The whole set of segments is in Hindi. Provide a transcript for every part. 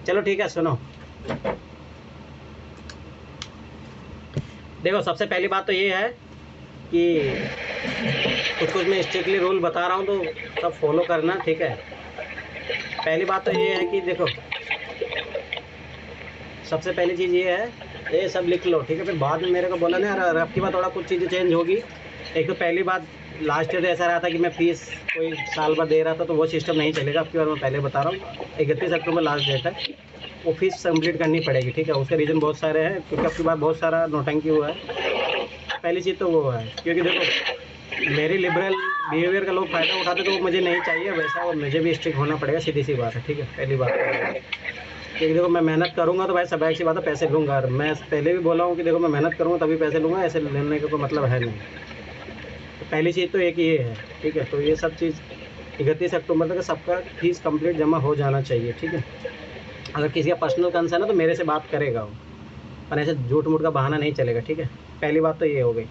चलो ठीक है, सुनो। देखो, सबसे पहली बात तो ये है कि कुछ कुछ मैं स्ट्रिक्टली रूल बता रहा हूँ, तो सब फॉलो करना, ठीक है। पहली बात तो ये है कि देखो, सबसे पहली चीज़ ये है, ये सब लिख लो, ठीक है। फिर बाद में मेरे को बोला नहीं, यार अब की बार थोड़ा कुछ चीज़ें चेंज होगी। एक तो पहली बात, लास्ट ईयर ऐसा रहा था कि मैं फीस कोई साल भर दे रहा था, तो वो सिस्टम नहीं चलेगा अब की बार। मैं पहले बता रहा हूँ, 31 अक्टूबर लास्ट डेट है, वो फीस कंप्लीट करनी पड़ेगी, ठीक है। उसके रीज़न बहुत सारे हैं, क्योंकि अब की बार बहुत सारा नौटंकी हुआ है। पहली चीज़ तो वो है, क्योंकि देखो मेरी लिबरल बिहेवियर का लोग फ़ायदा उठाते, तो वो मुझे नहीं चाहिए वैसा, और मुझे भी स्ट्रिक्ट होना पड़ेगा, सीधी सी बात है, ठीक है। पहली बात क्योंकि देखो, मैं मेहनत करूँगा तो भाई सब एक सी बात है, पैसे लूँगा। और मैं पहले भी बोला हूँ कि देखो, मैं मेहनत करूँगा तभी पैसे लूँगा, ऐसे लेने का कोई मतलब है नहीं। तो पहली चीज़ तो एक ये है, ठीक है। तो ये सब चीज़ 31 अक्टूबर तक सबका फीस कंप्लीट जमा हो जाना चाहिए, ठीक है। अगर किसी का पर्सनल कंसर्न है तो मेरे से बात करेगा वो, पर ऐसे झूठ मूठ का बहाना नहीं चलेगा, ठीक है। पहली बात तो ये हो गई।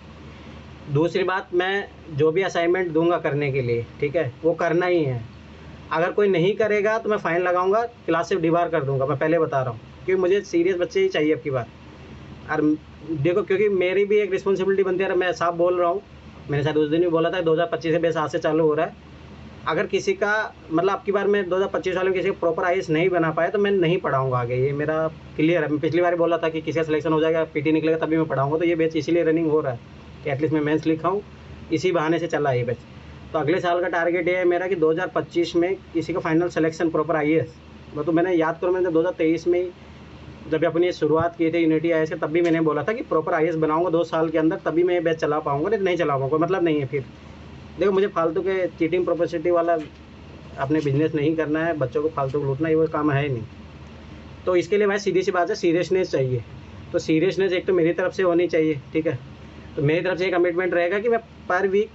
दूसरी बात, मैं जो भी असाइनमेंट दूंगा करने के लिए, ठीक है, वो करना ही है। अगर कोई नहीं करेगा तो मैं फ़ाइन लगाऊंगा, क्लास से डिबार कर दूंगा, मैं पहले बता रहा हूँ, क्योंकि मुझे सीरियस बच्चे ही चाहिए अब की बार। और देखो, क्योंकि मेरी भी एक रिस्पॉन्सिबिलिटी बनती है, मैं साफ बोल रहा हूँ। मैंने शायद उस दिन भी बोला था, 2025 से बेस आज से चालू हो रहा है। अगर किसी का मतलब अब की बार मैं 2025 वाले में किसी को प्रॉपर आईएएस नहीं बना पाया, तो मैं नहीं पढ़ाऊंगा आगे, ये मेरा क्लियर है। मैं पिछली बार बोला था कि किसी का सिलेक्शन हो जाएगा, पीटी निकलेगा तभी मैं पढ़ाऊंगा, तो ये बैच इसीलिए रनिंग हो रहा है कि एटलीस्ट मैं मेंस लिखा हूँ, इसी बहाने से चला ये बैच। तो अगले साल का टारगेट ये है मेरा कि 2025 में किसी का फाइनल सिलेक्शन प्रॉपर आईएएस। वो तो मैंने याद करो, मैंने 2023 में ही जब अपनी शुरुआत की थी यूनिटी आईएएस के, तब भी मैंने बोला था कि प्रॉपर आईएएस बनाऊंगा 2 साल के अंदर, तभी मैं ये बैच चला पाऊंगा, नहीं चला पाऊंगा, कोई मतलब नहीं है। फिर देखो, मुझे फालतू के चीटिंग प्रोपेसिटी वाला अपने बिजनेस नहीं करना है, बच्चों को फालतू लूटना, ये वो काम है ही नहीं। तो इसके लिए भाई सीधी सी बात है, सीरियसनेस चाहिए। तो सीरियसनेस एक तो मेरी तरफ से होनी चाहिए, ठीक है। तो मेरी तरफ से एक कमिटमेंट रहेगा कि मैं पर वीक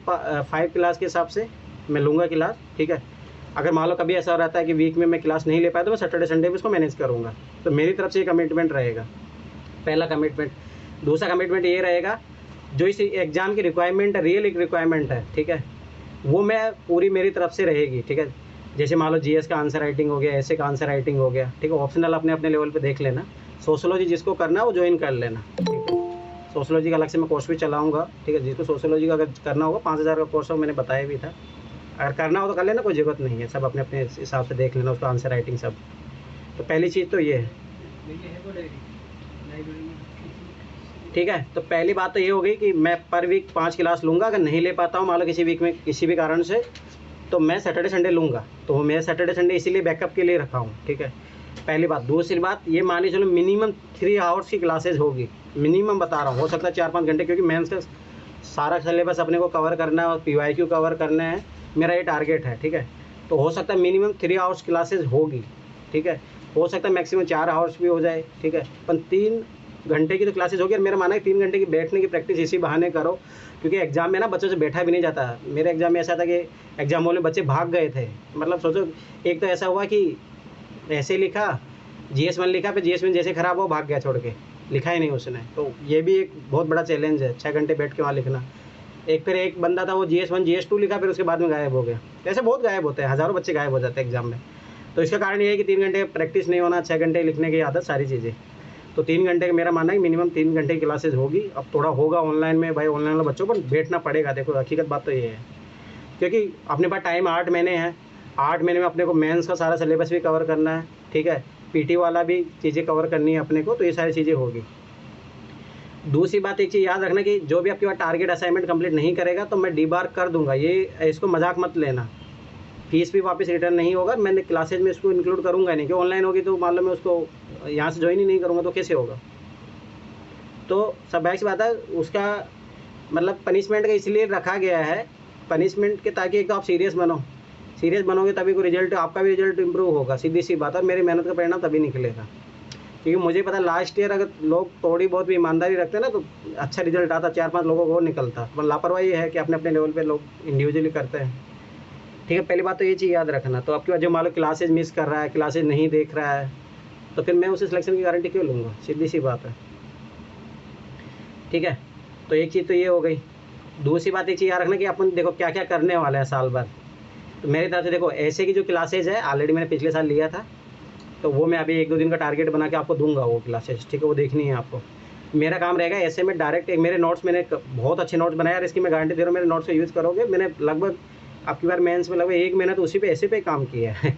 5 क्लास के हिसाब से मैं लूँगा क्लास, ठीक है। अगर मान लो कभी ऐसा रहता है कि वीक में मैं क्लास नहीं ले पाया, तो मैं सैटरडे संडे में उसको मैनेज करूँगा। तो मेरी तरफ से ये कमिटमेंट रहेगा, पहला कमिटमेंट। दूसरा कमिटमेंट ये रहेगा, जो इस एग्ज़ाम की रिक्वायरमेंट है, रियल एक रिक्वायरमेंट है, ठीक है, वो मैं पूरी मेरी तरफ से रहेगी, ठीक है। जैसे मान लो जीएस का आंसर राइटिंग हो गया, ऐसे का आंसर राइटिंग हो गया, ठीक है। ऑप्शनल अपने अपने लेवल पे देख लेना। सोशोलॉजी जिसको करना है वो ज्वाइन कर लेना, ठीक है। सोशोलॉजी का अलग से मैं कोर्स भी चलाऊँगा, ठीक है। जिसको सोशोलॉजी का अगर करना होगा, 5000 का कोर्स है, मैंने बताया भी था। अगर करना हो तो कर लेना, कोई ज़रूरत नहीं है, सब अपने अपने हिसाब से देख लेना, उसका आंसर राइटिंग सब। तो पहली चीज़ तो ये है, ठीक है। तो पहली बात तो ये हो गई कि मैं पर वीक 5 क्लास लूँगा। अगर नहीं ले पाता हूँ मान लो किसी वीक में किसी भी कारण से, तो मैं सैटरडे संडे लूँगा। तो मैं सैटरडे संडे इसीलिए बैकअप के लिए रखा हूँ, ठीक है। पहली बात। दूसरी बात ये मान ली चलो, मिनिमम 3 आवर्स की क्लासेज होगी, मिनिमम बता रहा हूँ। हो सकता है 4-5 घंटे, क्योंकि मेंस का सारा सिलेबस अपने को कवर करना है और पीवाईक्यू कवर करना है, मेरा ये टारगेट है, ठीक है। तो हो सकता है मिनिमम 3 आवर्स क्लासेज होगी, ठीक है। हो सकता है मैक्सिमम 4 आवर्स भी हो जाए, ठीक है। पर 3 घंटे की तो क्लासेज होगी। और मेरा मानना है 3 घंटे की बैठने की प्रैक्टिस इसी बहाने करो, क्योंकि एग्जाम में ना बच्चों से बैठा भी नहीं जाता। मेरे एग्जाम में ऐसा था कि एग्जाम हॉल में बच्चे भाग गए थे। मतलब सोचो, एक तो ऐसा हुआ कि ऐसे लिखा, GS1 लिखा, फिर GS1 जैसे ख़राब हो भाग गया छोड़ के, लिखा ही नहीं उसने। तो ये भी एक बहुत बड़ा चैलेंज है, 6 घंटे बैठ के वहाँ लिखना। फिर एक बंदा था, वो GS1 GS2 लिखा, फिर उसके बाद में गायब हो गया। ऐसे बहुत गायब होते हैं, हज़ारों बच्चे गायब हो जाते हैं एग्जाम में। तो इसका कारण ये है कि 3 घंटे प्रैक्टिस नहीं होना, 6 घंटे लिखने की आदत, सारी चीज़ें। तो 3 घंटे का मेरा मानना है मिनिमम 3 घंटे की क्लासेज होगी। अब थोड़ा होगा ऑनलाइन में, भाई ऑनलाइन वाले बच्चों पर बैठना पड़ेगा। देखो हकीकत बात तो ये है, क्योंकि अपने पास टाइम 8 महीने हैं। 8 महीने में अपने को मेंस का सारा सिलेबस भी कवर करना है, ठीक है। पीटी वाला भी चीज़ें कवर करनी है अपने को, तो ये सारी चीज़ें होगी। दूसरी बात एक चीज़ याद रखना कि जो भी आपके पास टारगेट असाइनमेंट कंप्लीट नहीं करेगा तो मैं डिबार कर दूंगा। ये इसको मजाक मत लेना। फीस भी वापस रिटर्न नहीं होगा, मैंने क्लासेज में इसको इंक्लूड करूँगा नहीं, कि ऑनलाइन होगी तो मान लो मैं उसको यहाँ से ज्वाइन ही नहीं करूँगा तो कैसे होगा। तो सब सी बात है, उसका मतलब पनिशमेंट का इसलिए रखा गया है, पनिशमेंट के, ताकि एक तो आप सीरियस बनोगे तभी कोई रिजल्ट, आपका भी रिजल्ट इंप्रूव होगा, सीधी सी बात है। और मेरी मेहनत का परिणाम तभी निकलेगा, क्योंकि मुझे पता लास्ट ईयर अगर लोग थोड़ी बहुत भी ईमानदारी रखते ना तो अच्छा रिजल्ट आता, 4-5 लोगों को और निकलता। पर लापरवाही है कि अपने अपने लेवल पे लोग इंडिविजुअली करते हैं, ठीक है। पहली बात तो ये चीज़ याद रखना। तो आपके पास जो मान लो क्लासेज मिस कर रहा है, क्लासेज नहीं देख रहा है, तो फिर मैं उसे सिलेक्शन की गारंटी क्यों लूँगा, सीधी सी बात है, ठीक है। तो एक चीज़ तो ये हो गई। दूसरी बात एक चीज़ याद रखना कि अपन देखो क्या क्या करने वाला है साल भर। तो मेरी तरफ से देखो, ऐसे की जो क्लासेज है ऑलरेडी मैंने पिछले साल लिया था, तो वो मैं अभी 1-2 दिन का टारगेट बना के आपको दूंगा वो क्लासेस, ठीक है, वो देखनी है आपको। मेरा काम रहेगा ऐसे में डायरेक्ट एक मेरे नोट्स, मैंने बहुत अच्छे नोट्स बनाए यार, इसकी मैं गारंटी दे रहा हूँ, मेरे नोट्स को यूज़ करोगे। मैंने लगभग आपकी बार मेंस में लगभग 1 महीना तो उसी पे ऐसे पे काम किया है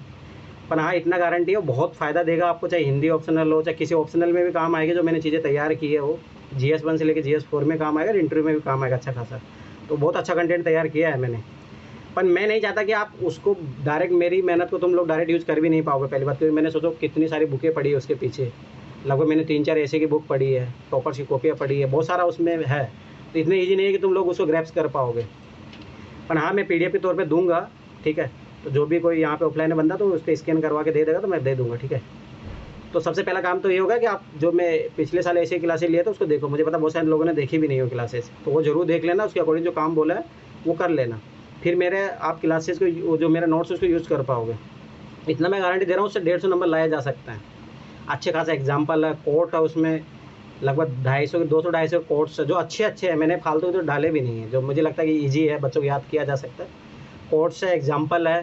पर हाँ, इतना गारंटी है, बहुत फ़ायदा देगा आपको, चाहे हिंदी ऑप्शनल हो, चाहे किसी ऑप्शनल में भी काम आएगी। जो मैंने चीज़ें तैयार की है वो GS1 से लेकर GS4 में काम आएगा, इंटरव्यू में भी काम आएगा अच्छा खासा। तो बहुत अच्छा कंटेंट तैयार किया है मैंने। पर मैं नहीं चाहता कि आप उसको डायरेक्ट, मेरी मेहनत को तुम लोग डायरेक्ट यूज़ कर भी नहीं पाओगे पहली बात, क्योंकि मैंने सोचो कितनी सारी बुकें पढ़ी है उसके पीछे, लगभग मैंने 3-4 ऐसे की बुक पढ़ी है, टॉपर्स की कॉपियाँ पढ़ी है, बहुत सारा उसमें है। तो इतने ईजी नहीं है कि तुम लोग उसको ग्रैप्स कर पाओगे। पर हाँ, मैं PDF के तौर पे दूंगा, ठीक है। तो जो भी कोई यहाँ पे ऑफलाइन बंदा तो उसको स्कैन करवा के दे देगा तो मैं दे दूंगा, ठीक है। तो सबसे पहला काम तो ये होगा कि आप जो मैं पिछले साल ऐसे क्लासेस लिए तो उसको देखो, मुझे पता बहुत सारे लोगों ने देखी भी नहीं हो क्लासेस, तो वो जरूर देख लेना, उसके अकॉर्डिंग जो काम बोला है वो कर लेना। फिर मेरे आप क्लासेस को जो मेरा नोट्स उसको यूज़ कर पाओगे। इतना मैं गारंटी दे रहा हूँ, उससे 150 नंबर लाया जा सकता है। अच्छे खासा एग्जाम्पल है, कोट है उसमें लगभग 250 200-250 कोट्स है जो अच्छे हैं, मैंने फालतू तो डाले भी नहीं है, जो मुझे लगता है कि ईजी है, बच्चों को याद किया जा सकता है। कोट्स है, एग्जाम्पल है,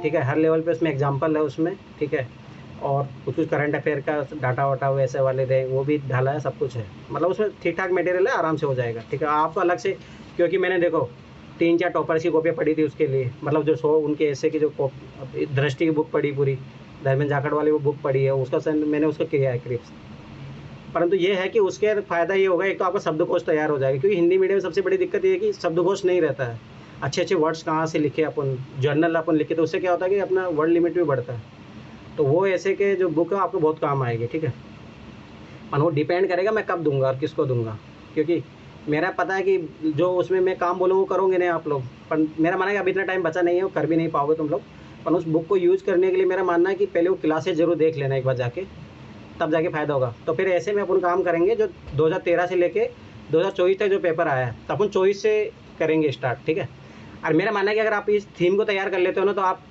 ठीक है, हर लेवल पे उसमें एग्जाम्पल है उसमें, ठीक है। और कुछ करंट अफेयर का डाटा वाटा वैसे वाले थे वो भी डाला है, सब कुछ है, मतलब उसमें ठीक ठाक मटेरियल है, आराम से हो जाएगा, ठीक है। आपको अलग से, क्योंकि मैंने देखो 3-4 टॉपर्स की कॉपियाँ पढ़ी थी उसके लिए, मतलब जो 100 उनके ऐसे की जो दृष्टि की बुक पढ़ी पूरी, धर्मेंद्र जाखड़ वाली वो बुक पढ़ी है, उसका सेंड मैंने उसको किया है क्रिप्स। परंतु ये है कि उसके फ़ायदा ये होगा, एक तो आपका शब्दकोश तैयार हो जाएगा, क्योंकि हिंदी मीडियम में सबसे बड़ी दिक्कत ये है कि शब्दकोश नहीं रहता है। अच्छे वर्ड्स कहाँ से लिखे अपन, जर्नल अपन लिखे, तो उससे क्या होता है कि अपना वर्ड लिमिट भी बढ़ता है। तो वो ऐसे के जो बुक है आपको बहुत काम आएगी, ठीक है। और वो डिपेंड करेगा मैं कब दूंगा और किसको दूंगा, क्योंकि मेरा पता है कि जो उसमें मैं काम बोलूँ वो करोगे नहीं आप लोग, पर मेरा मानना है कि अभी इतना टाइम बचा नहीं है, वो कर भी नहीं पाओगे तुम लोग। पर उस बुक को यूज़ करने के लिए मेरा मानना है कि पहले वो क्लासेस ज़रूर देख लेना एक बार जाके, तब जाके फ़ायदा होगा। तो फिर ऐसे में अपन काम करेंगे, जो 2013 से लेके 2024 तक जो पेपर आया है, तो अपन 24 से करेंगे स्टार्ट, ठीक है। और मेरा मानना है कि अगर आप इस थीम को तैयार कर लेते हो ना, तो आप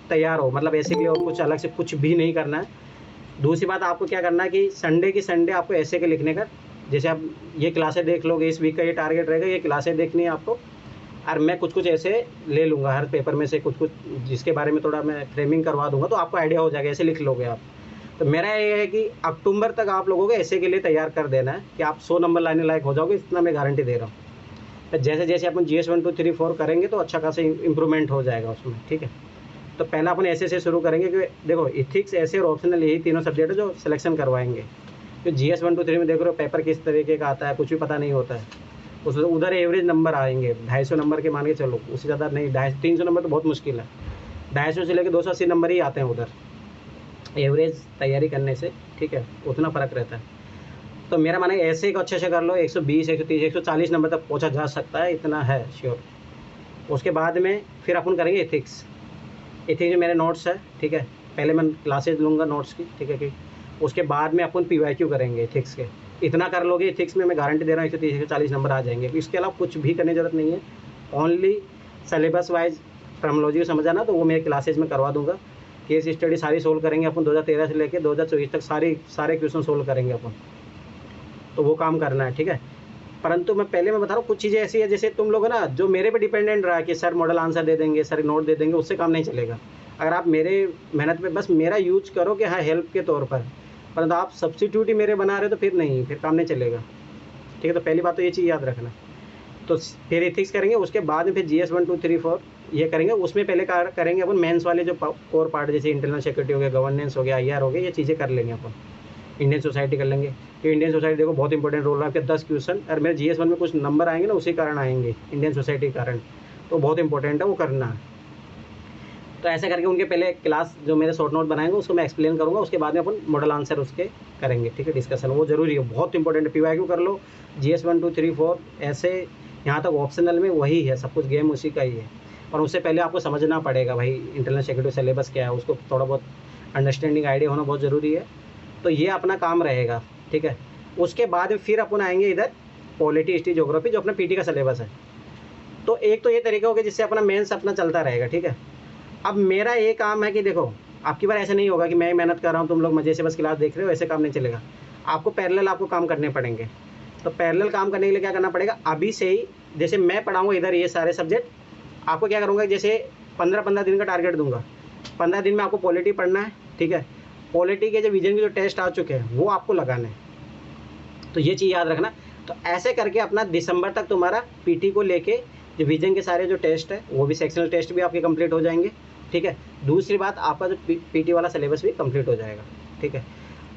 तैयार हो, मतलब ऐसे के लिए और कुछ अलग से कुछ भी नहीं करना है। दूसरी बात, आपको क्या करना है कि संडे की संडे आपको ऐसे के लिखने का, जैसे आप ये क्लासें देख लोगे, इस वीक का ये टारगेट रहेगा, ये क्लासें देखनी है आपको, और मैं कुछ ऐसे ले लूँगा हर पेपर में से कुछ जिसके बारे में थोड़ा मैं फ्रेमिंग करवा दूँगा, तो आपको आइडिया हो जाएगा, ऐसे लिख लोगे आप। तो मेरा ये है कि अक्टूबर तक आप लोगों को ऐसे के लिए तैयार कर देना है कि आप 100 नंबर लाने लायक हो जाओगे, इतना मैं गारंटी दे रहा हूँ। तो जैसे जैसे अपन GS 1 2 3 4 करेंगे तो अच्छा खासा इंप्रूवमेंट हो जाएगा उसमें, ठीक है। तो पहला अपन ऐसे से शुरू करेंगे कि देखो इथिक्स, ऐसे और ऑप्शनल, यही तीनों सब्जेक्ट है जो सिलेक्शन करवाएंगे। तो GS 1 2 3 में देख रहे हो पेपर किस तरीके का आता है, कुछ भी पता नहीं होता है, उसमें उधर एवरेज नंबर आएंगे 250 नंबर के, मान के चलो, उससे ज़्यादा नहीं, 250-300 नंबर तो बहुत मुश्किल है, 250 से लेकर 280 नंबर ही आते हैं उधर एवरेज तैयारी करने से, ठीक है, उतना फ़र्क रहता है। तो मेरा मानना है ऐसे को अच्छे से कर लो, 120, 130, 140 नंबर तक पहुंचा जा सकता है, इतना है श्योर। उसके बाद में फिर अपन करेंगे एथिक्स में मेरे नोट्स है, ठीक है, पहले मैं क्लासेज लूँगा नोट्स की, ठीक है, कि उसके बाद में अपन PYQ करेंगे एथिक्स के। इतना कर लोगे एथिक्स में, मैं गारंटी दे रहा हूँ 130 140 नंबर आ जाएंगे। इसके अलावा कुछ भी करने की जरूरत नहीं है, ओनली सिलेबस वाइज टर्मोलॉजी को समझाना, तो वो मेरे क्लासेज में करवा दूँगा। केस स्टडी सारी सोल्व करेंगे अपन, 2013 से लेकर 2024 तक सारे क्वेश्चन सोल्व करेंगे अपन, तो वो काम करना है, ठीक है। परंतु मैं पहले मैं बता रहा हूँ, कुछ चीज़ें ऐसी है जैसे तुम लोग ना, जो मेरे पे डिपेंडेंट रहा कि सर मॉडल आंसर दे देंगे, सर नोट दे देंगे, उससे काम नहीं चलेगा। अगर आप मेरे मेहनत पे बस मेरा यूज करो कि हाँ हेल्प के तौर पर, परंतु आप सब्सिट्यूट ही मेरे बना रहे हो तो फिर नहीं, फिर काम नहीं चलेगा, ठीक है। तो पहली बात तो ये चीज़ याद रखना। तो फिर एथिक्स करेंगे, उसके बाद में फिर GS 1 2 3 4 ये करेंगे। उसमें पहले करेंगे अपन मेंस वाले जो कोर पार्ट, जैसे इंटरनल सिक्योरिटी हो गया, गवर्नेंस हो गया, IR हो गया, ये चीज़ें कर लेंगे अपन। इंडियन सोसाइटी कर लेंगे, तो इंडियन सोसाइटी देखो बहुत इंपॉर्टेंट रोल है आपके, 10 क्वेश्चन, और मेरे GS 1 में कुछ नंबर आएंगे ना, उसी कारण आएंगे, इंडियन सोसाइटी के कारण, तो बहुत इंपॉर्टेंट है, वो करना है। तो ऐसे करके उनके पहले क्लास जो मेरे शॉर्ट नोट बनाएंगे उसको मैं एक्सप्लेन करूँगा, उसके बाद में अपन मॉडल आंसर उसके करेंगे, ठीक है, डिस्कशन, वो जरूरी है, बहुत इंपॉर्टेंट है। PYQ कर लो, GS 1 2 3 4 ऐसे, यहाँ तक ऑप्शनल में वही है, सब कुछ गेम उसी का ही है। और उससे पहले आपको समझना पड़ेगा भाई इंटरनल सिक्योरिटी सिलेबस क्या है, उसको थोड़ा बहुत अंडरस्टैंडिंग आइडिया होना बहुत ज़रूरी है। तो ये अपना काम रहेगा, ठीक है। उसके बाद फिर अपन आएंगे इधर पॉलिटी, हिस्ट्री, ज्योग्राफी, जो अपना PT का सिलेबस है। तो एक तो ये तरीका होगा जिससे अपना मेंस अपना चलता रहेगा, ठीक है। अब मेरा ये काम है कि देखो, आपकी बार ऐसा नहीं होगा कि मैं मेहनत कर रहा हूँ, तुम लोग मज़े से बस क्लास देख रहे हो, ऐसे काम नहीं चलेगा। आपको पैरेलल आपको काम करने पड़ेंगे। तो पैरेलल काम करने के लिए क्या करना पड़ेगा, अभी से ही, जैसे मैं पढ़ाऊँगा इधर ये सारे सब्जेक्ट, आपको क्या करूँगा, जैसे 15-15 दिन का टारगेट दूंगा। 15 दिन में आपको पॉलिटी पढ़ना है, ठीक है, पॉलिटी के जो विजन के जो टेस्ट आ चुके हैं वो आपको लगाने हैं। तो ये चीज़ याद रखना। तो ऐसे करके अपना दिसंबर तक तुम्हारा पीटी को लेके जो विजन के सारे जो टेस्ट है वो भी सेक्शनल टेस्ट भी आपके कंप्लीट हो जाएंगे, ठीक है। दूसरी बात, आपका जो पीटी वाला सिलेबस भी कंप्लीट हो जाएगा, ठीक है।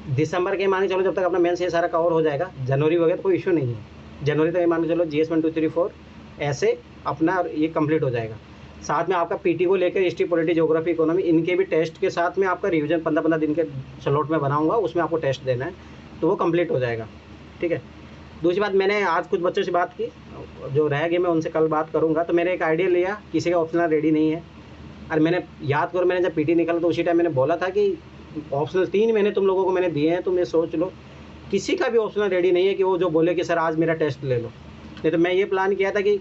दिसंबर के मान के चलो जब तक अपना मेंस ये सारा कवर हो जाएगा, जनवरी वगैरह तो कोई इशू नहीं है। जनवरी तक ये मान के चलो GS 1 2 3 4 ऐसे अपना ये कंप्लीट हो जाएगा। साथ में आपका पीटी को लेकर हिस्ट्री, पॉलिटी, ज्योग्राफी, इकोनॉमी, इनके भी टेस्ट के साथ में आपका रिवीजन 15-15 दिन के स्लॉट में बनाऊंगा, उसमें आपको टेस्ट देना है, तो वो कंप्लीट हो जाएगा, ठीक है। दूसरी बात, मैंने आज कुछ बच्चों से बात की, जो रह गए मैं उनसे कल बात करूँगा। तो मैंने एक आइडिया लिया, किसी का ऑप्शनल रेडी नहीं है। और मैंने याद करो, मैंने जब पीटी निकला तो उसी टाइम मैंने बोला था कि ऑप्शनल 3 महीने तुम लोगों को मैंने दिए हैं, तो मैं सोच लो किसी का भी ऑप्शनल रेडी नहीं है कि वो जो बोले कि सर आज मेरा टेस्ट ले लो। नहीं तो मैं ये प्लान किया था कि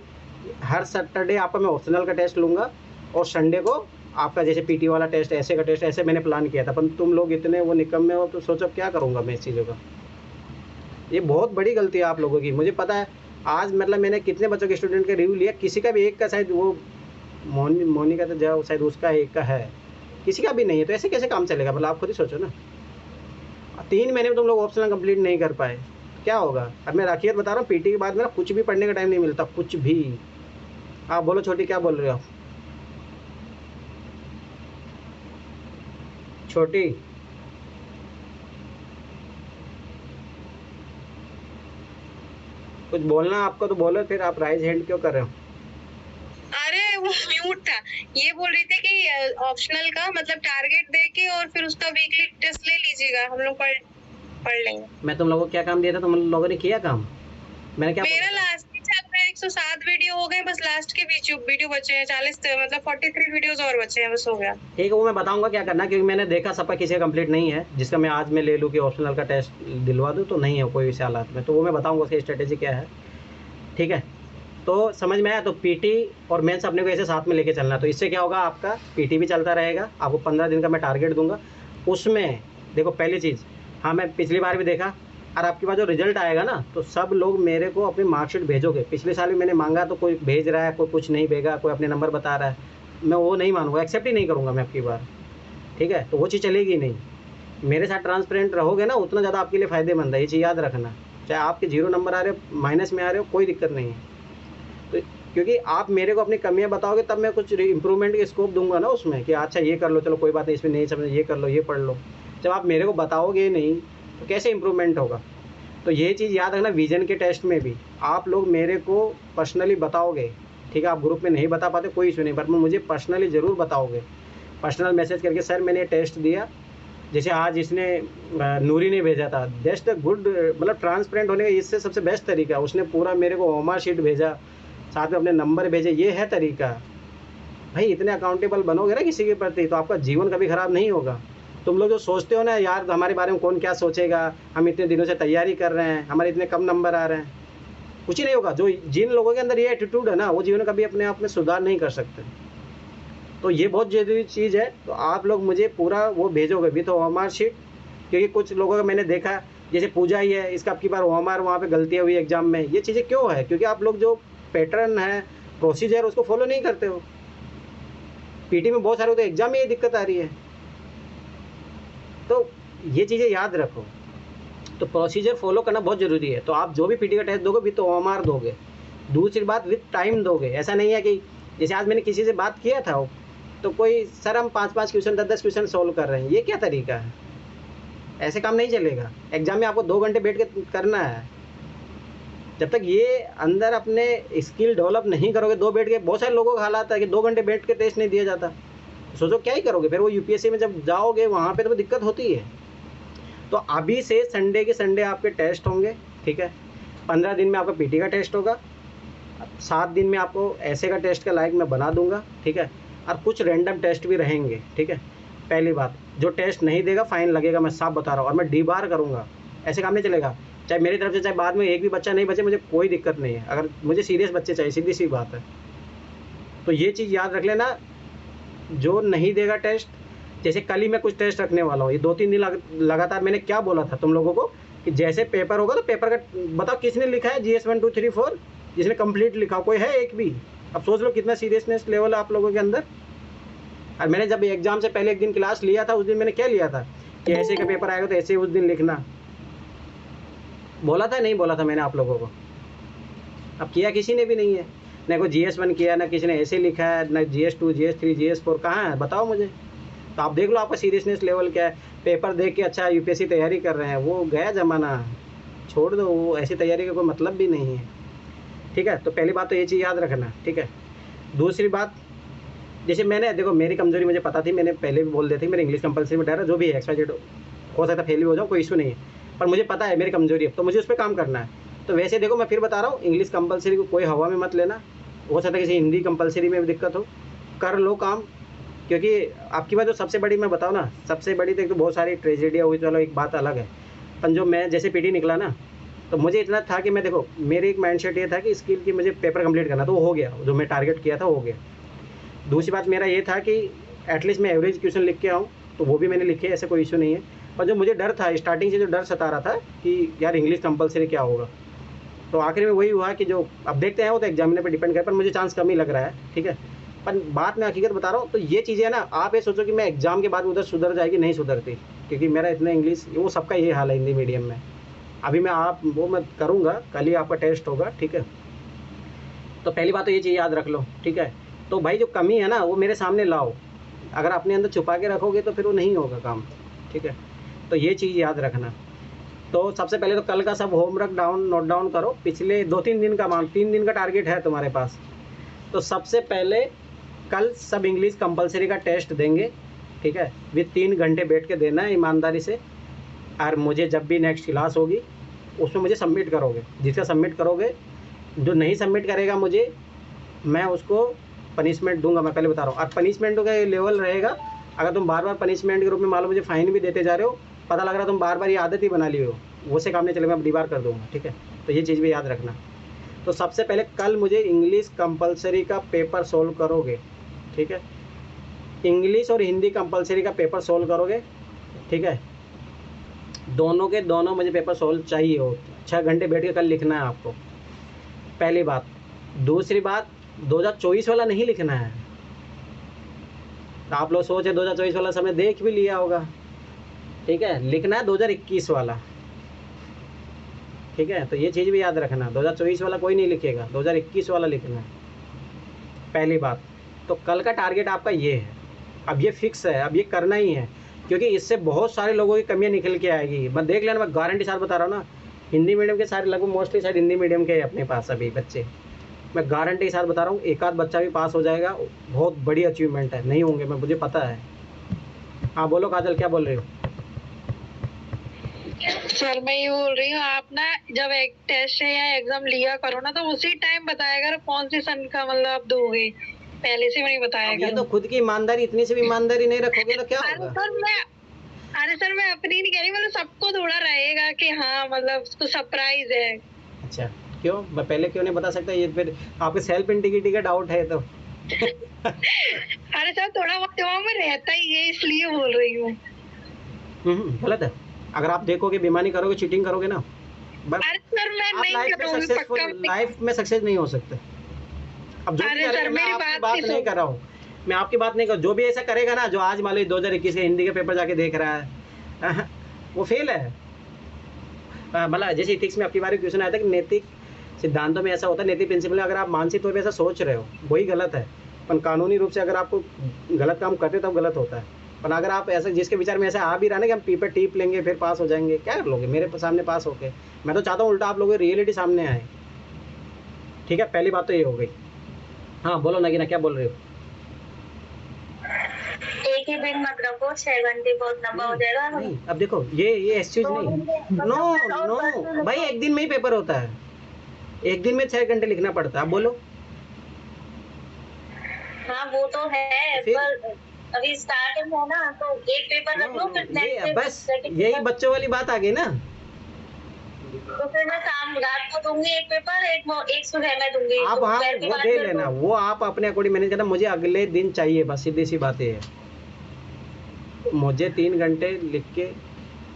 हर सैटरडे आपका मैं ऑप्शनल का टेस्ट लूँगा और संडे को आपका जैसे पीटी वाला टेस्ट, ऐसे का टेस्ट, ऐसे मैंने प्लान किया था। पर तुम लोग इतने वो निकम्मे हो, तो सोचो क्या करूँगा मैं इस चीज़ों का। ये बहुत बड़ी गलती है आप लोगों की, मुझे पता है। आज मतलब मैंने कितने बच्चों के स्टूडेंट का रिव्यू लिया, किसी का भी एक का शायद वो मोनी का तो जाओ शायद उसका एक का है, किसी का भी नहीं है। तो ऐसे कैसे काम चलेगा, मतलब आप खुद ही सोचो ना। 3 महीने में तुम लोग ऑप्शनल कंप्लीट नहीं कर पाए, क्या होगा। अब मैं राखियत बता रहा हूँ, पीटी के बाद मेरा कुछ भी पढ़ने का टाइम नहीं मिलता, कुछ भी। आप बोलो छोटी, क्या बोल रहे हो छोटी? कुछ बोलना आपको तो बोलो, फिर आप राइज हैंड क्यों कर रहे हो? अरे वो म्यूट था। ये बोल रही थी कि ऑप्शनल का मतलब टारगेट दे के और फिर उसका वीकली टेस्ट ले लीजिएगा, हम लोग पढ़ लेंगे। मैं तुम लोगों को क्या काम दिया था, तुम लोगों ने किया काम? मैंने क्या मेरा लास्ट ही चल रहा है, 107 वीडियो हो गए, बस लास्ट के वीडियो बचे हैं 40, मतलब 43 वीडियोस और बचे हैं, बस हो गया। ठीक है, वो मैं बताऊंगा क्या करना, क्योंकि मैंने देखा सबका किसी का कंप्लीट नहीं है, जिसका मैं आज में ले लूँ कि ऑप्शनल का टेस्ट दिलवा दूँ, तो नहीं है कोई इस हालात में। तो वो मैं बताऊंगा उसकी स्ट्रेटेजी क्या है, ठीक है। तो समझ में आया। तो पीटी और मेंस अपने को ऐसे साथ में लेके चलना। तो इससे क्या होगा, आपका पीटी भी चलता रहेगा, आपको 15 दिन का मैं टारगेट दूंगा। उसमें देखो पहली चीज़, हाँ मैं पिछली बार भी देखा, और आपके पास जो रिजल्ट आएगा ना, तो सब लोग मेरे को अपनी मार्कशीट भेजोगे। पिछले साल भी मैंने मांगा तो कोई भेज रहा है, कोई कुछ नहीं भेजा, कोई अपने नंबर बता रहा है, मैं वो नहीं मानूंगा, एक्सेप्ट ही नहीं करूँगा मैं आपकी बार, ठीक है। तो वो चीज़ चलेगी नहीं। मेरे साथ ट्रांसपेरेंट रहोगे ना, उतना ज़्यादा आपके लिए फ़ायदेमंद है, ये चीज़ याद रखना। चाहे आपके 0 नंबर आ रहे हो, माइनस में आ रहे हो, कोई दिक्कत नहीं है। तो क्योंकि आप मेरे को अपनी कमियां बताओगे, तब मैं कुछ इम्प्रूवमेंट के स्कोप दूंगा ना उसमें, कि अच्छा ये कर लो, चलो कोई बात नहीं, इसमें नहीं समझ, ये कर लो, ये पढ़ लो। जब आप मेरे को बताओगे नहीं तो कैसे इम्प्रूवमेंट होगा। तो ये चीज़ याद रखना, विजन के टेस्ट में भी आप लोग मेरे को पर्सनली बताओगे, ठीक है। आप ग्रुप में नहीं बता पाते, कोई इशू नहीं, बट मुझे पर्सनली ज़रूर बताओगे, पर्सनल मैसेज करके, सर मैंने टेस्ट दिया। जैसे आज इसने नूरी ने भेजा था, जस्ट गुड, मतलब ट्रांसपेरेंट होने का इससे सबसे बेस्ट तरीका, उसने पूरा मेरे को होमवर्क शीट भेजा, साथ में अपने नंबर भेजे, ये है तरीका। भाई इतने अकाउंटेबल बनोगे ना किसी के प्रति, तो आपका जीवन कभी ख़राब नहीं होगा। तुम लोग जो सोचते हो ना यार, हमारे बारे में कौन क्या सोचेगा, हम इतने दिनों से तैयारी कर रहे हैं, हमारे इतने कम नंबर आ रहे हैं, कुछ ही नहीं होगा। जो जिन लोगों के अंदर ये एटीट्यूड है ना, वो जीवन कभी अपने आप में सुधार नहीं कर सकते। तो ये बहुत ज़रूरी चीज़ है। तो आप लोग मुझे पूरा वो भेजोगे विथ होमवर्क शीट, क्योंकि कुछ लोगों का मैंने देखा, जैसे पूजा ही है, इसका अब की बार होमवर्क, वहाँ पे गलतियाँ हुई एग्जाम में। ये चीज़ें क्यों है? क्योंकि आप लोग जो पैटर्न है, प्रोसीजर, उसको फॉलो नहीं करते हो। पीटी में बहुत सारे तो एग्जाम में ये दिक्कत आ रही है। तो ये चीज़ें याद रखो। तो प्रोसीजर फॉलो करना बहुत ज़रूरी है। तो आप जो भी पीटी का टेस्ट दोगे, विथ ओएमआर दोगे। दूसरी बात, विथ टाइम दोगे। ऐसा नहीं है कि जैसे आज मैंने किसी से बात किया था, तो कोई सर हम 5-5 क्वेश्चन, 10-10 क्वेश्चन सॉल्व कर रहे हैं, ये क्या तरीका है? ऐसे काम नहीं चलेगा। एग्जाम में आपको 2 घंटे बैठ के करना है। जब तक ये अंदर अपने स्किल डेवलप नहीं करोगे, 2 बैठ के, बहुत सारे लोगों का हालात है कि 2 घंटे बैठ के टेस्ट नहीं दिया जाता, सोचो क्या ही करोगे फिर। वो यूपीएससी में जब जाओगे वहाँ पे तो दिक्कत होती है। तो अभी से संडे के संडे आपके टेस्ट होंगे, ठीक है। 15 दिन में आपका पीटी का टेस्ट होगा, 7 दिन में आपको ऐसे का टेस्ट का लायक मैं बना दूंगा, ठीक है। और कुछ रैंडम टेस्ट भी रहेंगे, ठीक है। पहली बात, जो टेस्ट नहीं देगा फाइन लगेगा, मैं साफ बता रहा हूँ। और मैं डीबार करूँगा, ऐसे काम नहीं चलेगा। चाहे मेरी तरफ से, चाहे बाद में एक भी बच्चा नहीं बचे, मुझे कोई दिक्कत नहीं है। अगर मुझे सीरियस बच्चे चाहिए, सीधी सी बात है। तो ये चीज़ याद रख लेना, जो नहीं देगा टेस्ट, जैसे कल ही मैं कुछ टेस्ट रखने वाला हूँ, ये 2-3 दिन लगातार। मैंने क्या बोला था तुम लोगों को कि जैसे पेपर होगा तो पेपर का बताओ किसने लिखा है GS 1 2 3 4, जिसने कंप्लीट लिखा, कोई है एक भी? अब सोच लो कितना सीरियसनेस लेवल है आप लोगों के अंदर। और मैंने जब एग्जाम से पहले एक दिन क्लास लिया था, उस दिन मैंने क्या लिया था कि ऐसे का पेपर आएगा तो ऐसे ही उस दिन लिखना। बोला था नहीं बोला था मैंने आप लोगों को? अब किया किसी ने भी नहीं है, ना कोई GS1 किया, ना किसी ने ऐसे लिखा है, ना GS2 GS3 GS4 कहाँ है बताओ मुझे। तो आप देख लो आपका सीरियसनेस लेवल क्या है। पेपर देख के अच्छा UPSC तैयारी कर रहे हैं, वो गया ज़माना, छोड़ दो, वो ऐसी तैयारी का कोई मतलब भी नहीं है। ठीक है, तो पहली बात तो ये चीज़ याद रखना। ठीक है, दूसरी बात, जैसे मैंने देखो मेरी कमज़ोरी मुझे पता थी, मैंने पहले भी बोल दिया था, मेरे इंग्लिश कंपलसरी में डर है, जो भी है XYZ हो सकता है फेल भी हो जाऊँ, कोई इशू नहीं है, पर मुझे पता है मेरी कमज़ोरी है, तो मुझे उस पर काम करना है। तो वैसे देखो मैं फिर बता रहा हूँ, इंग्लिश कंपलसरी को कोई हवा में मत लेना। हो सकता है किसी हिंदी कंपलसरी में भी दिक्कत हो, कर लो काम। क्योंकि आपकी बात जो सबसे बड़ी मैं बताऊँ ना, सबसे बड़ी तो एक तो बहुत सारी ट्रेजेडियाँ हुई, चलो एक बात अलग है, पर जो मैं जैसे PT निकला ना, तो मुझे इतना था कि मैं देखो मेरी एक माइंडसेट ये था कि स्किल की मुझे पेपर कंप्लीट करना, तो वो हो गया, जो मैं टारगेट किया था हो गया। दूसरी बात मेरा ये था कि एटलीस्ट मैं एवरेज क्वेश्चन लिख के आऊँ, तो वो भी मैंने लिखे, ऐसे कोई इशू नहीं है। और जो मुझे डर था स्टार्टिंग से, जो डर सता रहा था कि यार इंग्लिश कंपलसरी क्या होगा, तो आखिर में वही हुआ कि जो अब देखते हैं वो तो एग्जामिनर पे डिपेंड करे, पर मुझे चांस कम ही लग रहा है। ठीक है, पर बात मैं हकीकत बता रहा हूँ। तो ये चीज़ें है ना, आप ये सोचो कि मैं एग्जाम के बाद उधर सुधर जाएगी, नहीं सुधरती, क्योंकि मेरा इतना इंग्लिश, वो सबका ये हाल है हिंदी मीडियम में। अभी मैं वो मैं करूँगा, कल ही आपका टेस्ट होगा। ठीक है, तो पहली बात तो ये चीज़ याद रख लो। ठीक है, तो भाई जो कमी है ना वो मेरे सामने लाओ, अगर अपने अंदर छुपा के रखोगे तो फिर वो नहीं होगा काम। ठीक है, तो ये चीज़ याद रखना। तो सबसे पहले तो कल का सब होमवर्क नोट डाउन करो, पिछले 2-3 दिन का 3 दिन का टारगेट है तुम्हारे पास। तो सबसे पहले कल सब इंग्लिश कंपलसरी का टेस्ट देंगे। ठीक है, विद 3 घंटे बैठ के देना है ईमानदारी से। और मुझे जब भी नेक्स्ट क्लास होगी उसमें मुझे सबमिट करोगे, जिसका सबमिट करोगे, जो नहीं सबमिट करेगा मुझे, मैं उसको पनिशमेंट दूंगा, मैं पहले बता रहा हूँ। और पनिशमेंट का ये लेवल रहेगा, अगर तुम बार बार पनिशमेंट के रूप में मान लो मुझे फ़ाइन भी देते जा रहे हो, पता लग रहा है तुम बार बार ये आदत ही बना ली हो, वो से काम नहीं चलेगा, मैं दीवार कर दूंगा। ठीक है, तो ये चीज़ भी याद रखना। तो सबसे पहले कल मुझे इंग्लिश कंपलसरी का पेपर सोल्व करोगे। ठीक है, इंग्लिश और हिंदी कंपलसरी का पेपर सोल्व करोगे। ठीक है, दोनों के दोनों मुझे पेपर सोल्व चाहिए हो, 6 घंटे बैठ के कल लिखना है आपको, पहली बात। दूसरी बात, 2024 वाला नहीं लिखना है। तो आप लोग सोचे 2024 वाला समय देख भी लिया होगा। ठीक है, लिखना है 2021 वाला। ठीक है, तो ये चीज़ भी याद रखना, 2024 वाला कोई नहीं लिखेगा, 2021 वाला लिखना है, पहली बात। तो कल का टारगेट आपका ये है, अब ये फिक्स है, अब ये करना ही है, क्योंकि इससे बहुत सारे लोगों की कमियां निकल के आएगी। मैं देख लेना, मैं गारंटी साथ बता रहा हूँ ना, हिंदी मीडियम के सारे लगभग मोस्टली शायद हिंदी मीडियम के अपने पास अभी बच्चे, मैं गारंटी के साथ बता रहा हूँ, एक आध बच्चा भी पास हो जाएगा, बहुत बड़ी अचीवमेंट है। नहीं होंगे, मुझे पता है। हाँ बोलो काजल, क्या बोल रही हो? सर मैं ये बोल रही हूँ, आप ना जब एक टेस्ट है या एग्जाम लिया करो ना, तो उसी टाइम बताया करो कौन सी सन का मतलब आप दोगे, पहले से नहीं बताया ये तो खुद की ईमानदारी, इतनी सी भी ईमानदारी नहीं रखोगे तो क्या होगा? अरे सर मैं अपनी नहीं कह रही, मतलब सबको थोड़ा रहेगा कि हाँ मतलब उसको सरप्राइज है। अच्छा, क्यों? मैं पहले क्यों नहीं बता सकता? ये फिर आपके सेल्फ इंटीग्रिटी का डाउट है तो अरे सर थोड़ा बहुत दिमाग में रहता ही है, इसलिए बोल रही हूँ। गलत है। अगर आप देखोगे, बेईमानी करोगे, चीटिंग करोगे ना, बस अरे सर मैं आप नहीं लाइफ में सक्सेस नहीं हो सकते। अब जो भी करेगा, मैं आपकी बात नहीं कर रहा हूँ, मैं आपकी बात नहीं कर, जो भी ऐसा करेगा ना, जो आज मान लो 2021 के हिंदी के पेपर जाके देख रहा है वो फेल है। मतलब जैसे इथिक्स में आपकी बार क्वेश्चन आया था कि नैतिक सिद्धांतों में ऐसा होता है, नैतिक प्रिंसिपल में अगर आप मानसिक तौर पर ऐसा सोच रहे हो वही गलत है, पर कानूनी रूप से अगर आपको गलत काम करते तब गलत होता है। पर अगर आप ऐसा, जिसके विचार में ऐसा आ भी रहा ना कि हम पेपर टीप लेंगे फिर पास हो जाएंगे, क्या कर लोगे मेरे सामने पास होके? मैं तो चाहता हूँ उल्टा आप लोगों की रियलिटी सामने आए। ठीक है, पहली बात तो ये हो गई। हाँ बोलो नगीना, क्या बोल रहे हो? एक ही दिन मत रखो, 6 घंटे बहुत लंबा हो जाएगा। नहीं, अब देखो ये एक्सक्यूज नहीं, नो भाई, एक दिन में ही पेपर होता है, एक दिन में 6 घंटे लिखना पड़ता है। आप बोलो। हाँ वो तो है, पर अभी स्टार्टिंग है ना, तो एक पेपर रख लो, फिर बस यही बच्चों वाली बात आ गई ना। तो फिर मैं शाम रात को दूंगी एक पेपर, एक सुबह में दूंगी। आप हाँ वो दे लेना, वो आप अपने अकॉर्डिंग मैनेज करना, मुझे अगले दिन चाहिए, बस सीधी सी बात है। मुझे 3 घंटे लिख के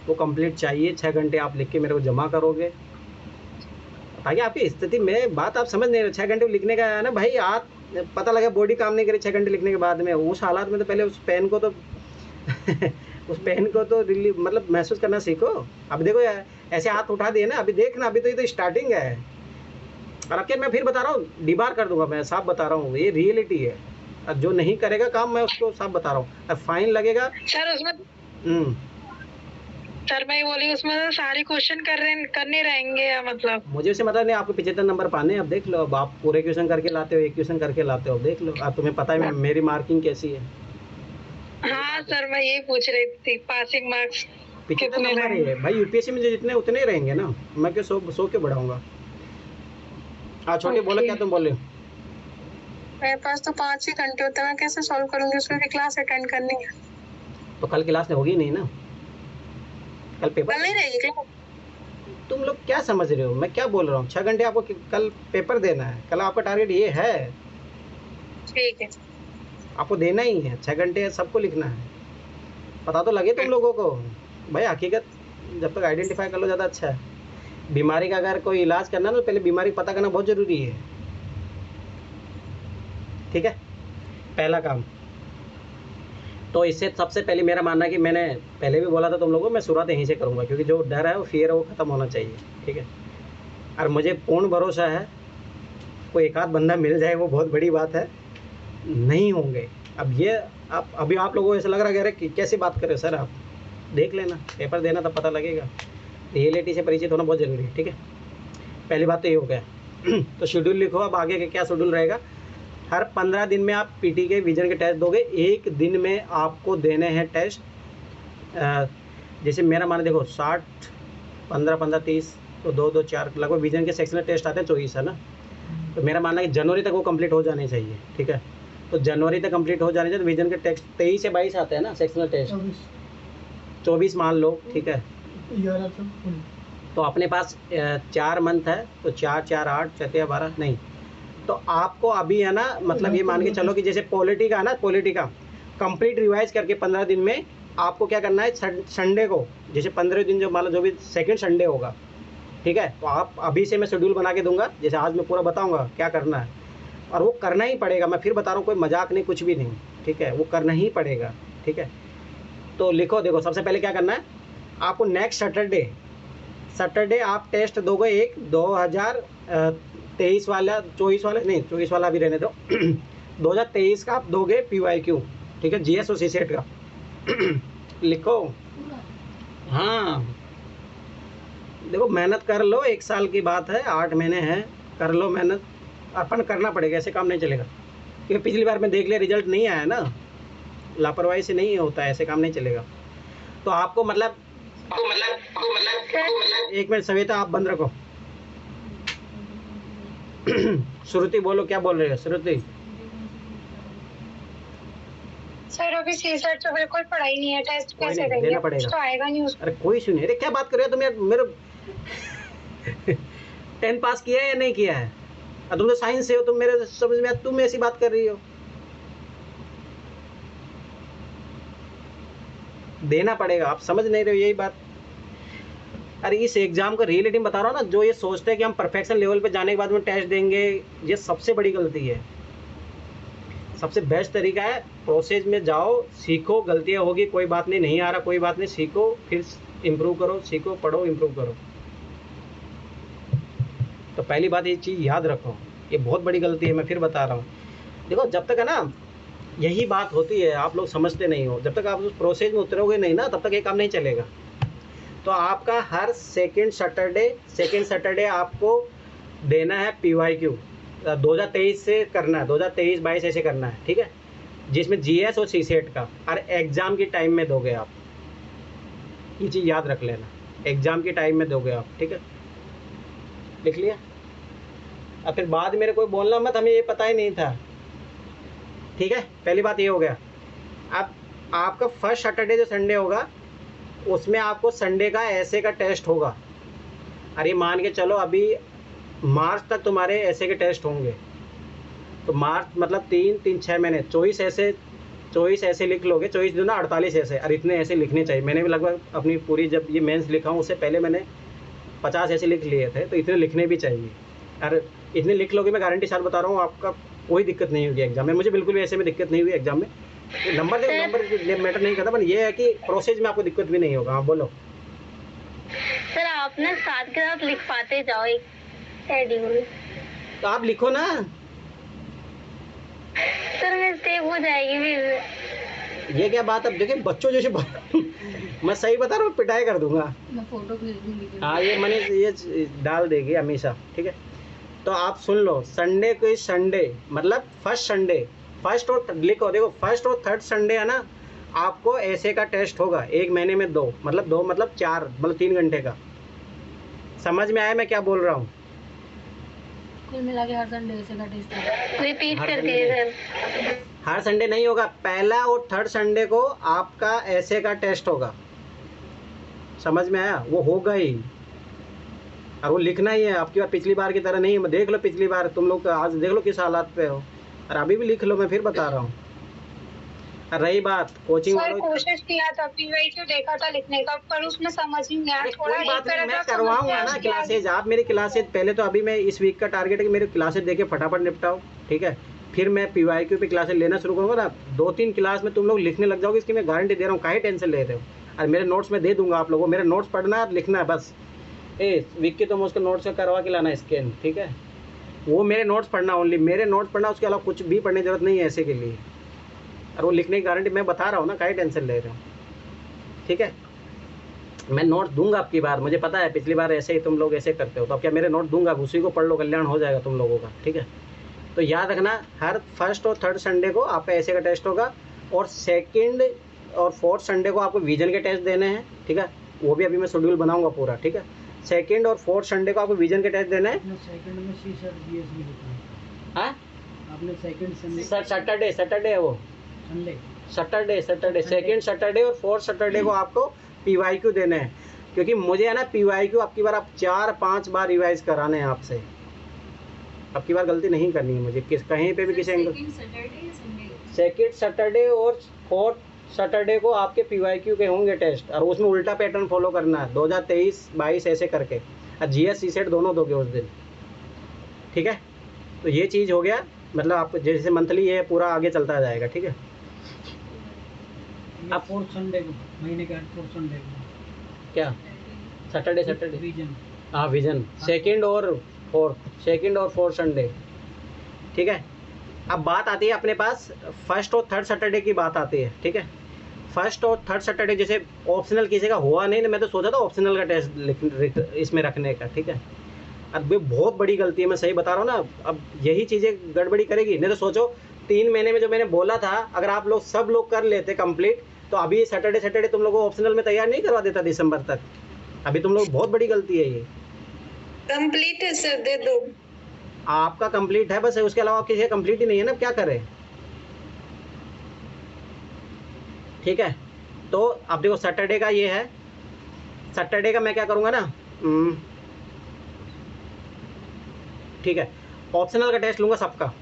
वो कंप्लीट चाहिए, 6 घंटे आप लिख के मेरे को जमा करोगे, ताकि आपकी स्थिति में बात आप समझ नहीं रहे। 6 घंटे लिखने का है ना भाई, आप पता लगा बॉडी काम नहीं करे 6 घंटे लिखने के बाद में, उस हालात में तो पहले उस पेन को तो उस पेन को तो रिलीव मतलब महसूस करना सीखो। अब देखो यार, ऐसे हाथ उठा दिए ना, अभी देखना, अभी तो ये तो स्टार्टिंग है। और अकेले मैं फिर बता रहा हूँ, डिबार कर दूंगा, मैं साफ बता रहा हूँ, ये रियलिटी है। और जो नहीं करेगा काम, मैं उसको साफ बता रहा हूँ, और फाइन लगेगा। सर उसमें हम्म, सर मैं ये बोली उसमें तो सारे क्वेश्चन करने रहेंगे या मतलब? मुझे उससे मतलब नहीं, आपको 75 नंबर पाने हैं। अब देख लो, अब आप पूरे क्वेश्चन करके लाते हो, एक क्वेश्चन करके लाते हो, अब देख लो। अब तुम्हें पता है मेरी मार्किंग कैसी है। हाँ सर, मैं यही पूछ रही थी पासिंग मार्क्स 75 कितने नंबर ही रहेंगे? है भाई, यूपीएससी में जो जितने उतने ही रहेंगे ना, मैं क्यों 100 क्यों बढ़ाऊंगा। हाँ छोटी, बोलो क्या तुम बोले। मेरे पास तो 5 ही घंटे होते हैं, मैं कैसे सॉल्व करूंगी? उसमें भी क्लास अटेंड करनी है। तो कल क्लास में होगी नहीं ना, कल पेपर। कल नहीं रहेगी क्लास? तुम लोग क्या समझ रहे हो, मैं क्या बोल रहा हूँ। 6 घंटे आपको कल पेपर देना है, कल आपका टारगेट ये है, ठीक है। आपको देना ही है। 6 घंटे सबको लिखना है, पता तो लगे तुम लोगों को भाई। हकीकत जब तक आइडेंटिफाई कर लो ज़्यादा अच्छा है। बीमारी का अगर कोई इलाज करना है तो पहले बीमारी पता करना बहुत ज़रूरी है, ठीक है, पहला काम। तो इससे सबसे पहले मेरा मानना है कि मैंने पहले भी बोला था तुम लोगों को, मैं शुरुआत यहीं से करूँगा, क्योंकि जो डर है, वो फियर है, वो ख़त्म होना चाहिए, ठीक है। और मुझे पूर्ण भरोसा है, कोई एक आध बंदा मिल जाए वो बहुत बड़ी बात है, नहीं होंगे। अब ये आप अभी आप लोगों को ऐसा लग रहा है कि कैसे बात कर रहे हो सर, आप देख लेना, पेपर देना तब पता लगेगा। रियलिटी से परिचित होना बहुत ज़रूरी है, ठीक है। पहली बात तो ये हो गया। तो शेड्यूल लिखो, अब आगे का क्या शेड्यूल रहेगा। हर 15 दिन में आप पीटी के विजन के टेस्ट दोगे। एक दिन में आपको देने हैं टेस्ट, जैसे मेरा माना देखो 60 15 15 30 तो 2 2 4 लगभग विजन के सेक्शनल टेस्ट आते हैं 24 है ना। तो मेरा मानना है कि जनवरी तक वो कंप्लीट हो जाने चाहिए, ठीक है। तो जनवरी तक कंप्लीट हो जाने चाहिए। तो विजन के टेस्ट 23 से 22 आते हैं ना सेक्शनल टेस्ट, 24 मान लो, ठीक है। तो अपने पास 4 मंथ है, तो 4 4 8 7 12 नहीं, तो आपको अभी है ना, मतलब ये मान के चलो कि जैसे पॉलिटी का है ना, पॉलिटी का कंप्लीट रिवाइज करके 15 दिन में आपको क्या करना है, संडे को, जैसे 15 दिन जो मान लो जो भी सेकंड संडे होगा, ठीक है। तो आप अभी से मैं शेड्यूल बना के दूंगा, जैसे आज मैं पूरा बताऊंगा क्या करना है, और वो करना ही पड़ेगा। मैं फिर बता रहा हूँ, कोई मजाक नहीं, कुछ भी नहीं, ठीक है, वो करना ही पड़ेगा, ठीक है। तो लिखो, देखो सबसे पहले क्या करना है आपको, नेक्स्ट सैटरडे आप टेस्ट दोगे एक, 2023 वाला, 24 वाला नहीं, 24 वाला अभी रहने दो। 2023 का आप दोगे PYQ, ठीक है, GS और CSET का। लिखो, हाँ देखो मेहनत कर लो, 1 साल की बात है, 8 महीने हैं, कर लो मेहनत, अपन करना पड़ेगा, ऐसे काम नहीं चलेगा। क्योंकि पिछली बार मैं देख लिया रिजल्ट नहीं आया ना, लापरवाही से नहीं होता है, ऐसे काम नहीं चलेगा। तो आपको मतलब एक मिनट सविता आप बंद रखो। श्रुति बोलो, क्या बोल रहे हो श्रुति। सर अभी सीसेट तो बिल्कुल पढ़ाई नहीं है, टेस्ट कोई कैसे नहीं, देंगे? देना पड़ेगा। तो आएगा नहीं उसमें। अरे कोई सुनिए, अरे क्या बात कर रहे हो तुम यार, मेरे 10 पास किया है या नहीं किया है, और तुम तो साइंस से हो, तुम मेरे समझ में, तुम ऐसी बात कर रही हो। देना पड़ेगा, आप समझ नहीं रहे हो यही बात। अरे इस एग्जाम का रियलिटी में बता रहा हूँ ना, जो ये सोचते हैं कि हम परफेक्शन लेवल पे जाने के बाद में टेस्ट देंगे, ये सबसे बड़ी गलती है। सबसे बेस्ट तरीका है, प्रोसेस में जाओ, सीखो, गलतियाँ होगी कोई बात नहीं, नहीं आ रहा कोई बात नहीं, सीखो, फिर इम्प्रूव करो, सीखो, पढ़ो, इम्प्रूव करो। तो पहली बात ये चीज़ याद रखो, ये बहुत बड़ी गलती है, मैं फिर बता रहा हूँ। देखो जब तक है ना, यही बात होती है, आप लोग समझते नहीं हो, जब तक आप उस प्रोसेस में उतरोगे नहीं ना, तब तक ये काम नहीं चलेगा। तो आपका हर सेकेंड सैटरडे आपको देना है PYQ, 2023 से करना है, 2023-22 ऐसे करना है, ठीक है, जिसमें GS और CSET का, और एग्ज़ाम की टाइम में दोगे आप, ये चीज़ याद रख लेना, एग्ज़ाम की टाइम में दोगे आप, ठीक है, लिख लिया। अब फिर बाद मेरे कोई बोलना मत, हमें ये पता ही नहीं था, ठीक है। पहली बात ये हो गया। अब आपका फर्स्ट सैटरडे जो संडे होगा, उसमें आपको संडे का ऐसे का टेस्ट होगा। अरे मान के चलो अभी मार्च तक तुम्हारे ऐसे के टेस्ट होंगे, तो मार्च मतलब 6 महीने, 24 ऐसे लिख लोगे, 24 दूना 48 ऐसे, और इतने ऐसे लिखने चाहिए। मैंने भी लगभग अपनी पूरी, जब ये मेंस लिखा हूँ उससे पहले मैंने 50 ऐसे लिख लिए थे, तो इतने लिखने भी चाहिए। और इतने लिख लोगे, मैं गारंटी साथ बता रहा हूँ, आपका कोई दिक्कत नहीं होगी एग्जाम में। मुझे बिल्कुल भी ऐसे में दिक्कत नहीं हुई एग्जाम में, नंबर देखो, नंबर मैटर नहीं करता, पर ये है कि प्रोसेस में आपको दिक्कत भी नहीं होगा। हाँ बोलो। सर आप ना साथ के साथ लिख पाते जाओ एक शेड्यूल। तो आप लिखो ना। सर मिस्टेक हो जाएगी फिर। ये क्या बात, अब देखिए बच्चों जैसे मैं सही बता रहा हूँ, पिटाई कर दूंगा। मैं फोटो भेज दूंगी। हाँ ये मैंने ये डाल देगी हमेशा, ठीक है। तो आप सुन लो, संडे को संडे मतलब फर्स्ट संडे, फर्स्ट और लिखो, देखो फर्स्ट और थर्ड संडे है ना, आपको ऐसे का टेस्ट होगा। एक महीने में दो मतलब 4 मतलब 3 घंटे का। समझ में आया मैं क्या बोल रहा हूँ? कुल मिला के हर संडे ऐसे का टेस्ट होगा। रिपीट हर करके संडे। सर। हर संडे नहीं होगा, पहला और थर्ड संडे को आपका ऐसे का टेस्ट होगा। समझ में आया? वो होगा ही, और वो लिखना ही है आपकी बार पिछली बार की तरह नहीं है। देख लो पिछली बार तुम लोग आज देख लो किस हालात पे हो, और अभी भी लिख लो, मैं फिर बता रहा हूँ। और रही बात कोचिंग सर वालों, कोशिश किया था पीवाईक्यू देखा था लिखने का, पर उसमें समझ ही नहीं आया। अरे थोड़ा कोई बात एक नहीं, मैं पैराग्राफ करवाऊंगा ना क्लासेज। आप मेरी क्लासेज पहले, तो अभी मैं इस वीक का टारगेट है कि मेरी क्लासेज देके फटाफट निपटाओ, ठीक है। फिर मैं पीवाईक्यू पे क्लासेज लेना शुरू करूँगा ना, 2-3 क्लास में तुम लोग लिखने लग जाओगे, इसकी मैं गारंटी दे रहा हूँ। काहे टेंशन ले रहे हो? और मेरे नोट्स में दे दूंगा आप लोगों को, मेरे नोट्स पढ़ना है, लिखना है बस। वीक की तुम उसके नोट्स करवा के लाना स्कैन, ठीक है। वो मेरे नोट्स पढ़ना, ओनली मेरे नोट्स पढ़ना, उसके अलावा कुछ भी पढ़ने की जरूरत नहीं है ऐसे के लिए। और वो लिखने की गारंटी मैं बता रहा हूँ ना, काहे टेंशन ले रहे हो, ठीक है। मैं नोट दूंगा आपकी बार, मुझे पता है पिछली बार ऐसे ही तुम लोग ऐसे करते हो, तो अब क्या मेरे नोट दूंगा, उसी को पढ़ लो, कल्याण हो जाएगा तुम लोगों का, ठीक है। तो याद रखना, हर फर्स्ट और थर्ड संडे को आपका ऐसे का टेस्ट होगा, और सेकंड और फोर्थ संडे को आपको विजन के टेस्ट देने हैं, ठीक है। वो भी अभी मैं शेड्यूल बनाऊंगा पूरा, ठीक है। सेकंड और फोर्थ संडे को आपको विजन के टेस्ट देने हैं। सेकंड में सी सर जीएस भी लिखा है। हाँ आपने सेकंड संडे सैटरडे है वो, संडे सैटरडे सेकंड सैटरडे और फोर्थ सैटरडे को आपको पीवाईक्यू देने हैं। क्योंकि मुझे है ना पीवाईक्यू आपकी बार आप 4-5 बार रिवाइज कराने हैं आपसे। अब की बार गलती नहीं करनी है मुझे, किस कहीं पे भी किसी एंगल। सेकंड सैटरडे और फोर्थ सैटरडे को आपके पीवाईक्यू के होंगे टेस्ट, और उसमें उल्टा पैटर्न फॉलो करना है, 2023-22 ऐसे करके, और जीएस सी सेट दोनों दोगे उस दिन, ठीक है। तो ये चीज़ हो गया, मतलब आपको जैसे मंथली ये पूरा आगे चलता जाएगा, ठीक है। अब फोर्थ संडे को, महीने के फोर्थ संडे को क्या सैटरडे विजन। हाँ विजन, सेकंड और फोर्थ संडे, ठीक है। अब बात आती है अपने पास फर्स्ट और थर्ड सैटरडे की बात आती है, ठीक है। फर्स्ट और थर्ड सैटरडे जैसे ऑप्शनल किसी का हुआ नहीं, मैं तो सोचा था ऑप्शनल का टेस्ट इसमें रखने का, ठीक है। अब ये बहुत बड़ी गलती है, मैं सही बता रहा हूँ ना। अब यही चीज़ें गड़बड़ी करेगी, नहीं तो सोचो 3 महीने में जो मैंने बोला था, अगर आप लोग सब लोग कर लेते कंप्लीट, तो अभी सैटरडे तुम लोगों को ऑप्शनल में तैयार नहीं करवा देता दिसंबर तक। अभी तुम लोग बहुत बड़ी गलती है ये। कंप्लीट है सर, दे दो। आपका कंप्लीट है बस, उसके अलावा किसी का कंप्लीट ही नहीं है ना, क्या करें, ठीक है। तो अब देखो सैटरडे का ये है, सैटरडे का मैं क्या करूँगा ना, ठीक है, ऑप्शनल का टेस्ट लूँगा सबका,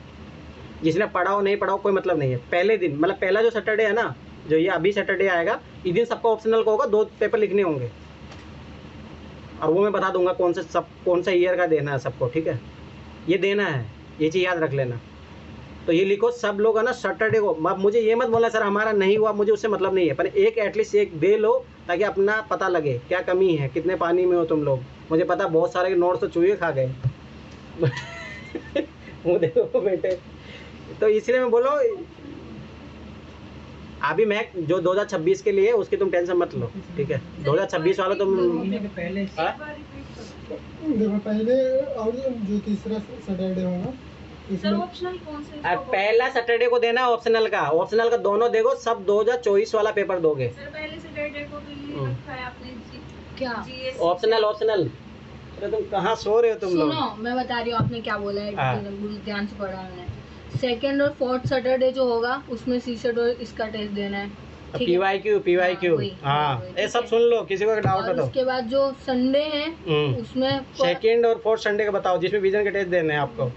जिसने पढ़ा हो नहीं पढ़ा हो कोई मतलब नहीं है। पहले दिन मतलब पहला जो सैटरडे है ना, जो ये अभी सैटरडे आएगा, इस दिन सबका ऑप्शनल का होगा, 2 पेपर लिखने होंगे, और वो मैं बता दूंगा कौन सा ईयर का देना है सबको, ठीक है। ये देना है, ये चीज़ याद रख लेना। तो ये लिखो सब लोग है ना सैटरडे को। मुझे ये मत बोलना सर हमारा नहीं हुआ, मुझे उससे मतलब नहीं है, पर एक एटलीस्ट एक दे लो, ताकि अपना पता लगे क्या कमी है, कितने पानी में हो तुम लोग। मुझे पता बहुत सारे नोट्स तो चूहे खा गए वो देखो बेटे, तो इसलिए मैं बोलो अभी मैं जो 2026 के लिए उसकी तुम टेंशन मत लो, ठीक है। 2026 वाला तुम पहले देखो पहले और जो तीसरा सैटरडे होगा सर ऑप्शनल कौन से? पहला सैटरडे को देना ऑप्शनल का दोनों देखो, सब 2024 वाला पेपर दोगे। सर पहले सैटरडे को तो ये रखा है आपने क्या ऑप्शनल अरे तुम कहाँ सो रहे हो तुम लोग? सुनो मैं बता रही हूँ आपने क्या बोला है, ध्यान से पढ़ा मैंने। सेकंड और फोर्थ सैटरडे जो होगा उसमें सी सेट और इसका टेस्ट देना है, ठीक है। पीवाईक्यू हाँ, ये सब सुन लो, किसी को डाउट और बताओ। उसके बाद जो संडे है उसमें सेकंड और फोर्थ संडे का बताओ, जिसमें विजन के टेस्ट देने हैं आपको,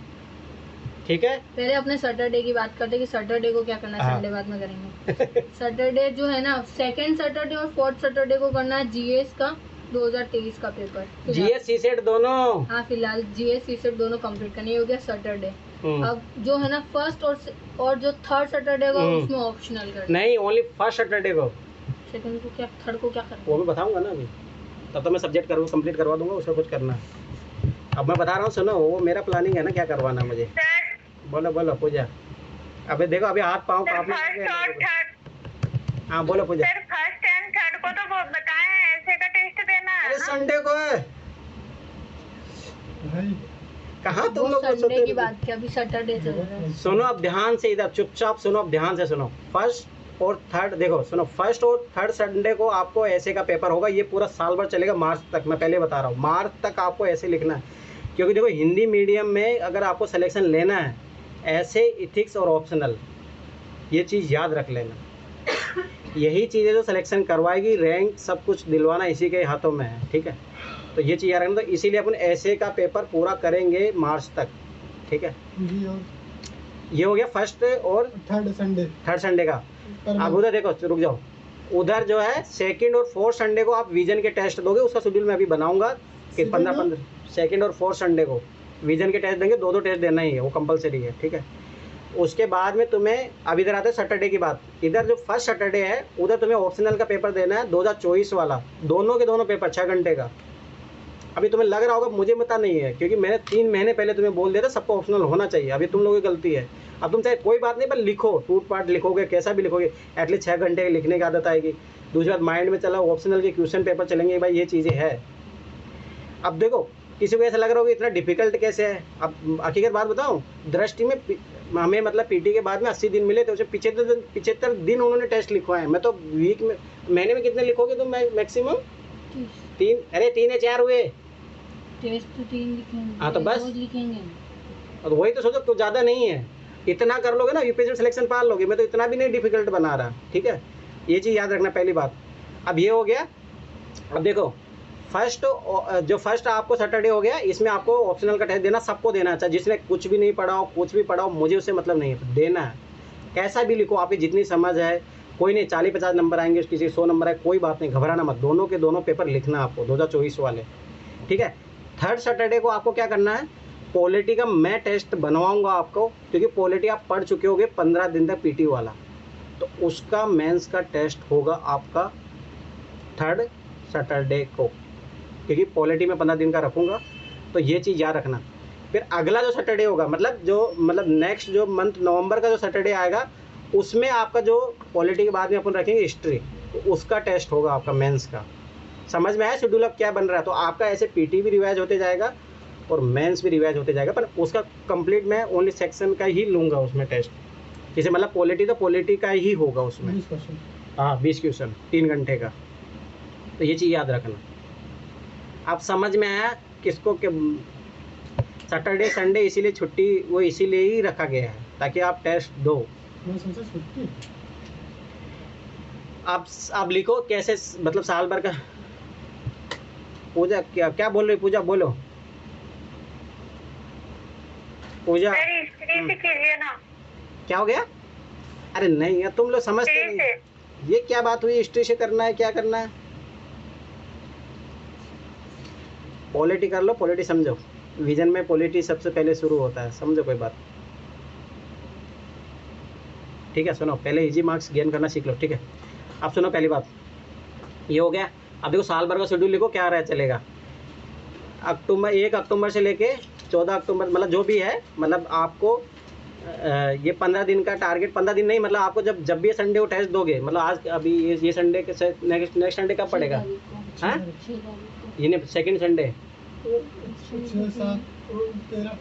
ठीक है। पहले अपने सैटरडे की बात करते कि सैटरडे को क्या करना है, संडे बाद में करेंगे। सैटरडे जो है ना, सेकंड सैटरडे और फोर्थ सैटरडे को करना है जीएस का 2023 का पेपर। जीएस सी सेट दोनों। हाँ फिलहाल जीएस सी सेट दोनों कंप्लीट करनी हो गया सैटरडे। अब जो है ना फर्स्ट और जो थर्ड सैटरडे को उसमें ऑप्शनल कर नहीं, ओनली फर्स्ट सैटरडे को। सेकंड को क्या, थर्ड को क्या करना वो मैं बताऊंगा ना अभी, तब तो मैं सब्जेक्ट कंप्लीट करवा दूंगा, उसका कुछ करना। अब मैं बता रहा हूँ, सुनो, वो मेरा प्लानिंग है ना क्या करवाना मुझे। बोलो बोलो पूजा। अबे देखो अभी हाथ पाँव कांपने लगे। हाँ बोलो पूजा। सर फर्स्ट एंड थर्ड को तो बताए हैं, ऐसे का टेस्ट देना है अरे ना? संडे को है। भाई कहाँ तुम वो लोग संडे की सोते? बात की, अभी सैटरडे चल रहा है। सुनो अब ध्यान से, इधर चुपचाप सुनो, अब ध्यान से सुनो। फर्स्ट और थर्ड देखो, सुनो, फर्स्ट और थर्ड संडे को आपको ऐसे का पेपर होगा। ये पूरा साल भर चलेगा, मार्च तक। मैं पहले बता रहा हूँ, मार्च तक आपको ऐसे लिखना है। क्योंकि देखो हिंदी मीडियम में अगर आपको सिलेक्शन लेना है, ऐसे, इथिक्स और ऑप्शनल, ये चीज़ याद रख लेना। यही चीज़ें जो सिलेक्शन करवाएगी, रैंक सब कुछ दिलवाना इसी के हाथों में है, ठीक है। तो ये चीज़ याद रखना। तो इसीलिए अपन ऐसे का पेपर पूरा करेंगे मार्च तक, ठीक है। जी, और ये हो गया फर्स्ट और थर्ड संडे का। अब उधर देखो, रुक जाओ, उधर जो है सेकंड और फोर्थ संडे को आप विजन के टेस्ट दोगे। उसका शेड्यूल मैं अभी बनाऊंगा कि 15 सेकंड और फोर्थ संडे को विजन के टेस्ट देंगे। 2 टेस्ट देना ही है, वो कंपलसरी है, ठीक है। उसके बाद में तुम्हें, अब इधर आते हैं सैटरडे की बात। इधर जो फर्स्ट सैटरडे है, उधर तुम्हें ऑप्शनल का पेपर देना है 2024 वाला। दोनों के दोनों पेपर 6 घंटे का। अभी तुम्हें लग रहा होगा मुझे पता नहीं है, क्योंकि मैंने 3 महीने पहले तुम्हें बोल दिया था सबको ऑप्शनल होना चाहिए। अभी तुम लोगों की गलती है। अब तुम चाहे कोई बात नहीं, पर लिखो, टूट पाट लिखोगे, कैसा भी लिखोगे, एटलीस्ट 6 घंटे लिखने की आदत आएगी। दूसरी बात, माइंड में चला ऑप्शनल के क्वेश्चन पेपर चलेंगे, भाई ये चीज़ें है। अब देखो किसी को ऐसा लग रहा होगा इतना डिफिकल्ट कैसे है। अब हकीकत बात बताऊं, दृष्टि में हमें मतलब पीटी के बाद में 80 दिन मिले थे, उसे 75 दिन उन्होंने टेस्ट लिखवाए हैं। मैं तो वीक में, महीने में कितने लिखोगे तुम मैक्सिमम? 3, अरे 3 या 4 हुए टेस्ट तो 3 लिखेंगे। हाँ, तो बस। रोज लिखेंगे। और वही तो सोचो, तो ज़्यादा नहीं है। इतना कर लोगे ना, यूपीएससी सिलेक्शन पार लोगे। मैं तो इतना भी नहीं डिफिकल्ट बना रहा, ठीक है। ये चीज़ याद रखना, पहली बात। अब ये हो गया। अब देखो जो फर्स्ट आपको सैटरडे हो गया, इसमें आपको ऑप्शनल का टेस्ट देना, सबको देना है। चाहे जिसने कुछ भी नहीं पढ़ा हो, कुछ भी पढ़ा हो, मुझे उससे मतलब नहीं है, देना है। कैसा भी लिखो, आपकी जितनी समझ है, कोई नहीं 40-50 नंबर आएंगे, किसी 100 नंबर है, कोई बात नहीं, घबराना मत। दोनों के दोनों पेपर लिखना आपको 2024 वाले, ठीक है। थर्ड सैटरडे को आपको क्या करना है, पॉलिटी का मैं टेस्ट बनवाऊंगा आपको, क्योंकि पॉलिटी आप पढ़ चुके होगे 15 दिन तक पीटी वाला। तो उसका मेंस का टेस्ट होगा आपका थर्ड सैटरडे को, क्योंकि पॉलिटी में 15 दिन का रखूँगा। तो ये चीज़ याद रखना। फिर अगला जो सैटरडे होगा, मतलब नेक्स्ट जो मंथ नवंबर का जो सैटरडे आएगा, उसमें आपका जो पॉलिटी के बाद में अपन रखेंगे हिस्ट्री, तो उसका टेस्ट होगा आपका मेंस का। समझ में आया शेड्यूल अब क्या बन रहा है? तो आपका ऐसे पीटी भी रिवाइज होते जाएगा और मेंस भी रिवाइज होते जाएगा, पर उसका कंप्लीट मैं ओनली सेक्शन का ही लूँगा उसमें टेस्ट। जैसे मतलब पॉलिटी, तो पॉलिटी का ही होगा उसमें। 20 क्वेश्चन। हाँ, 20 क्वेश्चन 3 घंटे का। तो ये चीज़ याद रखना। आप समझ में आया किसको कि सैटरडे संडे इसीलिए छुट्टी, वो इसीलिए ही रखा गया है ताकि आप टेस्ट दो। मैं सोचा छुट्टी। आप लिखो कैसे, मतलब साल भर का। पूजा क्या बोल रही? पूजा बोलो। पूजा सर हिस्ट्री से कीजिए ना। क्या हो गया? अरे नहीं यार, तुम लोग समझते नहीं। ये क्या बात हुई, हिस्ट्री से करना है, क्या करना है? पॉलिटी कर लो, पॉलिटी समझो। विजन में पॉलिटी सबसे पहले शुरू होता है, समझो कोई बात। ठीक है, सुनो, पहले इजी मार्क्स गेन करना सीख लो, ठीक है। अब सुनो, पहली बात ये हो गया। अब देखो साल भर का शेड्यूल लिखो, क्या रहा चलेगा। 1 अक्टूबर से लेके 14 अक्टूबर, मतलब जो भी है, मतलब आपको ये 15 दिन का टारगेट, 15 दिन नहीं, मतलब आपको जब भी संडे को टेस्ट दोगे, मतलब आज अभी ये संडे के नेक्स्ट संडे कब पड़ेगा? हाँ, ये सेकंड संडे 6, 7, 13,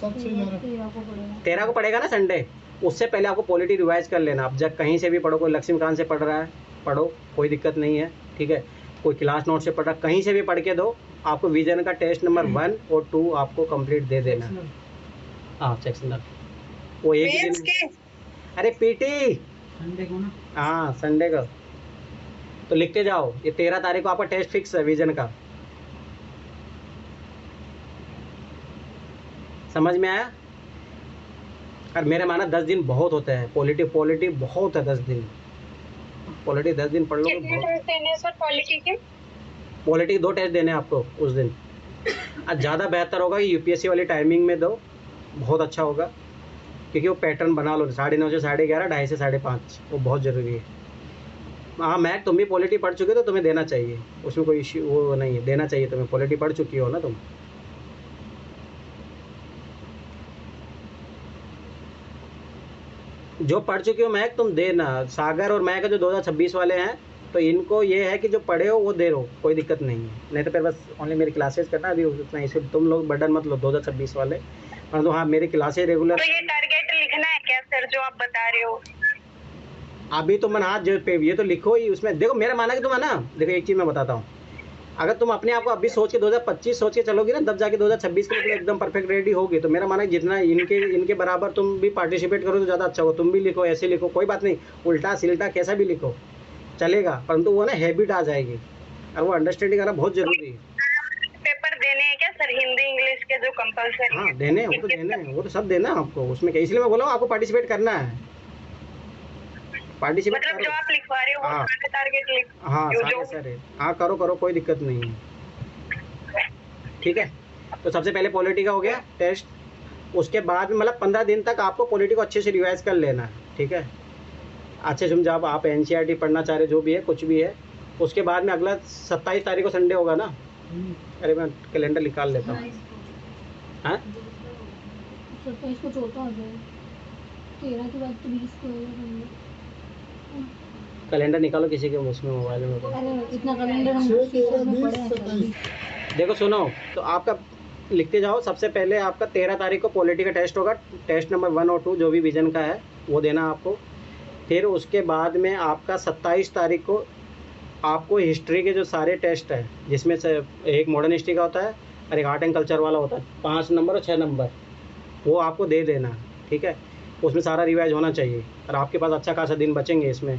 7, 6, 11 13 को पड़ेगा ना संडे। उससे पहले आपको पॉलिटी रिवाइज कर लेना। आप जब कहीं से भी पढ़ो, कोई लक्ष्मीकांत से पढ़ रहा है पढ़ो, कोई दिक्कत नहीं है, ठीक है। कोई क्लास नोट से पढ़ रहा, कहीं से भी पढ़ के दो। आपको विजन का टेस्ट नंबर 1 और 2 आपको कंप्लीट दे देना। हाँ, सेक्शनल वो एक ही दिन। अरे पीटी संडे को ना। हाँ, संडे का। तो लिखते जाओ, ये 13 तारीख को आपका टेस्ट फिक्स है विजन का। समझ में आया? और मेरा माना 10 दिन बहुत होता है। पॉलिटी बहुत है 10 दिन। पॉलिटी 10 दिन पढ़ लो। कितने टेस्ट देने सर पॉलिटी के? पॉलिटी 2 टेस्ट देने आपको उस दिन। ज़्यादा बेहतर होगा कि यूपीएससी वाली टाइमिंग में दो, बहुत अच्छा होगा, क्योंकि वो पैटर्न बना लो 9:30 से 11:30, 2:30 से 5:30, वो बहुत ज़रूरी है। हाँ मैथ तुम भी पॉलिटी पढ़ चुके हो तो तुम्हें देना चाहिए, उसमें कोई इश्यू वो नहीं है, देना चाहिए तुम्हें, पॉलिटी पढ़ चुकी हो ना तुम। जो पढ़ चुके हो मैथ तुम देना। सागर और मैं का जो 2026 वाले हैं, तो इनको ये है कि जो पढ़े हो वो दे रहो, कोई दिक्कत नहीं है, नहीं तो फिर बस ओनली मेरी क्लासेस करना अभी उतना ही, सिर्फ तुम लोग बर्डन मत लो 2026 वाले, परंतु हाँ मेरी क्लासेस रेगुलर। तो ये टारगेट लिखना है क्या सर जो आप बता रहे हो? अभी तुम हाथ जो पे ये तो लिखो ही उसमें, देखो मेरा माना कि तुम है ना, देखो एक चीज़ मैं बताता हूँ, अगर तुम अपने आप को अभी सोच के 2025 सोच के चलोगी ना, तब जाके 2026 के लिए एकदम परफेक्ट रेडी होगी। तो मेरा माना है जितना इनके बराबर तुम भी पार्टिसिपेट करो तो ज़्यादा अच्छा हो। तुम भी लिखो, ऐसे लिखो, कोई बात नहीं, उल्टा सिल्टा कैसा भी लिखो चलेगा, परंतु वो ना हैबिट आ जाएगी, और वो अंडरस्टैंडिंग आना बहुत ज़रूरी है। पेपर देने हैं क्या सर, हिंदी इंग्लिश के जो कंपलसरी? हाँ देने, वो तो देने हैं, वो तो सब देना है आपको, उसमें क्या, इसलिए मैं बोला हूँ आपको पार्टिसिपेट करना है, पार्टिसिपेट मतलब जो करो। आप लिखवा रहे हो हाँ। वो टारगेट लिख। हाँ जो सारे सारे, हाँ करो करो, कोई दिक्कत नहीं है, ठीक है। तो सबसे पहले पॉलिटी का हो गया टेस्ट, उसके बाद में मतलब 15 दिन तक आपको पॉलिटी को अच्छे से रिवाइज कर लेना है, ठीक है, अच्छे से। जब आप NCERT पढ़ना चाह रहे जो भी है, कुछ भी है, उसके बाद में अगला 27 तारीख को संडे होगा ना। अरे मैं कैलेंडर निकाल लेता हूँ। हाँ 27 को चौथा हो जाएगा, 13 के बाद तो 20 को होगा। कैलेंडर निकालो किसी के उसमें मोबाइल में। अरे इतना कैलेंडर हम 6, 13, सीक्रेट में पढ़े 20, हैं 27। देखो सुनो, तो आपका लिखते जाओ। सबसे पहले आपका 13 तारीख को पॉलिटी का टेस्ट होगा, टेस्ट नंबर 1 और 2 जो भी विजन का है वो देना आपको। फिर उसके बाद में आपका 27 तारीख को आपको हिस्ट्री के जो सारे टेस्ट हैं, जिसमें से एक मॉडर्न हिस्ट्री का होता है और एक आर्ट एंड कल्चर वाला होता है, 5 नंबर और 6 नंबर, वो आपको दे देना, ठीक है। उसमें सारा रिवाइज होना चाहिए, और आपके पास अच्छा खासा दिन बचेंगे इसमें।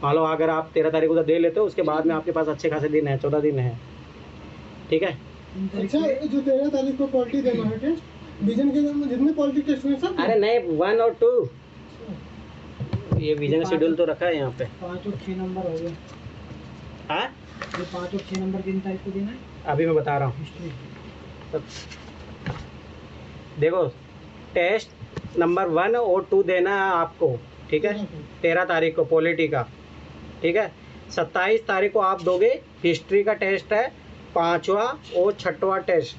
मान लो अगर आप 13 तारीख को दे लेते हो, उसके बाद में आपके पास अच्छे खासे दिन है, 14 दिन है, ठीक है। अच्छा, जो 13 तारीख को पॉलिटी देना है टेस्ट, विजन के जितने पॉलिटी टेस्ट हुए सब? अरे नहीं 1 और 2, ये विजन का शेड्यूल तो रखा है यहाँ पे। 5 और 6 नंबर हो गए। हाँ ये 5 और 6 नंबर किन तारीख को देना है? अभी मैं बता रहा हूँ, हिस्ट्री। देखो टेस्ट नंबर 1 और 2 देना है आपको, ठीक है, 13 तारीख को पॉलिटी का, ठीक है। 27 तारीख को आप दोगे हिस्ट्री का टेस्ट है, 5वां और 6वां टेस्ट,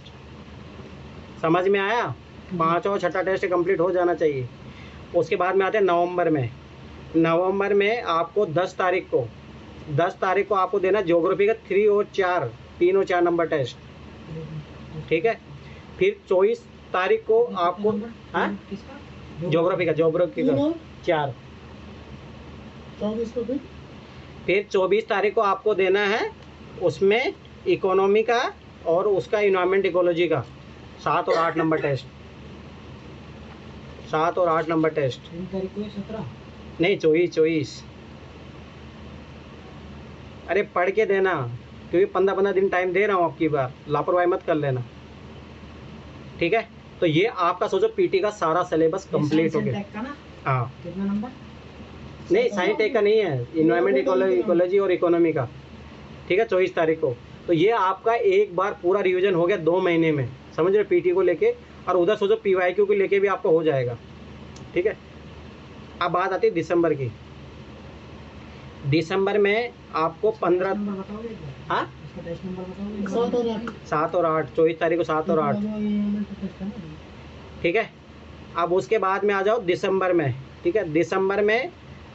समझ में आया? 5वां और 6वां टेस्ट कंप्लीट हो जाना चाहिए। उसके बाद में आते हैं नवंबर में। नवंबर में आपको 10 तारीख को आपको देना ज्योग्राफी का 3 और 4, 3 और 4 नंबर टेस्ट, ठीक है। फिर 24 तारीख को आपको, हाँ ज्योग्राफी का 4। 24 को फिर 24 तारीख को आपको देना है उसमें इकोनॉमी का और उसका इन्वायरमेंट इकोलॉजी का 7 और 8 नंबर टेस्ट, 7 और 8 नंबर टेस्ट। 3 तारीख को 17 नहीं 24। अरे पढ़ के देना, क्योंकि 15 दिन टाइम दे रहा हूँ आपकी बार, लापरवाही मत कर लेना, ठीक है। तो ये आपका सोचो पीटी का सारा सिलेबस कंप्लीट हो गया। हाँ कितना नंबर? नहीं साइंस टेक का नहीं है, इन्वायरमेंट इकोलॉजी और इकोनॉमी का, ठीक है, 24 तारीख को। तो ये आपका एक बार पूरा रिवीजन हो गया 2 महीने में, समझ रहे, पीटी को लेके, और उधर सोचो PYQ को लेके भी आपको हो जाएगा, ठीक है। अब बात आती है दिसंबर की। दिसंबर में आपको 15, नंबर बताओगे क्या? हाँ इसका टेस्ट नंबर बताओगे? 7 और 8, 24 तारीख को 7 और 8, ठीक है। अब उसके बाद में आ जाओ दिसंबर में, ठीक है। दिसंबर में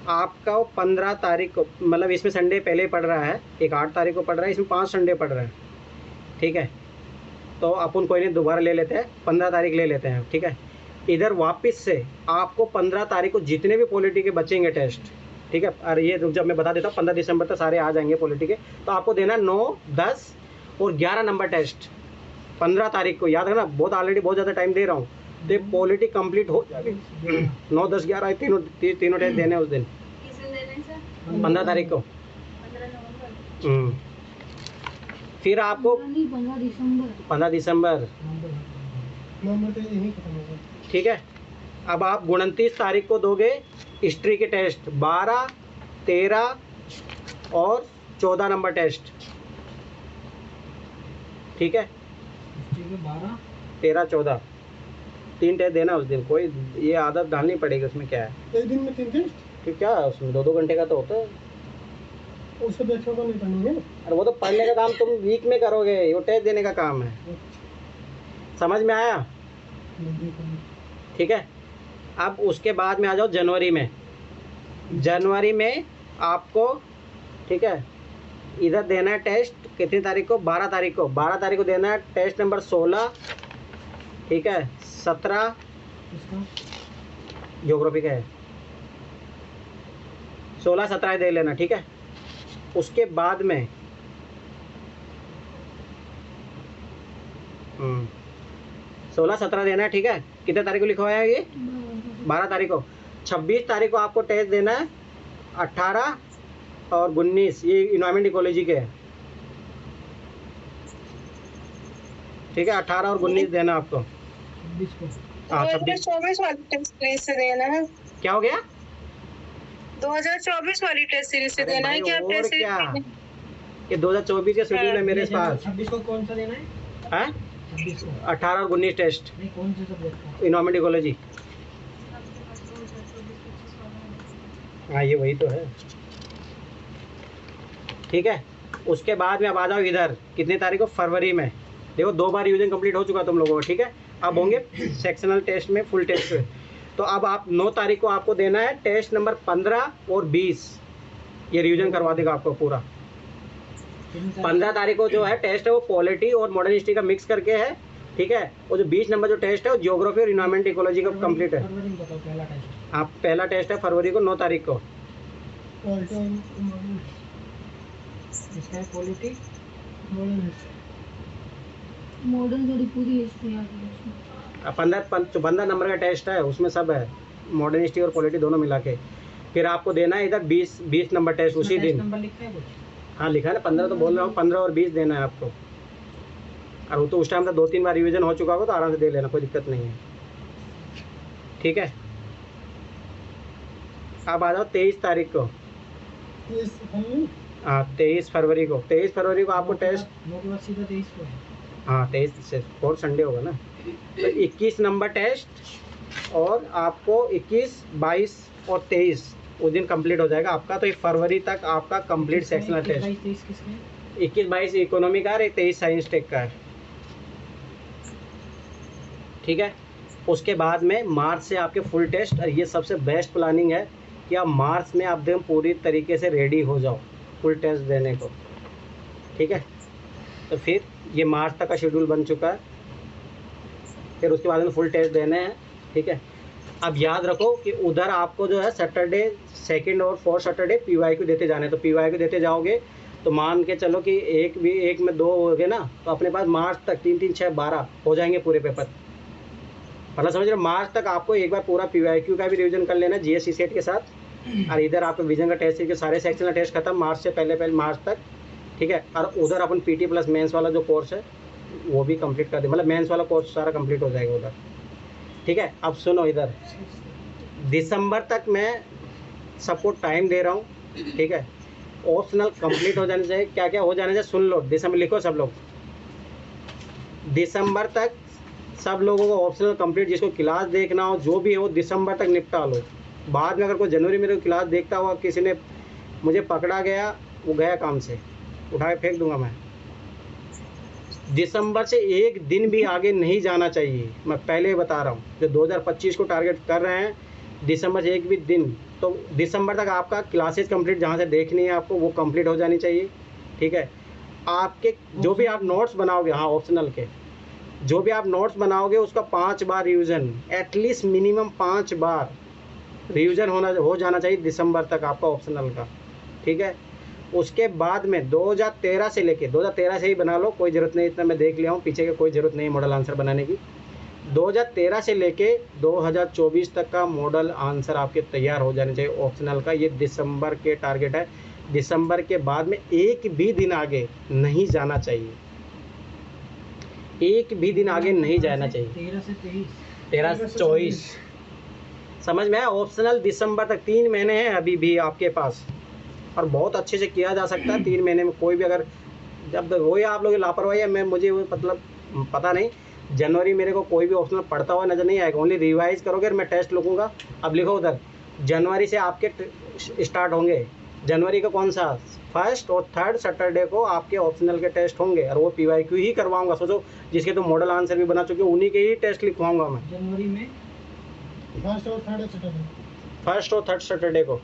आपका 15 तारीख को, मतलब इसमें संडे पहले पड़ रहा है, एक 8 तारीख को पड़ रहा है, इसमें 5 संडे पड़ रहे हैं, ठीक है। तो अपन कोई नहीं, दोबारा ले लेते हैं, 15 तारीख ले लेते हैं, ठीक है। इधर वापस से आपको 15 तारीख को जितने भी पॉलिटी के बचेंगे टेस्ट, ठीक है। और ये जब मैं बता देता हूँ 15 दिसंबर तक सारे आ जाएंगे पॉलिटी के, तो आपको देना 9, 10 और 11 नंबर टेस्ट 15 तारीख को, याद रखना, बहुत ऑलरेडी बहुत ज़्यादा टाइम दे रहा हूँ, तो पॉलिटी कंप्लीट हो जाएगी। 9, 10, 11 तीनों टेस्ट देने हैं उस दिन, 15 तारीख को। 15 नवंबर, फिर आपको 15 दिसंबर। 15 दिसंबर, नंबर तो यही खत्म हो गया। ठीक है। अब आप 29 तारीख को दोगे हिस्ट्री के टेस्ट, 12, 13 और 14 नंबर टेस्ट, ठीक है। हिस्ट्री के 12, 13, 14, 3 टेस्ट देना उस दिन, कोई ये आदत डालनी पड़ेगी, उसमें क्या है एक दिन में 3 टेस्ट? कि क्या है उसमें 2-2 घंटे का तो होता है। उससे बेचने को नहीं करनी है। अरे वो तो पढ़ने का काम तुम वीक में करोगे, वो टेस्ट देने का काम है। समझ में आया? ठीक है। अब उसके बाद में आ जाओ जनवरी में। जनवरी में आपको, ठीक है, इधर देना है टेस्ट कितनी तारीख को? 12 तारीख को। 12 तारीख को देना है टेस्ट नंबर 16, ठीक है, 17 ज्योग्राफी का है, 16-17 दे लेना, ठीक है। उसके बाद में 16-17 देना है, ठीक है। कितने तारीख को लिखा हुआ है ये? 12 तारीख को। 26 तारीख को आपको टेस्ट देना है 18 और 19, ये इन्वायरमेंट इकोलॉजी के है, ठीक है। 18 और 19 देना आपको। हाँ 26। 2024 वाली टेस्ट सीरीज से देना है। क्या हो गया? 2024 वाली टेस्ट सीरीज से अरे देना है भाई, कि आप और टेस्ट क्या? सीरीज? ये 2024 का शेड्यूल है मेरे पास। 26 को कौन सा देना है? हैं? 26 को 18 और 19 टेस्ट नहीं, कौन से सब्जेक्ट का? Environment ecology. हाँ ये वही तो है, ठीक है। उसके बाद में अब आ जाओ इधर, कितनी तारीख को? फरवरी में। देखो 2 बार रिवीजन कंप्लीट हो चुका तुम लोगों का, ठीक है। अब होंगे सेक्शनल टेस्ट में, फुल टेस्ट में। तो अब आप 9 तारीख को आपको देना है टेस्ट नंबर 15 और 20, ये रिवीजन करवा देगा आपको पूरा। 15 तारीख को जो है टेस्ट है वो पॉलिटी और मॉडर्न हिस्ट्री का मिक्स करके है, ठीक है। और जो 20 नंबर जो टेस्ट है वो ज्योग्राफी और इन्वायरमेंट इकोलॉजी का कंप्लीट है। फरवरी में बताओ पहला टेस्ट। आप पहला टेस्ट है फरवरी को 9 तारीख को। इसका है पॉलिटी, मॉडर्न थोड़ी पूरी हिस्ट्री आ गई उसमें। 15 नंबर का टेस्ट है, उसमें सब है, मॉडर्न हिस्ट्री और पॉलिटी दोनों मिला के। फिर आपको देना है इधर 20 नंबर टेस्ट उसी दिन। नंबर लिखा है कुछ? हाँ लिखा है ना, 15 तो बोल रहा हूँ, 15 और 20 देना है आपको। और वो तो उस टाइम तक 2-3 बार रिवीजन हो चुका होगा, तो आराम से दे लेना, कोई दिक्कत नहीं है, ठीक है। अब आ जाओ 23 तारीख को। हाँ 23 फरवरी को। 23 फरवरी को आपको टेस्ट, 9 के बाद सीधा 23 को है। हाँ 23 से 4 संडे होगा ना, तो 21 नंबर टेस्ट, और आपको 21, 22 और 23 उस दिन कंप्लीट हो जाएगा आपका। तो ये फरवरी तक आपका कंप्लीट सेक्शनल टेस्ट। 23 किसके? 21-22 इकोनॉमी का है, 23 साइंस टेक का है, ठीक है। उसके बाद में मार्च से आपके फुल टेस्ट, और ये सबसे बेस्ट प्लानिंग है कि आप मार्च में आप एकदम पूरी तरीके से रेडी हो जाओ फुल टेस्ट देने को, ठीक है। तो फिर ये मार्च तक का शेड्यूल बन चुका है, फिर उसके बाद में फुल टेस्ट देने हैं, ठीक है। अब याद रखो कि उधर आपको जो है सैटरडे 2nd और 4th सैटरडे PYQ देते जाने, तो PYQ देते जाओगे तो मान के चलो कि एक में 2 हो गए ना, तो अपने पास मार्च तक 3, 3, 6, 12 हो जाएंगे पूरे पेपर। मतलब समझ रहे हो, मार्च तक आपको एक बार पूरा PYQ का भी रिवीजन कर लेना GS CSET के साथ, और इधर आपको विजन का टेस्ट के सारे सेक्शनल टेस्ट खत्म मार्च से पहले मार्च तक, ठीक है। और उधर अपन PT प्लस मेंस वाला जो कोर्स है वो भी कंप्लीट कर दे, मतलब मेंस वाला कोर्स सारा कंप्लीट हो जाएगा उधर, ठीक है। अब सुनो, इधर दिसंबर तक मैं सबको टाइम दे रहा हूँ, ठीक है। ऑप्शनल कंप्लीट हो जाने चाहिए, क्या क्या हो जाने चाहिए सुन लो, दिसंबर लिखो सब लोग। दिसंबर तक सब लोगों को ऑप्शनल कंप्लीट, जिसको क्लास देखना हो जो भी हो दिसंबर तक निपटा लो। बाद में अगर कोई जनवरी में क्लास देखता हुआ किसी ने मुझे पकड़ा गया, वो गया काम से, उठा के फेंक दूंगा मैं। दिसंबर से एक दिन भी आगे नहीं जाना चाहिए, मैं पहले ही बता रहा हूँ। जो 2025 को टारगेट कर रहे हैं, दिसंबर से एक भी दिन, तो दिसंबर तक आपका क्लासेस कंप्लीट जहाँ से देखनी है आपको वो कंप्लीट हो जानी चाहिए, ठीक है। आपके जो भी आप नोट्स बनाओगे, हाँ ऑप्शनल के जो भी आप नोट्स बनाओगे उसका 5 बार रिवीजन, एटलीस्ट मिनिमम 5 बार रिवीजन हो जाना चाहिए दिसंबर तक आपका ऑप्शनल का, ठीक है। उसके बाद में 2013 से लेके 2013 से ही बना लो, कोई ज़रूरत नहीं, इतना मैं देख लिया हूँ, पीछे की कोई ज़रूरत नहीं मॉडल आंसर बनाने की। 2013 से लेके 2024 तक का मॉडल आंसर आपके तैयार हो जाने चाहिए ऑप्शनल का। ये दिसंबर के टारगेट है। दिसंबर के बाद में एक भी दिन आगे नहीं जाना चाहिए, एक भी दिन आगे नहीं जाना चाहिए। 13 से 23, 13 से 24 समझ में आया। ऑप्शनल दिसंबर तक 3 महीने हैं अभी भी आपके पास, और बहुत अच्छे से किया जा सकता है 3 महीने में। कोई भी अगर जब वही आप लोग लापरवाही है, मैं मुझे वो मतलब पता नहीं, जनवरी मेरे को कोई भी ऑप्शनल पढ़ता हुआ नज़र नहीं आएगा, ओनली रिवाइज करोगे और मैं टेस्ट लिखूंगा। अब लिखो उधर, जनवरी से आपके स्टार्ट होंगे। जनवरी का कौन सा, फर्स्ट और थर्ड सैटरडे को आपके ऑप्शनल के टेस्ट होंगे और वो PYQ ही करवाऊंगा। सोचो, जिसके तो मॉडल आंसर भी बना चुके उन्हीं के ही टेस्ट लिखवाऊंगा मैं। जनवरी में फर्स्ट और थर्ड सैटरडे, फर्स्ट और थर्ड सैटरडे को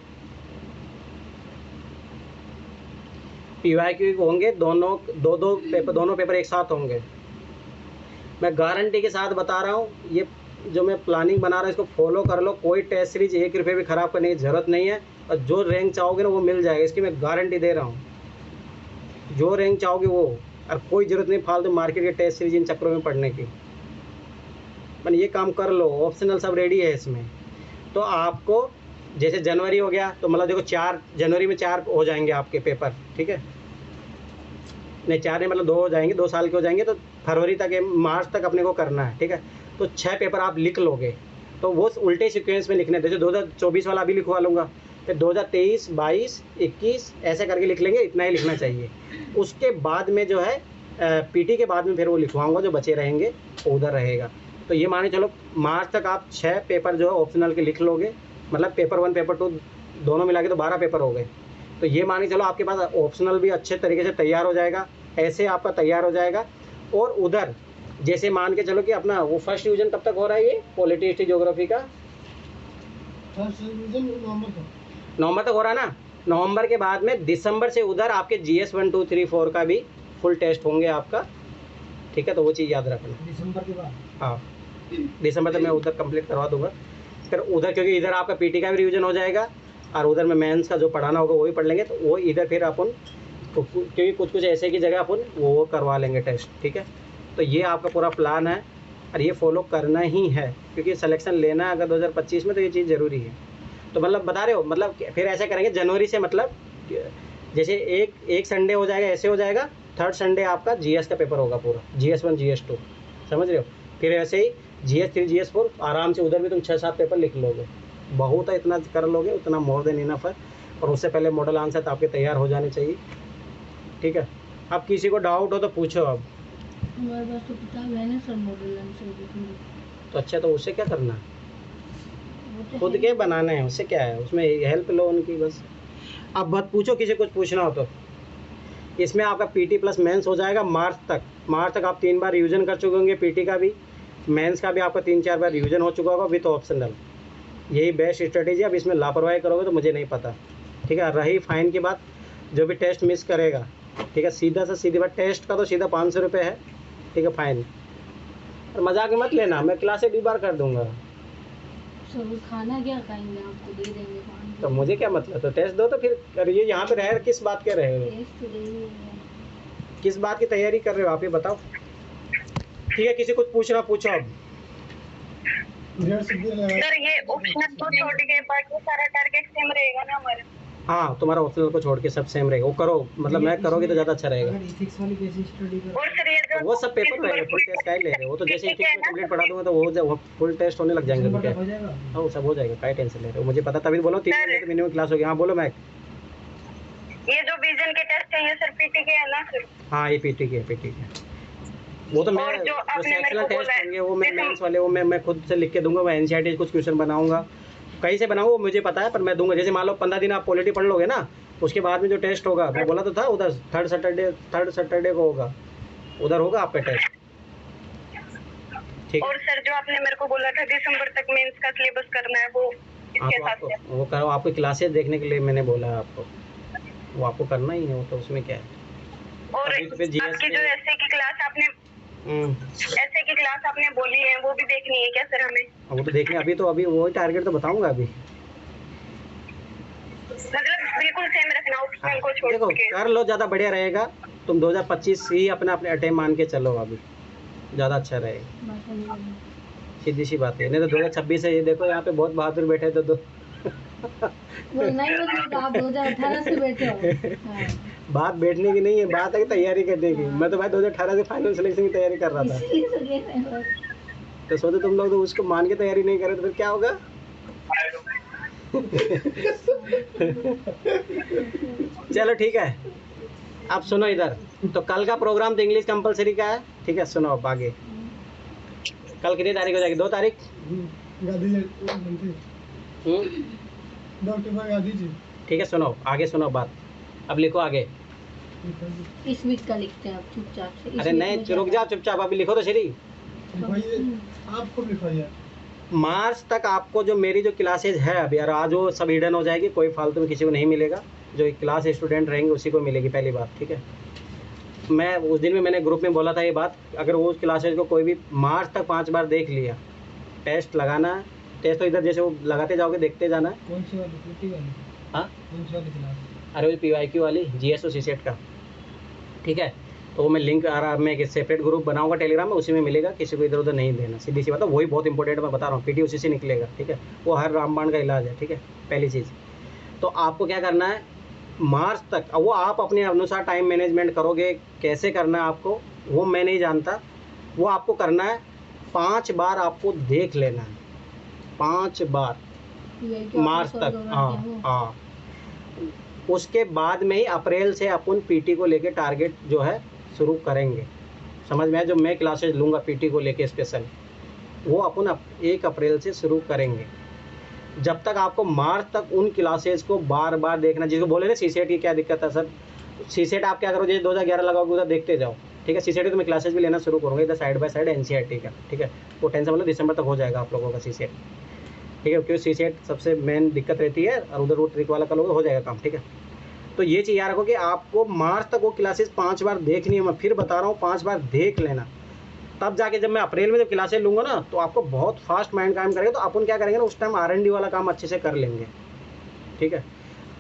PYQ होंगे, दोनों पेपर एक साथ होंगे। मैं गारंटी के साथ बता रहा हूँ, ये जो मैं प्लानिंग बना रहा हूँ इसको फॉलो कर लो। कोई टेस्ट सीरीज 1 रुपये भी ख़राब करने की ज़रूरत नहीं है और जो रैंक चाहोगे ना वो मिल जाएगा, इसकी मैं गारंटी दे रहा हूँ। जो रैंक चाहोगे वो, और कोई ज़रूरत नहीं फालतू मार्केट के टेस्ट सीरीज इन चक्करों में पढ़ने की। मन ये काम कर लो, ऑप्शनल सब रेडी है इसमें। तो आपको जैसे जनवरी हो गया तो मतलब देखो 4 जनवरी में 4 हो जाएंगे आपके पेपर, ठीक है, नहीं 4 नहीं मतलब 2 हो जाएंगे, 2 साल के हो जाएंगे। तो फरवरी तक, मार्च तक अपने को करना है, ठीक है। तो 6 पेपर आप लिख लोगे, तो वो उल्टे सीक्वेंस में लिखने, जैसे 2024 वाला अभी लिखवा लूँगा, फिर 2023, 22, 21 ऐसे करके लिख लेंगे, इतना ही लिखना चाहिए। उसके बाद में जो है PT के बाद में फिर वो लिखवाऊँगा, जो बचे रहेंगे वो उधर रहेगा। तो ये माने चलो मार्च तक आप 6 पेपर जो है ऑप्शनल के लिख लोगे, मतलब पेपर 1 पेपर 2 दोनों मिला के तो 12 पेपर हो गए। तो ये माने चलो आपके पास ऑप्शनल भी अच्छे तरीके से तैयार हो जाएगा, ऐसे आपका तैयार हो जाएगा। और उधर जैसे मान के चलो कि अपना वो फर्स्ट डिवीज़न कब तक हो रहा है, ये पॉलिटी हिस्ट्री ज्योग्राफी का फर्स्ट डिवीजन नवंबर तक हो रहा है ना। नवंबर के बाद में दिसंबर से उधर आपके GS 1 2 3 4 का भी फुल टेस्ट होंगे आपका, ठीक है। तो वो चीज़ याद रखना। दिसंबर के बाद हाँ, दिसंबर तक मैं उधर कंप्लीट करवा दूंगा। फिर उधर क्योंकि इधर आपका PT का भी रिवीजन हो जाएगा और उधर में मेंस का जो पढ़ाना होगा वो भी पढ़ लेंगे। तो वो इधर फिर अपन क्योंकि कुछ ऐसे की जगह अपन वो करवा लेंगे टेस्ट, ठीक है। तो ये आपका पूरा प्लान है और ये फॉलो करना ही है, क्योंकि सिलेक्शन लेना है अगर 2025 में तो ये चीज़ ज़रूरी है। तो मतलब बता रहे हो, मतलब फिर ऐसा करेंगे जनवरी से, मतलब जैसे एक संडे हो जाएगा, ऐसे हो जाएगा, थर्ड संडे आपका GS का पेपर होगा पूरा, GS 1 GS 2, समझ रहे हो। फिर ऐसे ही GS 3 GS 4 आराम से उधर भी तुम 6-7 पेपर लिख लोगे, बहुत है, इतना कर लोगे उतना मोर देन इनफ है। और उससे पहले मॉडल आंसर तो आपके तैयार हो जाने चाहिए, ठीक है। अब किसी को डाउट हो तो पूछो। अब हमारे पास तो किताब है ना सर, मॉडल आंसर की। तो अच्छा, तो उससे क्या करना है, वो तो खुद है। के बनाने हैं, उससे क्या है, उसमें हेल्प लो उनकी बस। अब बात पूछो किसी कुछ पूछना हो तो। इसमें आपका PT प्लस मेंस हो जाएगा मार्च तक आप 3 बार रिवीजन कर चुके होंगे, PT का भी, मेंस का भी आपका 3-4 बार रिवीजन हो चुका होगा विथ ऑप्शनल। यही बेस्ट स्ट्रेटेजी। अब इसमें लापरवाही करोगे तो मुझे नहीं पता, ठीक है। रही फाइन की बात, जो भी टेस्ट मिस करेगा, ठीक है, सीधा से सीधी बात, टेस्ट का तो सीधा 500 रुपये है, ठीक है, फाइन। और मजाक मत लेना, मैं क्लासे 2 बार कर दूंगा। सर खाना क्या खाएंगे, आपको दे देंगे पानी। तो मुझे क्या मतलब, तो टेस्ट दो तो फिर करिए। यहाँ पे रह किस बात के रहे हो, टेस्ट तो दे ही देंगे। किस बात की तैयारी कर रहे हो आप ये बताओ, ठीक है। किसी कुछ पूछना पूछो। अब सर ये ऑप्शनल को छोड़ के बाकी सारा टारगेट सेम रहेगा ना हमारा? हाँ, तुम्हारा ऑप्शनल को छोड़ के सब सेम रहेगा, वो करो, मतलब मैं करोगे तो ज़्यादा अच्छा रहेगा। अगर इथिक्स वाली बेसिस स्टडी कर और सर ये जो वो सब पेपर रहेगा, फुल टेस्ट का ही ले रहे हो। वो तो जैसे ही में कंप्लीट पढ़ा दूंगा तो वो फुल टेस्ट होने लग जाएंगे दिसंबर उनके। तक हो जाएगा। हाँ, वो सब हो जाएगा, काय टेंशन ले रहे हो, मुझे पता, तभी बोलो 3 महीने तो मिनिमम क्लास होगी। हाँ बोलो मैं। ये जो विजन के टेस्ट है ये सर PT के है ना सर? हाँ, ये PT के वो तो मैं, और जो आपने मेरे सेक्शनल को टेस्ट बोला है, होंगे वो मैं जैसे- मेंस वाले वो मैं खुद से लिख के दूंगा। मैं NCERT कुछ क्वेश्चन बनाऊंगा, कहीं से बनाऊंगा वो मुझे पता है, पर मैं दूंगा। जैसे मान लो 15 दिन आप पॉलिटी पढ़ लोगे ना, उसके बाद में जो टेस्ट होगा, मैं बोला तो था उधर थर्ड सैटरडे को होगा, उधर होगा आपका टेस्ट, ठीक। और सर जो आपने मेरे को बोला था दिसंबर तक मेंस का सिलेबस करना है, वो हाँ, इसके तो साथ आपको है? वो करो, आपको क्लासेस देखने के लिए मैंने बोला है आपको, वो आपको करना ही है, वो तो उसमें क्या है। और अभी तो फिर GS आपकी जो में- ऐसे की क्लास आपने बोली है वो भी देखनी है क्या सर हमें? वो तो देखने, अभी वही टारगेट तो बताऊंगा अभी। मतलब बिल्कुल सेम रखना ऑप्शनल को छोड़ देखो के। कर लो, ज़्यादा बढ़िया रहेगा। तुम 2025 ही अपने अटेम मान के चलो, अभी ज़्यादा अच्छा रहेगा, बात नहीं करनी। सीधी सी बात है। नहीं तो 2026 है, ये देखो यहाँ पे बहुत बहादुर बैठे थे तो बोलना ही मतलब आप 2018 से बैठे हो। हाँ। बात बैठने की नहीं है, बात है कि तैयारी करने की। मैं तो भाई 2018 से फाइनल सिलेक्शन की तैयारी कर रहा था, इसलिए तो कह रहे हो। तो सोचो तुम लोग तो उसको मान के तैयारी नहीं करे तो फिर क्या होगा। चलो ठीक है, अब सुनो इधर। तो कल का प्रोग्राम तो इंग्लिश कंपलसरी का है, ठीक है। सुनो अब आगे, कल कितनी तारीख हो जाएगी? 2 तारीख। गांधी जी बनती डॉक्टर भाई गांधी जी। ठीक है, सुनो आगे, सुनो बात, अब लिखो आगे। इस वीक का लिखते हैं आप चुपचाप से। इस अरे week नहीं, में क्या रुक जाओ चुपचाप, अभी लिखो तो सही। लिखवाइए, आपको लिखवाइए। मार्च तक आपको जो मेरी जो क्लासेज है अभी, और आज वो सब हिडन हो जाएगी, कोई फालतू में किसी को नहीं मिलेगा, जो क्लास स्टूडेंट रहेंगे उसी को मिलेगी, पहली बात। ठीक है, मैं उस दिन में मैंने ग्रुप में बोला था ये बात, अगर वो उस क्लासेज को कोई भी मार्च तक 5 बार देख लिया, टेस्ट लगाना है, टेस्ट तो इधर जैसे वो लगाते जाओगे देखते जाना है। कौन सी वाली पीटी वाली? हाँ, कौन सी वाली क्लास? अरे वो PYQ वाली GS और CSET का। ठीक है, तो वो मैं लिंक आ रहा, मैं एक सेपरेट ग्रुप बनाऊंगा टेलीग्राम में, उसी में मिलेगा, किसी को इधर उधर नहीं देना, सीधी सी बात है, वही बहुत इंपॉर्टेंट मैं बता रहा हूँ, PT उसी से निकलेगा। ठीक है, वो हर रामबाण का इलाज है। ठीक है, पहली चीज़ तो आपको क्या करना है, मार्च तक, वो आप अपने अनुसार टाइम मैनेजमेंट करोगे, कैसे करना है आपको वो मैं नहीं जानता, वो आपको करना है 5 बार आपको देख लेना है, 5 बार मार्च तक। हाँ हाँ, उसके बाद में ही अप्रैल से अपन PT को लेके टारगेट जो है शुरू करेंगे, समझ में आया? जो मैं क्लासेज लूँगा PT को लेके स्पेशल, वो अपन 1 अप्रैल से शुरू करेंगे। जब तक आपको मार्च तक उन क्लासेज को बार बार देखना, जिसको बोले ना CSET की क्या दिक्कत है सर, CSEट आप क्या करो, जैसे 2011 लगाओगे उधर देखते जाओ। ठीक है, CSET तो मैं क्लासेज भी लेना शुरू करूँगा इधर साइड बाय साइड NCERT का। ठीक है, वो टेंशन मतलब दिसंबर तक हो जाएगा आप लोगों का CSET। ठीक है, क्योंकि CSET सबसे मेन दिक्कत रहती है, और उधर वो ट्रिक वाला करोगे हो जाएगा काम। ठीक है, तो ये चीज़ याद रखो कि आपको मार्च तक वो क्लासेस 5 बार देखनी है, मैं फिर बता रहा हूँ 5 बार देख लेना, तब जाके जब मैं अप्रैल में जब क्लासेस लूँगा ना, तो आपको बहुत फास्ट माइंड काम करेगा। तो अपन क्या करेंगे ना, उस टाइम R&D वाला काम अच्छे से कर लेंगे। ठीक है,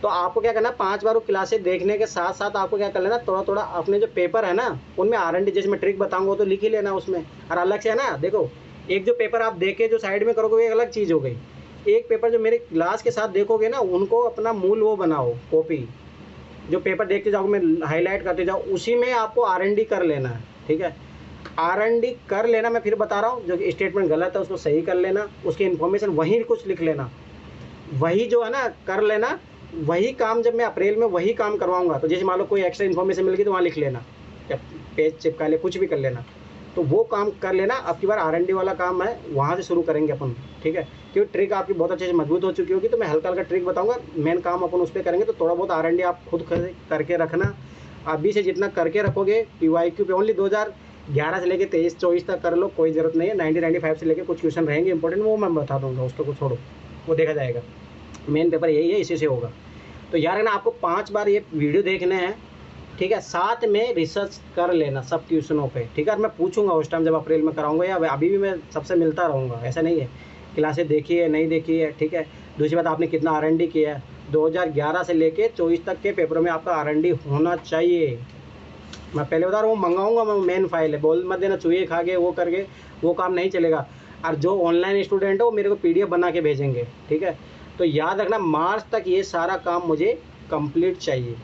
तो आपको क्या करना है, 5 बार वो क्लासेस देखने के साथ साथ आपको क्या कर लेना, थोड़ा थोड़ा अपने जो पेपर है ना उनमें R&D, जैसे मैं ट्रिक बताऊँगा तो लिख ही लेना उसमें। और अलग से है ना, देखो एक जो पेपर आप देखे जो साइड में करोगे वो एक अलग चीज़ हो गई, एक पेपर जो मेरे क्लास के साथ देखोगे ना, उनको अपना मूल वो बनाओ कॉपी, जो पेपर देखते जाओगे मैं हाईलाइट करते जाओ, उसी में आपको R&D कर लेना है। ठीक है, R&D कर लेना, मैं फिर बता रहा हूँ, जो स्टेटमेंट गलत है उसको सही कर लेना, उसकी इन्फॉर्मेशन वहीं कुछ लिख लेना, वही जो है ना कर लेना, वही काम जब मैं अप्रैल में वही काम करवाऊंगा, तो जैसे मान लो कोई एक्स्ट्रा इन्फॉर्मेशन मिल गई तो वहाँ लिख लेना, या पेज चिपका ले, कुछ भी कर लेना, तो वो काम कर लेना। अब की बार R&D वाला काम है वहाँ से शुरू करेंगे अपन। ठीक है, क्योंकि ट्रिक आपकी बहुत अच्छे से मजबूत हो चुकी होगी, तो मैं हल्का हल्का ट्रिक बताऊंगा, मेन काम अपन उस पर करेंगे। तो थोड़ा बहुत R&D आप खुद करके रखना, अभी से जितना करके रखोगे PYQ पे ओनली 2011 से लेके 23-24 तक कर लो, कोई ज़रूरत नहीं है। 90-95 से लेके कुछ क्वेश्चन रहेंगे इंपॉर्टेंट, वो मैं बता दूंगा, उसको को छोड़ो, वो देखा जाएगा, मेन पेपर यही है, इसी से होगा। तो यार है ना, आपको 5 बार ये वीडियो देखने हैं। ठीक है, साथ में रिसर्च कर लेना सब ट्यूशनों पे। ठीक है, मैं पूछूंगा उस टाइम जब अप्रैल में कराऊंगा, या अभी भी मैं सबसे मिलता रहूँगा, ऐसा नहीं है क्लासेस देखी है नहीं देखी है। ठीक है, दूसरी बात आपने कितना R&D किया है, 2011 से लेके 24 तक के पेपरों में आपका R&D होना चाहिए। मैं पहले बता रहा हूँ, मंगाऊंगा मैं, मेन फाइल है, बोल मत देना चूहे खा गए वो कर गए, वो काम नहीं चलेगा। और जो ऑनलाइन स्टूडेंट है वो मेरे को PDF बना के भेजेंगे। ठीक है, तो याद रखना मार्च तक ये सारा काम मुझे कंप्लीट चाहिए।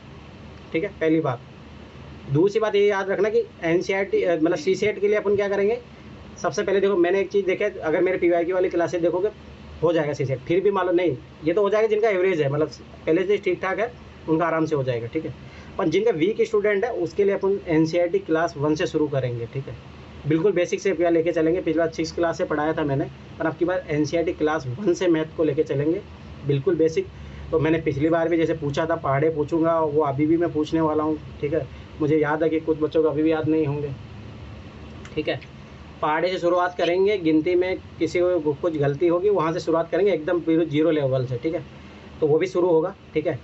ठीक है, पहली बात। दूसरी बात ये याद रखना कि NCERT मतलब CSET के लिए अपन क्या करेंगे, सबसे पहले देखो मैंने एक चीज़ देखा, अगर मेरे PYQ वाली क्लासेस देखोगे हो जाएगा CSET, फिर भी मान लो नहीं, ये तो हो जाएगा जिनका एवरेज है, मतलब पहले से ठीक ठाक है, उनका आराम से हो जाएगा। ठीक है, पर जिनका वीक स्टूडेंट है उसके लिए अपन NCERT क्लास 1 से शुरू करेंगे। ठीक है, बिल्कुल बेसिक से क्या लेके चलेंगे, पिछली बार 6 क्लास से पढ़ाया था मैंने, पर अब की बार NCERT क्लास 1 से मैथ को लेके चलेंगे, बिल्कुल बेसिक। तो मैंने पिछली बार भी जैसे पूछा था, पहाड़े पूछूंगा, वो अभी भी मैं पूछने वाला हूँ। ठीक है, मुझे याद है कि कुछ बच्चों को अभी भी याद नहीं होंगे। ठीक है, पहाड़े से शुरुआत करेंगे, गिनती में किसी को कुछ गलती होगी वहाँ से शुरुआत करेंगे एकदम 0 लेवल से। ठीक है, तो वो भी शुरू होगा। ठीक है,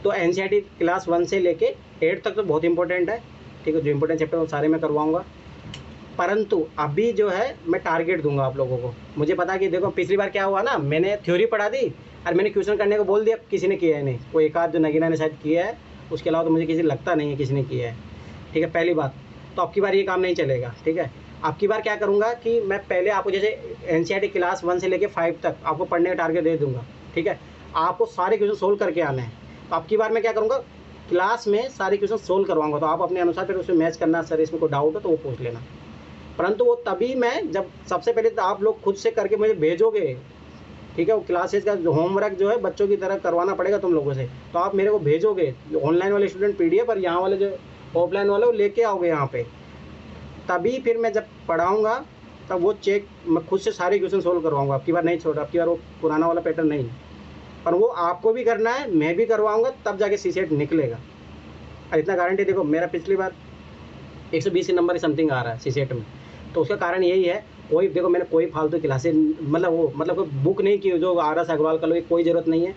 तो NCERT क्लास 1 से लेके 8 तक तो बहुत इंपॉर्टेंट है। ठीक है, जो इंपॉर्टेंट चैप्टर वो सारे मैं करवाऊँगा, परंतु अभी जो है मैं टारगेट दूंगा आप लोगों को। मुझे पता कि देखो पिछली बार क्या हुआ ना, मैंने थ्योरी पढ़ा दी और मैंने क्वेश्चन करने को बोल दिया, किसी ने किया है नहीं, कोई एक आध जो नगीना ने शायद किया है, उसके अलावा तो मुझे किसी लगता नहीं है किसी ने किया है। ठीक है, पहली बात। तो अब की बार ये काम नहीं चलेगा। ठीक है, अब की बार क्या करूँगा कि मैं पहले आपको जैसे NCERT क्लास 1 से लेके 5 तक आपको पढ़ने का टारगेट दे दूँगा। ठीक है, आपको सारे क्वेश्चन सोल्व करके आने हैं। तो अब की बार मैं क्या करूँगा, क्लास में सारे क्वेश्चन सोल्व करवाऊँगा, तो आप अपने अनुसार फिर उसमें मैच करना, सर इसमें कोई डाउट हो तो वो पूछ लेना। परंतु वो तभी मैं जब सबसे पहले तो आप लोग खुद से करके मुझे भेजोगे। ठीक है, वो क्लासेस का जो होमवर्क जो है बच्चों की तरह करवाना पड़ेगा तुम लोगों से, तो आप मेरे को भेजोगे। ऑनलाइन वाले स्टूडेंट PDF, और यहाँ वाले जो ऑफलाइन वाले वो लेके आओगे यहाँ पे, तभी फिर मैं जब पढ़ाऊँगा तब वो चेक मैं खुद से सारे क्वेश्चन सोल्व करवाऊंगा। आपकी बार नहीं छोड़ा, आपकी बार वो पुराना वाला पैटर्न नहीं है, पर वो आपको भी करना है, मैं भी करवाऊंगा, तब जाके सीसेट निकलेगा। और इतना गारंटी देखो, मेरा पिछली बार 120 नंबर समथिंग आ रहा है सीसेट में, तो उसका कारण यही है। कोई देखो मैंने कोई फालतू क्लासेस मतलब कोई बुक नहीं की जो RS अग्रवाल का लो, कोई ज़रूरत नहीं है।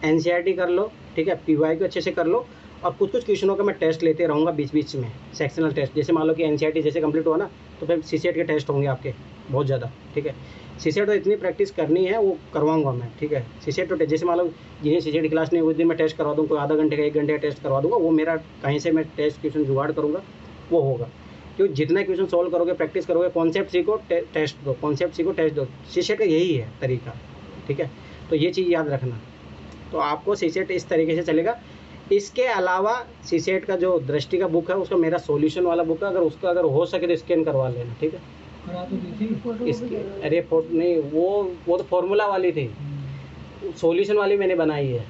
NCERT कर लो, ठीक है, PYQ अच्छे से कर लो, और कुछ कुछ क्वेश्चनों का मैं टेस्ट लेते रहूँगा बीच बीच में, सेक्शनल टेस्ट। जैसे मान लो कि NCERT जैसे कंप्लीट हुआ ना, तो फिर सीसेट के टेस्ट होंगे आपके बहुत ज़्यादा, ठीक है। सीसेट तो इतनी प्रैक्टिस करनी है, वो करवाऊंगा मैं, ठीक है। सीसेट तो जैसे मान लो जिन्हें सीसेट क्लास नहीं, उस दिन मैं टेस्ट करवा दूँ, कोई आधा घंटे का 1 घंटे का टेस्ट करवा दूँगा, वो मेरा कहीं से मैं टेस्ट क्वेश्चन जुगाड़ करूँगा, वो होगा। क्योंकि जितना क्वेश्चन सॉल्व करोगे, प्रैक्टिस करोगे, कॉन्सेप्ट सीखो, टेस्ट दो, कॉन्सेप्ट सीखो, टेस्ट दो। सीसेट का यही है तरीका, ठीक है। तो ये चीज़ याद रखना। तो आपको सीसेट इस तरीके से चलेगा। इसके अलावा सीसेट का जो दृष्टि का बुक है, उसका मेरा सॉल्यूशन वाला बुक है, अगर उसका अगर हो सके तो स्कैन करवा लेना, ठीक है। करा तो दी थी। फोटो इसके अरे फोटो नहीं, वो तो फॉर्मूला वाली थी, सॉल्यूशन वाली मैंने बनाई है,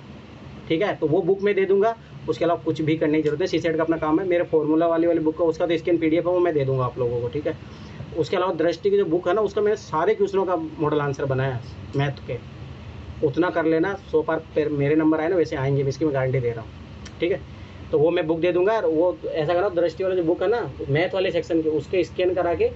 ठीक है। तो वो बुक मैं दे दूंगा, उसके अलावा कुछ भी करने की जरूरत है। सीसेट का अपना काम है। मेरे फॉर्मूला वाली बुक का उसका तो स्कैन PDF है, वो मैं दे दूंगा आप लोगों को, ठीक है। उसके अलावा दृष्टि की जो बुक है ना, उसका मैंने सारे क्वेश्चनों का मॉडल आंसर बनाया है मैथ के, उतना कर लेना। 100 बार मेरे नंबर आए ना, वैसे आएंगे, इसकी मैं गारंटी दे रहा हूँ, ठीक है। तो वो मैं बुक दे दूंगा। और वो ऐसा करो, दृष्टि वाला जो बुक है ना, मैथ वाले सेक्शन के, उसके स्कैन करा के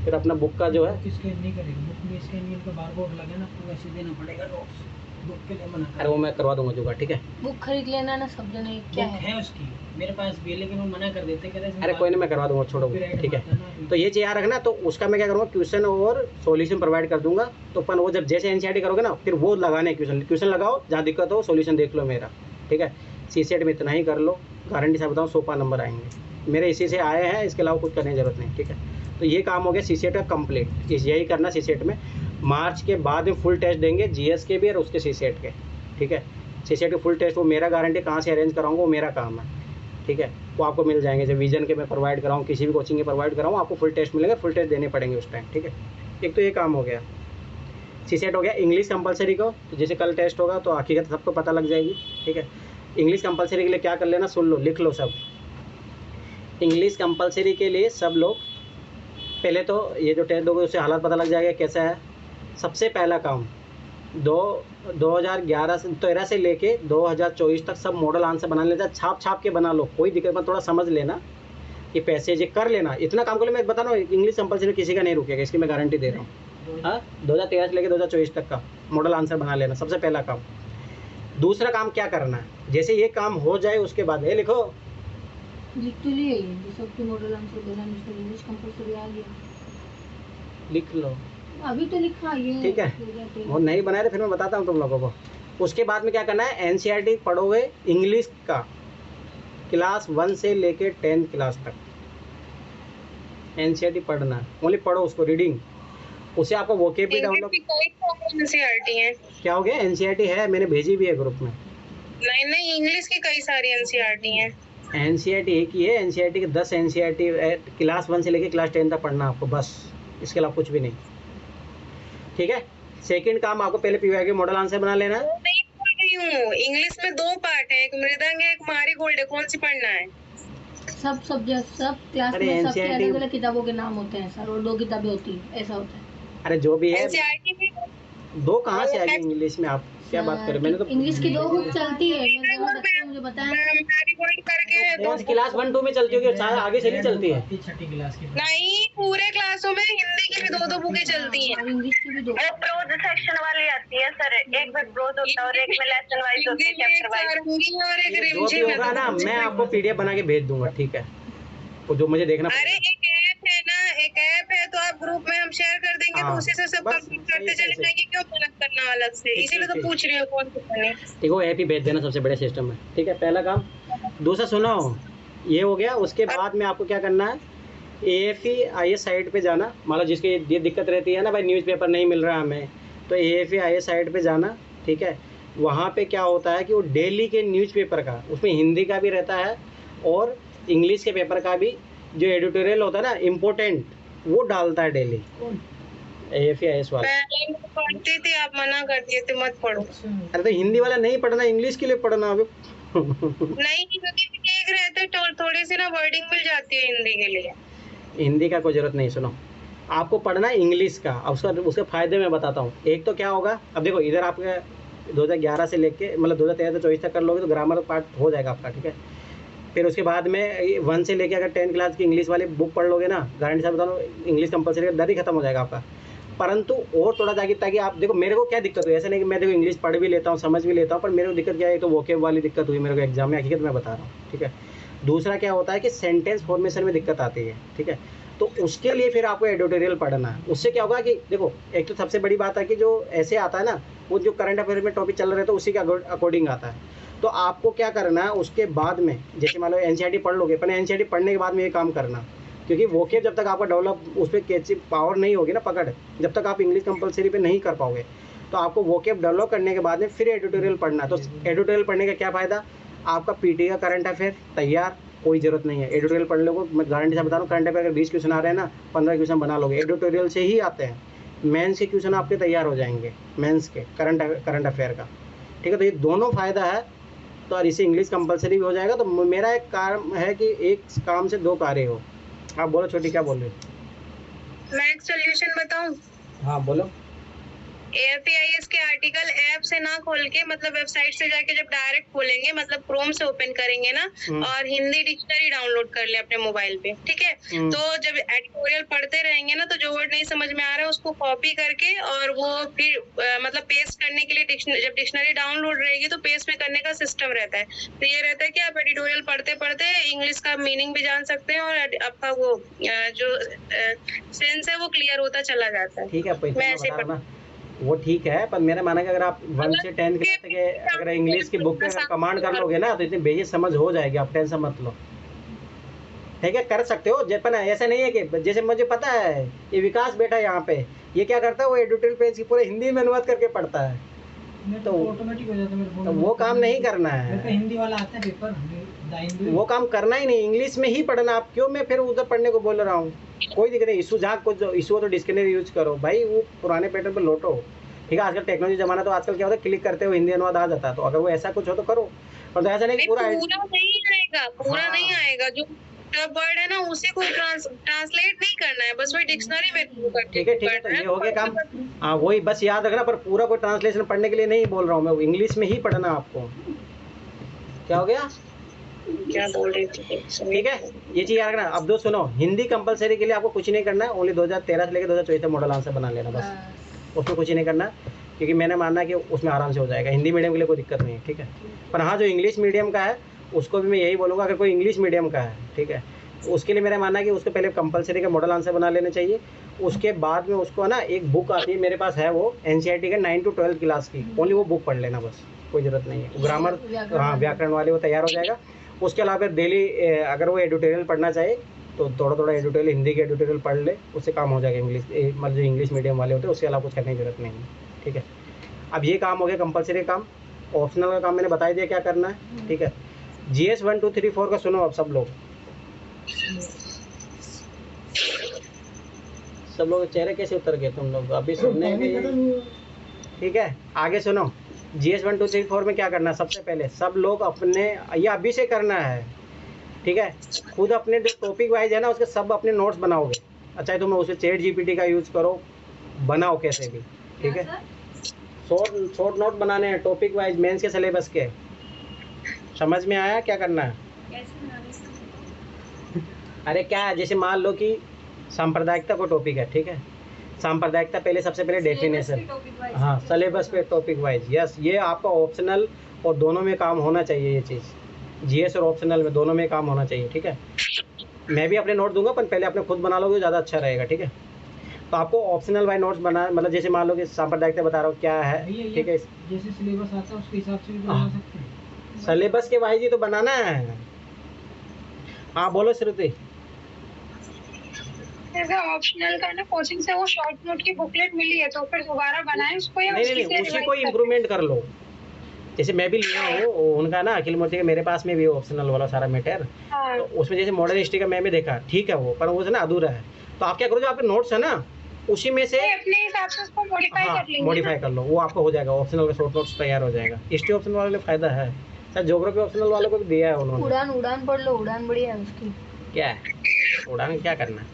फिर अपना बुक का जो है, बुक स्कैन नहीं करेगी, बुक में स्कैन का बारकोड लगे ना, तो वैसे देना पड़ेगा नोट्स। बुक के लिए मना अरे वो मैं करवा दूंगा जुगाड़, ठीक है। बुक खरीद लेना ना सब जने, क्या बुक है। है उसकी मेरे पास भी, लेकिन वो मना कर देते, कहते हैं अरे कोई नहीं, मैं करवा दूंगा, छोड़ो, ठीक है। तो ये चीज़ याद रखना। तो उसका मैं क्या करूँगा, क्वेश्चन और सॉल्यूशन प्रोवाइड कर दूंगा। तो अपन वो जब जैसे NCERT करोगे ना, फिर वो लगाने क्वेश्चन लगाओ, जहाँ दिक्कत हो सॉल्यूशन देख लो मेरा, ठीक है। सीसेट में इतना ही कर लो, गारंटी से बताऊँ 100 नंबर आएंगे मेरे, इसी से आए हैं, इसके अलावा कुछ करने की जरूरत नहीं, ठीक है। तो ये काम हो गया सीसेट का कंप्लीट। यही करना सीसेट में। मार्च के बाद में फुल टेस्ट देंगे, GS के भी और उसके सीसेट के, ठीक है। सीसेट के फुल टेस्ट वो मेरा गारंटी कहाँ से अरेंज कराऊंगा, वो मेरा काम है, ठीक है। वो आपको मिल जाएंगे, जब विजन के मैं प्रोवाइड कराऊँ, किसी भी कोचिंग के प्रोवाइड कराऊँ, आपको फुल टेस्ट मिलेंगे, फुल टेस्ट देने पड़ेंगे उस टाइम, ठीक है। एक तो ये काम हो गया, सीसेट हो गया। इंग्लिश कंपलसरी को, तो जैसे कल टेस्ट होगा तो हकीकत सबको पता लग जाएगी, ठीक है। इंग्लिश कंपलसरी के लिए क्या कर लेना, सुन लो, लिख लो सब। इंग्लिश कंपलसरी के लिए सब लोग पहले तो ये जो टेस्ट दोगे उससे हालात पता लग जाएगा कैसा है। सबसे पहला काम 2013 से लेके 2024 तक सब मॉडल आंसर बना लेता है, छाप के बना लो, कोई दिक्कत मत, थोड़ा समझ लेना, ये पैसेज कर लेना। इतना काम को ले मैं बता रहा हूँ, इंग्लिश कंपलसरी किसी का नहीं रुकेगा, इसकी मैं गारंटी दे रहा हूँ। हाँ, 2013 से लेके 2024 तक का मॉडल आंसर बना लेना, सबसे पहला काम। दूसरा काम क्या करना है, जैसे ये काम हो जाए उसके बाद ये लिखो, लिख तो लिए ये सबके मॉडल आंसर देना, इंग्लिश कंपलसरी आ गया, लिख लो, अभी तो लिखा ये, ठीक है। वो नहीं बनाए तो फिर मैं बताता हूँ तुम लोगों को। उसके बाद में क्या करना है, NCERT पढ़ोगे इंग्लिश का, क्लास 1 से लेके 10th क्लास तक NCERT पढ़ना है, ओनली पढ़ो उसको, रीडिंग। उसे आपको वोकेब भी डाउनलोड, NCERT है। क्या हो गया, NCERT है, मैंने भेजी भी है ग्रुप में। नहीं, इंग्लिश की कई सारी NCERT हैं। NCERT एक ही है, NCERT के 10 NCERT क्लास 1 से लेके क्लास 10 तक पढ़ना आपको, बस, इसके अलावा कुछ भी नहीं, ठीक है। सेकंड काम आपको पहले PYQ मॉडल आंसर बना लेना है। नहीं बोल रही हूँ, इंग्लिश में 2 पार्ट है, एक मृदंग है, एक मारीगोल्ड है, कौन सी पढ़ना है? सब सब्जेक्ट, सब क्लास अरे में सबके NCERT अलग अलग किताबों के नाम होते हैं सर, और 2 किताबें होती हैं, ऐसा होता है। अरे जो भी है, NCERT में 2 कहाँ से आ गई इंग्लिश में, आप क्या बात कर रहे हैं, मैंने तो इंग्लिश की 2 बुक चलती है, मेरे दोनों बच्चे ने मुझे बताया। मारीगोल्ड करके कौन सी क्लास 1-2 में चलती होगी, शायद आगे चली चलती है। छठी क्लास की नहीं, पूरे क्लासों में हिंदी की भी 2 बुकें चलती हैं। और इंग्लिश की भी 2। प्रोज सेक्शन वाली आती है सर, एक में प्रोज होता है और एक में लेसन वाइज होती है, चैप्टर वाइज। और एक जो भी रिमझिम होगा ना, मैं आपको PDF बना के भेज दूंगा, ठीक है। वो जो मुझे देखना अरे एक ऐप है ना, एक ऐप है, तो आप ग्रुप में हम शेयर कर देंगे, तो उसी से सब बस, कंप्लीट करते सही, चले सही। जाएंगे, क्यों मेहनत करना अलग से, इसीलिए तो पूछ रही हूँ कौन सी करनी। ठीक है, वो ऐप ही भेज देना, सबसे बड़ा सिस्टम है, ठीक है, पहला काम। दूसरा सुनो, ये हो गया। उसके बाद में आपको क्या करना है, AFE IS साइट पे जाना। मान लो जिसकी ये दिक्कत रहती है ना भाई, न्यूज़पेपर नहीं मिल रहा हमें, तो AFE IS साइट पे जाना, ठीक है। वहाँ पे क्या होता है कि वो डेली के न्यूज़पेपर का, उसमें हिंदी का भी रहता है और इंग्लिश के पेपर का भी, जो एडिटोरियल होता है ना इम्पोर्टेंट, वो डालता है डेली, AFE IS वाला। पहले मैं पढ़ती थी, आप मना कर दिए थे मत पढ़ो। अरे तो हिंदी वाला नहीं पढ़ना, इंग्लिश के लिए पढ़ना अभी। नहीं, क्योंकि देख रहे थे थोड़ी सी ना वर्डिंग मिल जाती है हिंदी के लिए। हिंदी का कोई ज़रूरत नहीं, सुनो, आपको पढ़ना है इंग्लिश का। अब उसके फ़ायदे मैं बताता हूँ। एक तो क्या होगा, अब देखो इधर आपके 2011 से लेके मतलब 2013 से 24 तक कर लोगे तो ग्रामर पार्ट हो जाएगा आपका, ठीक है। फिर उसके बाद में 1 से लेके अगर 10 क्लास की इंग्लिश वाली बुक पढ़ लोगे ना, गारंटी से बता दो इंग्लिश कंपलसरी का दर ही खत्म हो जाएगा आपका। परंतु और थोड़ा ताकि आप देखो मेरे को क्या दिक्कत हुई, ऐसा नहीं कि मैं देखो इंग्लिश पढ़ भी लेता हूँ, समझ भी लेता हूँ, पर मेरे को दिक्कत क्या है, तो वोकेब वाली दिक्कत हुई मेरे को एग्जाम में, हकीकत मैं बता रहा हूँ, ठीक है। दूसरा क्या होता है कि सेंटेंस फॉर्मेशन में दिक्कत आती है, ठीक है। तो उसके लिए फिर आपको एडिटोरियल पढ़ना है। उससे क्या होगा कि देखो एक तो सबसे बड़ी बात है कि जो ऐसे आता है ना, वो जो करंट अफेयर में टॉपिक चल रहे तो उसी के अकॉर्डिंग आता है। तो आपको क्या करना है उसके बाद में, जैसे मान लो एनसीईआरटी पढ़ लोगे, पर एनसीईआरटी पढ़ने के बाद में ये काम करना, क्योंकि वोकेब जब तक आपका डेवलप उस पर कैचिंग पावर नहीं होगी ना, पकड़, जब तक आप इंग्लिश कंपलसरी पे नहीं कर पाओगे। तो आपको वोकेब डेवलप करने के बाद में फिर एडिटोरियल पढ़ना। तो एडिटोरियल पढ़ने का क्या फ़ायदा, आपका पीटी का करंट अफेयर तैयार, कोई ज़रूरत नहीं है। एडिटोरियल पढ़ लोगे, मैं गारंटी से बता रहा हूँ, करंट अफेयर अगर 20 क्वेश्चन आ रहे हैं ना, 15 क्वेश्चन बना लोगे, एडिटोरियल से ही आते हैं। मेंस के क्वेश्चन आपके तैयार हो जाएंगे, मेंस के करंट अफेयर का, ठीक है। तो ये दोनों फ़ायदा है। तो और इसे इंग्लिश कंपलसरी भी हो जाएगा। तो मेरा एक काम है कि एक काम से 2 कार्य हो। आप बोलो छोटी, क्या बोल रहे हो? मैं एक सोल्यूशन बताऊं। हाँ बोलो। AFIS के आर्टिकल ऐप से ना खोल के, मतलब वेबसाइट से जाके जब डायरेक्ट खोलेंगे, मतलब क्रोम से ओपन करेंगे ना, और हिंदी डिक्शनरी डाउनलोड कर ले अपने मोबाइल पे, ठीक है। तो जब एडिटोरियल पढ़ते रहेंगे ना, तो जो वर्ड नहीं समझ में आ रहा है उसको कॉपी करके, और वो फिर मतलब पेस्ट करने के लिए जब डिक्शनरी डाउनलोड रहेगी तो पेस्ट में करने का सिस्टम रहता है। तो ये रहता है कि आप एडिटोरियल पढ़ते पढ़ते इंग्लिश का मीनिंग भी जान सकते हैं, और आपका वो जो सेंस है वो क्लियर होता चला जाता है। ठीक है, मैं ऐसे पढ़ना वो ठीक है, पर मेरा मानना है कि अगर आप 1 से 10 क्लास तक अगर इंग्लिश की बुक में कमांड कर लोगे ना, तो इतनी बेसिक समझ हो जाएगी, आप टेंशन मत लो, ठीक है। कर सकते हो जपन, ऐसा नहीं है कि जैसे मुझे पता है ये विकास बैठा है यहाँ पे, ये क्या करता है, वो एडिटोरियल पेज की पूरे हिंदी में अनुवाद करके पढ़ता है, तो ऑटोमेटिक हो जाता है मेरे फोन तो में। वो काम नहीं करना है। मेरे पे हिंदी वाला आता है पेपर, वो काम करना ही नहीं, इंग्लिश में ही पढ़ना। आप क्यों मैं फिर उधर पढ़ने को बोल रहा हूँ, कोई दिक्कत नहीं। इशू जहाँ कुछ इशू हो तो डिक्शनरी यूज करो भाई, वो पुराने पैटर्न पर लौटो, ठीक है। आजकल टेक्नोलॉजी जमाना, तो आजकल क्या होता है क्लिक करते हो हिंदी अनुवाद आ जाता है। तो अगर वो ऐसा कुछ हो तो करो, पर तो ऐसा नहीं पूरा नहीं आएगा, पूरा नहीं आएगा। जो टफ वर्ड है ना उसी को ट्रांसलेट नहीं करना है, बस वही डिक्शनरी में। ठीक है, तो ये हो गया काम। हाँ वही बस याद रखना, पर पूरा कोई ट्रांसलेशन पढ़ने के लिए नहीं बोल रहा हूँ मैं, इंग्लिश में ही पढ़ना आपको। क्या हो गया, क्या बोल रही थी? ठीक है, ये चीज़ याद रखना। अब दो सुनो, हिंदी कंपलसरी के लिए आपको कुछ नहीं करना है, ओनली 2013 से लेकर 2024 तक मॉडल आंसर बना लेना बस, उसमें कुछ नहीं करना, क्योंकि मैंने मानना कि उसमें आराम से हो जाएगा। हिंदी मीडियम के लिए कोई दिक्कत नहीं है, ठीक है। पर हाँ, जो इंग्लिश मीडियम का है उसको भी मैं यही बोलूँगा, अगर कोई इंग्लिश मीडियम का है, ठीक है, उसके लिए मेरा मानना है कि उसको पहले कंपलसरी का मॉडल आंसर बना लेना चाहिए। उसके बाद में उसको ना एक बुक आती है, मेरे पास है वो एनसीईआरटी का 9 to 12 क्लास की, ओनली वो बुक पढ़ लेना बस, कोई ज़रूरत नहीं है। ग्रामर, हाँ व्याकरण वाले वो तैयार हो जाएगा। उसके अलावा डेली अगर वो एडिटोरियल पढ़ना चाहे तो थोड़ा थोड़ा एडिटोरियल, हिंदी के एडिटोरियल पढ़ ले, उससे काम हो जाएगा। इंग्लिश मतलब जो इंग्लिश मीडियम वाले होते हैं उसके अलावा कुछ करने की जरूरत नहीं है, ठीक है। अब ये काम हो गया कंपलसरी काम। ऑप्शनल का काम मैंने बता दिया क्या करना है, ठीक है। GS 1 2 3 4 का सुनो अब सब लोग चेहरे कैसे उतर गए तुम लोग अभी सुनने के, ठीक है। आगे सुनो, GS 1 2 3 4 में क्या करना है, सबसे पहले सब लोग अपने, ये अभी से करना है, ठीक है। खुद अपने जो टॉपिक वाइज है ना उसके सब अपने नोट्स बनाओगे। अच्छा है तुम उसमें चैट GPT का यूज़ करो, बनाओ कैसे भी, ठीक है। शॉर्ट नोट बनाने हैं टॉपिक वाइज, मेंस के सिलेबस के। समझ में आया क्या करना है? अरे क्या है, जैसे मान लो कि सांप्रदायिकता को टॉपिक है, ठीक है। सांप्रदायिकता पहले सबसे पहले डेफिनेशन, हाँ सिलेबस पे टॉपिक वाइज, यस। ये आपका ऑप्शनल और दोनों में काम होना चाहिए, ये चीज़ GS और ऑप्शनल में दोनों में काम होना चाहिए, ठीक है। मैं भी अपने नोट दूंगा, पर पहले अपने खुद बना लोगे ज़्यादा अच्छा रहेगा, ठीक है। तो आपको ऑप्शनल वाइज नोट्स बना, मतलब जैसे मान लो कि सांप्रदायिकता बता रहा हूँ क्या है, ठीक है। जैसे सिलेबस आता है उसके हिसाब से भी बना सकते हैं, सिलेबस के वाइज ही तो बनाना है। हाँ बोलो श्रुति। जैसे ऑप्शनल का ना कोचिंग से वो शॉर्ट नोट की बुकलेट मिली है, तो फिर दोबारा बनाए उसको या नहीं, उसी को इम्प्रूवमेंट कर लो। जैसे मैं भी लिया हूँ उनका ना, अखिल मूर्ति के मेरे पास में भी ऑप्शनल वाला सारा मैटर, तो उसमें जैसे मॉडर्न हिस्ट्री का मैं भी देखा, ठीक है वो, पर वो ना अधूरा है। तो आप क्या करो, जो आपके नोट्स है ना उसी में से अपने हिसाब से उसको मॉडिफाई कर लेंगे, मॉडिफाई कर लो, वो आपका हो जाएगा। ऑप्शनल का शॉर्ट नोट्स तैयार हो जाएगा। हिस्ट्री ऑप्शनल वाले में फायदा है, सर ज्योग्राफी ऑप्शनल वालों को भी दिया है उन्होंने। उड़ान पढ़ लो, उड़ान बढ़िया है उसकी। क्या है उड़ान, क्या करना है?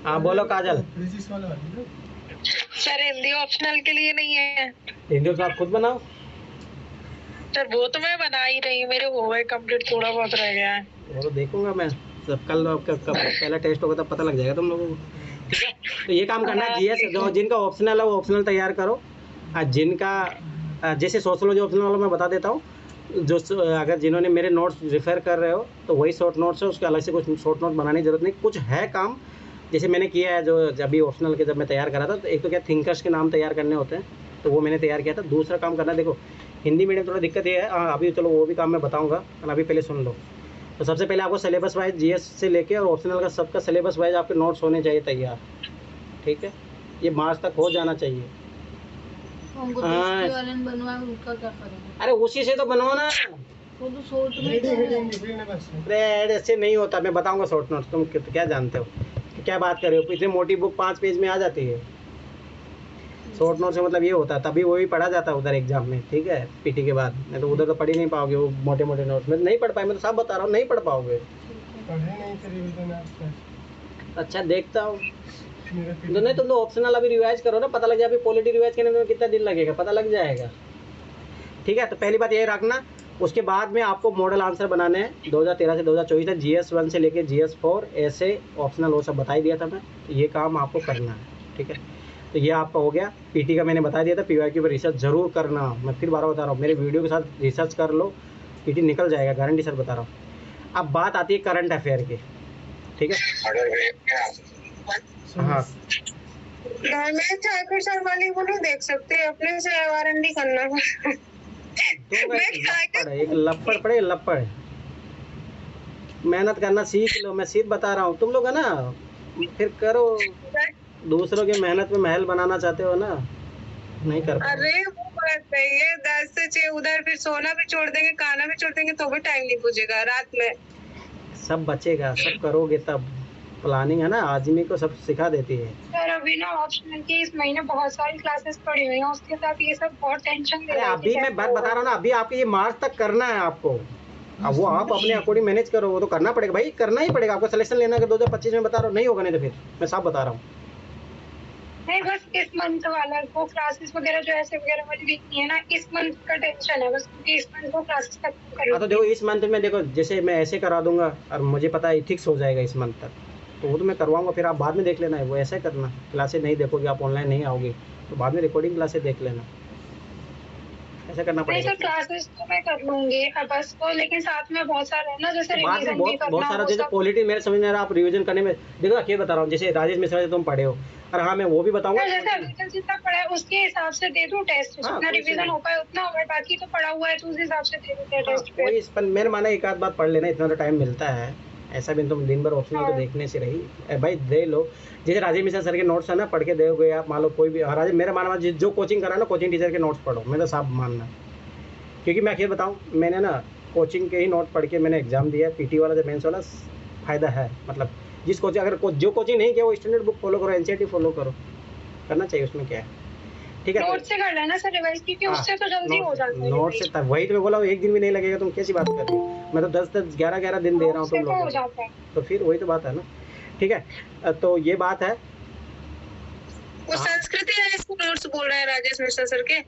हाँ बोलो काजल। फिजिक्स वाला वाली ना। सर हिंदी ऑप्शनल के लिए नहीं है हिंदी तो आप खुद बनाओ। सर, वो तो मैं बना ही रही हूँ, मेरे हो गए कंप्लीट, थोड़ा बहुत रह गया है। वो तो देखूंगा मैं सब। कल कब पहला टेस्ट होगा तब पता लग जाएगा तुम लोगों को। ठीक है, तो ये काम करना है। जीएस जो जिनका ऑप्शनल है वो ऑप्शनल तैयार करो। जिनका जैसे सोशलॉजी ऑप्शनल वाला मैं बता देता हूँ। जो अगर जिन्होंने मेरे नोट्स रेफर कर रहे हो तो वही शॉर्ट नोट्स है, उसके अलग से कुछ शॉर्ट नोट बनाने की जरूरत नहीं। कुछ है काम जैसे मैंने किया है, जो अभी ऑप्शनल के जब मैं तैयार करा था, तो एक तो क्या थिंकर्स के नाम तैयार करने होते हैं, तो वो मैंने तैयार किया था। दूसरा काम करना, देखो हिंदी मीडियम थोड़ा दिक्कत ये है, अभी चलो वो भी काम मैं बताऊँगा, अभी पहले सुन लो। तो सबसे पहले आपको सिलेबस वाइज जीएस से लेके और ऑप्शनल का सबका सिलेबस वाइज आपके नोट्स होने चाहिए तैयार। ठीक है, ये मार्च तक हो जाना चाहिए। हमको हाँ। दोस्ती वाले ने बनवाया, उनका क्या करेंगे? अरे उसी से तो बनवाना। वो तो शॉर्ट में रीडिंग क्या है? रीडिंग लिख लेना बस। अरे ऐसे नहीं होता, मैं बताऊंगा शॉर्ट नोट्स। तुम क्या जानते हो, क्या बात कर रहे हो? इतनी मोटी बुक 5 पेज में आ जाती है। शॉर्ट नोट से मतलब ये होता है, तभी वही पढ़ा जाता है उधर एग्जाम में। ठीक है, पीटी के बाद। नहीं तो उधर तो पढ़ ही नहीं पाओगे, वो मोटे मोटे नोट्स में नहीं पढ़ पाए। मैं तो सब बता रहा हूँ, नहीं पढ़ पाओगे। पढ़े नहीं थे रिवीजन आज अच्छा देखता हूँ। तक। तो नहीं, तुम तो ऑप्शनल अभी रिवाइज करो ना, पता लग जाए। अभी पॉलिटी रिवाइज करने में कितना दिन लगेगा पता लग जाएगा। ठीक है, तो पहली बात ये रखना। उसके बाद में आपको मॉडल आंसर बनाने हैं 2013 से 2024 तक, GS 1 से लेके GS 4 ऐसे ऑप्शनल वो सब बता ही दिया था मैं। तो ये काम आपको करना है। ठीक है, तो ये आपका हो गया। पीटी का मैंने बता दिया था। PYQ पर रिसर्च जरूर करना, मैं फिर बार बता रहा हूँ, मेरे वीडियो के साथ रिसर्च कर लो, पीटी निकल जाएगा गारंटी सर बता रहा हूँ। अब बात आती है करंट अफेयर की। ठीक है, हाँ धर्मेंद्र ठाकुर सर वाली वो नहीं देख सकते, अपने से आरएनडी करना है। एक लपड़ पड़े, लपड़ मेहनत करना सीख लो। मैं सीध बता रहा हूँ, तुम लोग है ना फिर करो, दूसरों की मेहनत में महल बनाना चाहते हो ना, नहीं कर पाओगे। अरे वो बात नहीं है, 10 से 6 उधर, फिर सोना भी छोड़ देंगे, खाना भी छोड़ देंगे, तो भी टाइम नहीं पूछेगा रात में। सब बचेगा, सब करोगे तब। प्लानिंग है ना, आदमी को सब सिखा देती है। सर अभी ना ऑप्शनल की इस महीने बहुत सारी क्लासेस पड़ी हुई हैं, उसके साथ ये सब बहुत टेंशन दे अरे रही है अभी कि मैं बात कैसे बता रहा हूँ ना, होगा। अभी आपके ये मार्च तक करना है आपको। अब वो आप अपने अकॉर्डिंग मैनेज करो, वो तो करना पड़ेगा भाई, करना ही पड़ेगा आपको। सिलेक्शन लेना है 2025 में, बता रहा हूँ, नहीं होगा नहीं तो फिर मैं साफ बता रहा हूँ। नहीं, बस इस मंथ वाला वो क्लासेस वगैरह जो ऐसे वगैरह वाली देखनी है ना, इस मंथ का टेंशन है बस, क्योंकि इस मंथ वो क्लासेस खत्म हाँ तो करेंगे। देखो इस मंथ में, देखो जैसे मैं ऐसे करा दूंगा और मुझे पता है फिक्स हो जाएगा इस मंथ तक, तो वो तो मैं करवाऊंगा। फिर आप बाद में देख लेना है, वो ऐसे करना। क्लासेस नहीं देखोगे आप, ऑनलाइन नहीं आओगे, तो बाद में रिकॉर्डिंग क्लासेस देख लेना, ऐसा करना नहीं पड़ेगा। सर, क्लासेस तो मैं कर लूंगी अब बस वो, लेकिन साथ में बहुत सारे है ना, जैसे तो बाद में रिवीजन भी बहुत करना सारा वो जैसे सब। पॉलिटी मेरे समझ में आ रहा है, आप रिवीजन करने में देखो अकेले बता रहा हूँ, जैसे राजेश मिश्रा से तुम पढ़े हो, और हाँ मैं वो भी बताऊंगा। सर जैसे अभी तक जितना पढ़ा है उसके हिसाब से दे दूं टेस्ट, हाँ, जितना कोई रिवीजन से- हो पाए उतना होगा, बाकी तो पढ़ा हुआ है तो उस हिसाब से दे देते हैं हाँ, टेस्ट पे। वही पर मेरे माना एक आध बात पढ़ लेना, इतना तो टाइम मिलता है। ऐसा भी तुम दिन भर ऑप्शनल तो हाँ। देखने से रही भाई, दे लो। जैसे राजेश मिश्रा सर के नोट्स है ना, पढ़ के दोगे आप, मान लो कोई भी राजेश, मेरा मानना जो कोचिंग करा ना, कोचिंग टीचर के नोट्स पढ़ो, मैं तो साफ मानना। क्योंकि मैं अकेले बताऊँ, मैंने ना कोचिंग के ही नोट पढ़ के मैंने एग्जाम दिया, पीटी वाला जो मेंस वाला, फ़ायदा है। मतलब जिस कोचिंग, अगर जो कोचिंग नहीं किया वो स्टैंडर्ड बुक फॉलो करो, NCERT फॉलो करो, करना चाहिए, उसमें क्या है। ठीक है, नोट से कर लेना सर रिवाइज, क्योंकि उससे तो जल्दी हो जाता है नोट से रिवाइज। तब वही तो मैं बोला, एक दिन भी नहीं लगेगा। तुम कैसी बात कर रही हो? मैं तो 10-10 11-11 दिन दे रहा हूँ उससे तुम तो हो लोगों को, जाता है। तो फिर वही तो बात है ना। ठीक है, तो ये बात है। वो संस्कृति है, इसको नोट्स बोल रहे हैं राजेश मिश्रा सर के।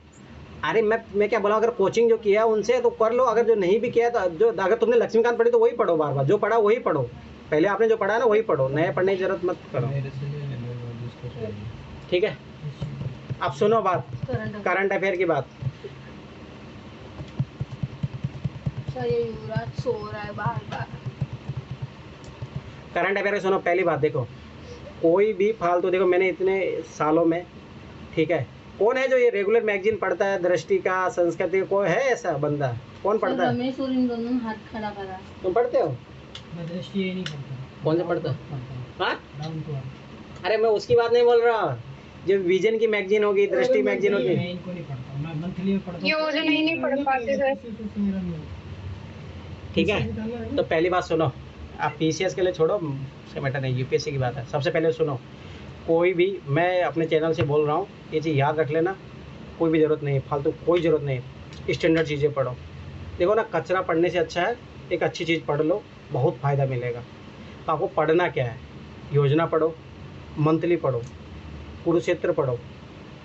अरे मैं क्या बोला, अगर कोचिंग जो किया उनसे तो कर लो, अगर जो नहीं भी किया तो जो, अगर तुमने लक्ष्मीकांत पढ़ी तो वही पढ़ो, बार बार जो पढ़ा वही पढ़ो। पहले आपने जो पढ़ा ना वही पढ़ो, नया पढ़ने की जरूरत मत करो। ठीक है, अब सुनो बात, करंट अफेयर की बात। सर ये युवराज सो रहा है बार बार। करंट अफेयर सुनो। पहली बात देखो, कोई भी फालतू, देखो मैंने इतने सालों में, ठीक है, कौन है जो ये रेगुलर मैगजीन पढ़ता है, दृष्टि का, संस्कृति का, कोई है ऐसा बंदा? कौन पढ़ता है? रमेश और इन दोनों ने हाथ खड़ा करा। तुम पढ़ते हो? मैं दृष्टि ये नहीं पढ़ता। कौन सा पढ़ता है? हाँ, डाउन टू अर्थ। अरे मैं उसकी बात नहीं बोल रहा, जो विजन की मैगजीन होगी, दृष्टि मैगजीन होगी। मैं इनको नहीं पढ़ता, मैं मंथली में पढ़ता ये हूँ। मुझे नहीं पढ़ पाते सर। ठीक है, तो पहली बात सुनो, आप PCS के लिए छोड़ो, उसका मैटर नहीं, UPSC की बात है। सबसे पहले सुनो, कोई भी, मैं अपने चैनल से बोल रहा हूँ, ये चीज़ याद रख लेना, कोई भी ज़रूरत नहीं है फालतू, कोई ज़रूरत नहीं, स्टैंडर्ड चीज़ें पढ़ो। देखो ना, कचरा पढ़ने से अच्छा है एक अच्छी चीज़ पढ़ लो, बहुत फ़ायदा मिलेगा। तो आपको पढ़ना क्या है, योजना पढ़ो, मंथली पढ़ो, कुरुक्षेत्र पढ़ो,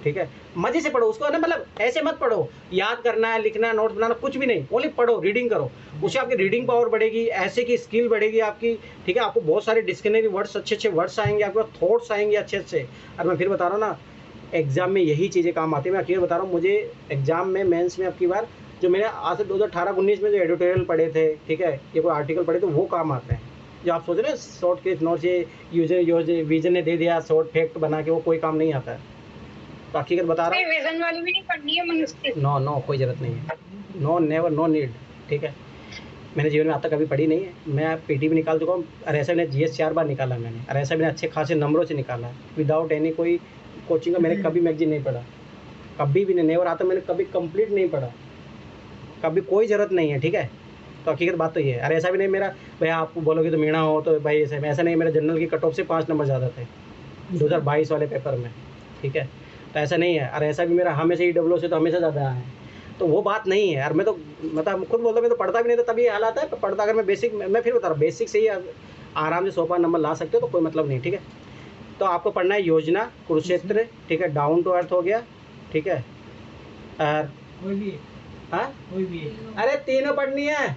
ठीक है, मजे से पढ़ो उसको ना, मतलब ऐसे मत पढ़ो याद करना है, लिखना, नोट्स बनाना, कुछ भी नहीं, ओनली पढ़ो, रीडिंग करो, उससे आपकी रीडिंग पावर बढ़ेगी, ऐसे की स्किल बढ़ेगी आपकी, ठीक है, आपको बहुत सारे डिक्शनरी वर्ड्स, अच्छे अच्छे वर्ड्स आएंगे, आपके पास थॉट्स आएंगे अच्छे अच्छे। और मैं फिर बता रहा हूँ ना, एग्जाम में यही चीज़ें काम आती है। मैं अकेले बता रहा हूँ, मुझे एग्जाम में, मेंस में अब की बार जो मैंने आज से 2018-19 में जो एडिटोरियल पढ़े थे, ठीक है, ये कोई आर्टिकल पढ़े थे, वो काम आते हैं। जो आप सोच रहे हैं शॉर्ट के नोट्स ये विजन ने दे दिया शॉर्ट फैक्ट बना के, वो कोई काम नहीं आता है। तो हकीकत बता रहा हूँ, विजन वाली भी नहीं पढ़नी है मनुष्य। नो नो, कोई ज़रूरत नहीं है, नो नेवर, नो नीड, ठीक है। मैंने जीवन में अब तक कभी पढ़ी नहीं है। मैं पीटी भी निकाल चुका हूँ, और ऐसा मैंने जीएस 4 बार निकाला मैंने, और ऐसा मैंने अच्छे खासे नंबरों से निकाला है, विदाउट एनी कोई कोचिंग का। मैंने कभी मैगजीन नहीं पढ़ा, कभी भी नहीं, नेवर आता, मैंने कभी कंप्लीट नहीं पढ़ा, कभी कोई ज़रूरत नहीं है, ठीक है। तो हकीकत बात तो ये है। और ऐसा भी नहीं मेरा, भाई आप बोलोगे तो मीणा हो तो भाई ऐसा नहीं, मेरा जनरल की कट ऑफ से 5 नंबर ज़्यादा थे 2022 वाले पेपर में, ठीक है। तो ऐसा नहीं है, और ऐसा भी मेरा हमेशा ही डब्ल्यू से तो हमेशा ज़्यादा आया है, तो वो बात नहीं है। और मैं तो मतलब खुद बोलता, मैं तो पढ़ता भी नहीं, तो तभी हाल आता है। पढ़ता अगर मैं बेसिक, मैं फिर बता रहा हूँ, बेसिक से ही आराम से 100 नंबर ला सकते हो, तो कोई मतलब नहीं, ठीक है। तो आपको पढ़ना है योजना, कुरुक्षेत्र, ठीक है, डाउन टू अर्थ हो गया, ठीक है, और कोई भी, हाँ, कोई भी। अरे तीनों पढ़नी है,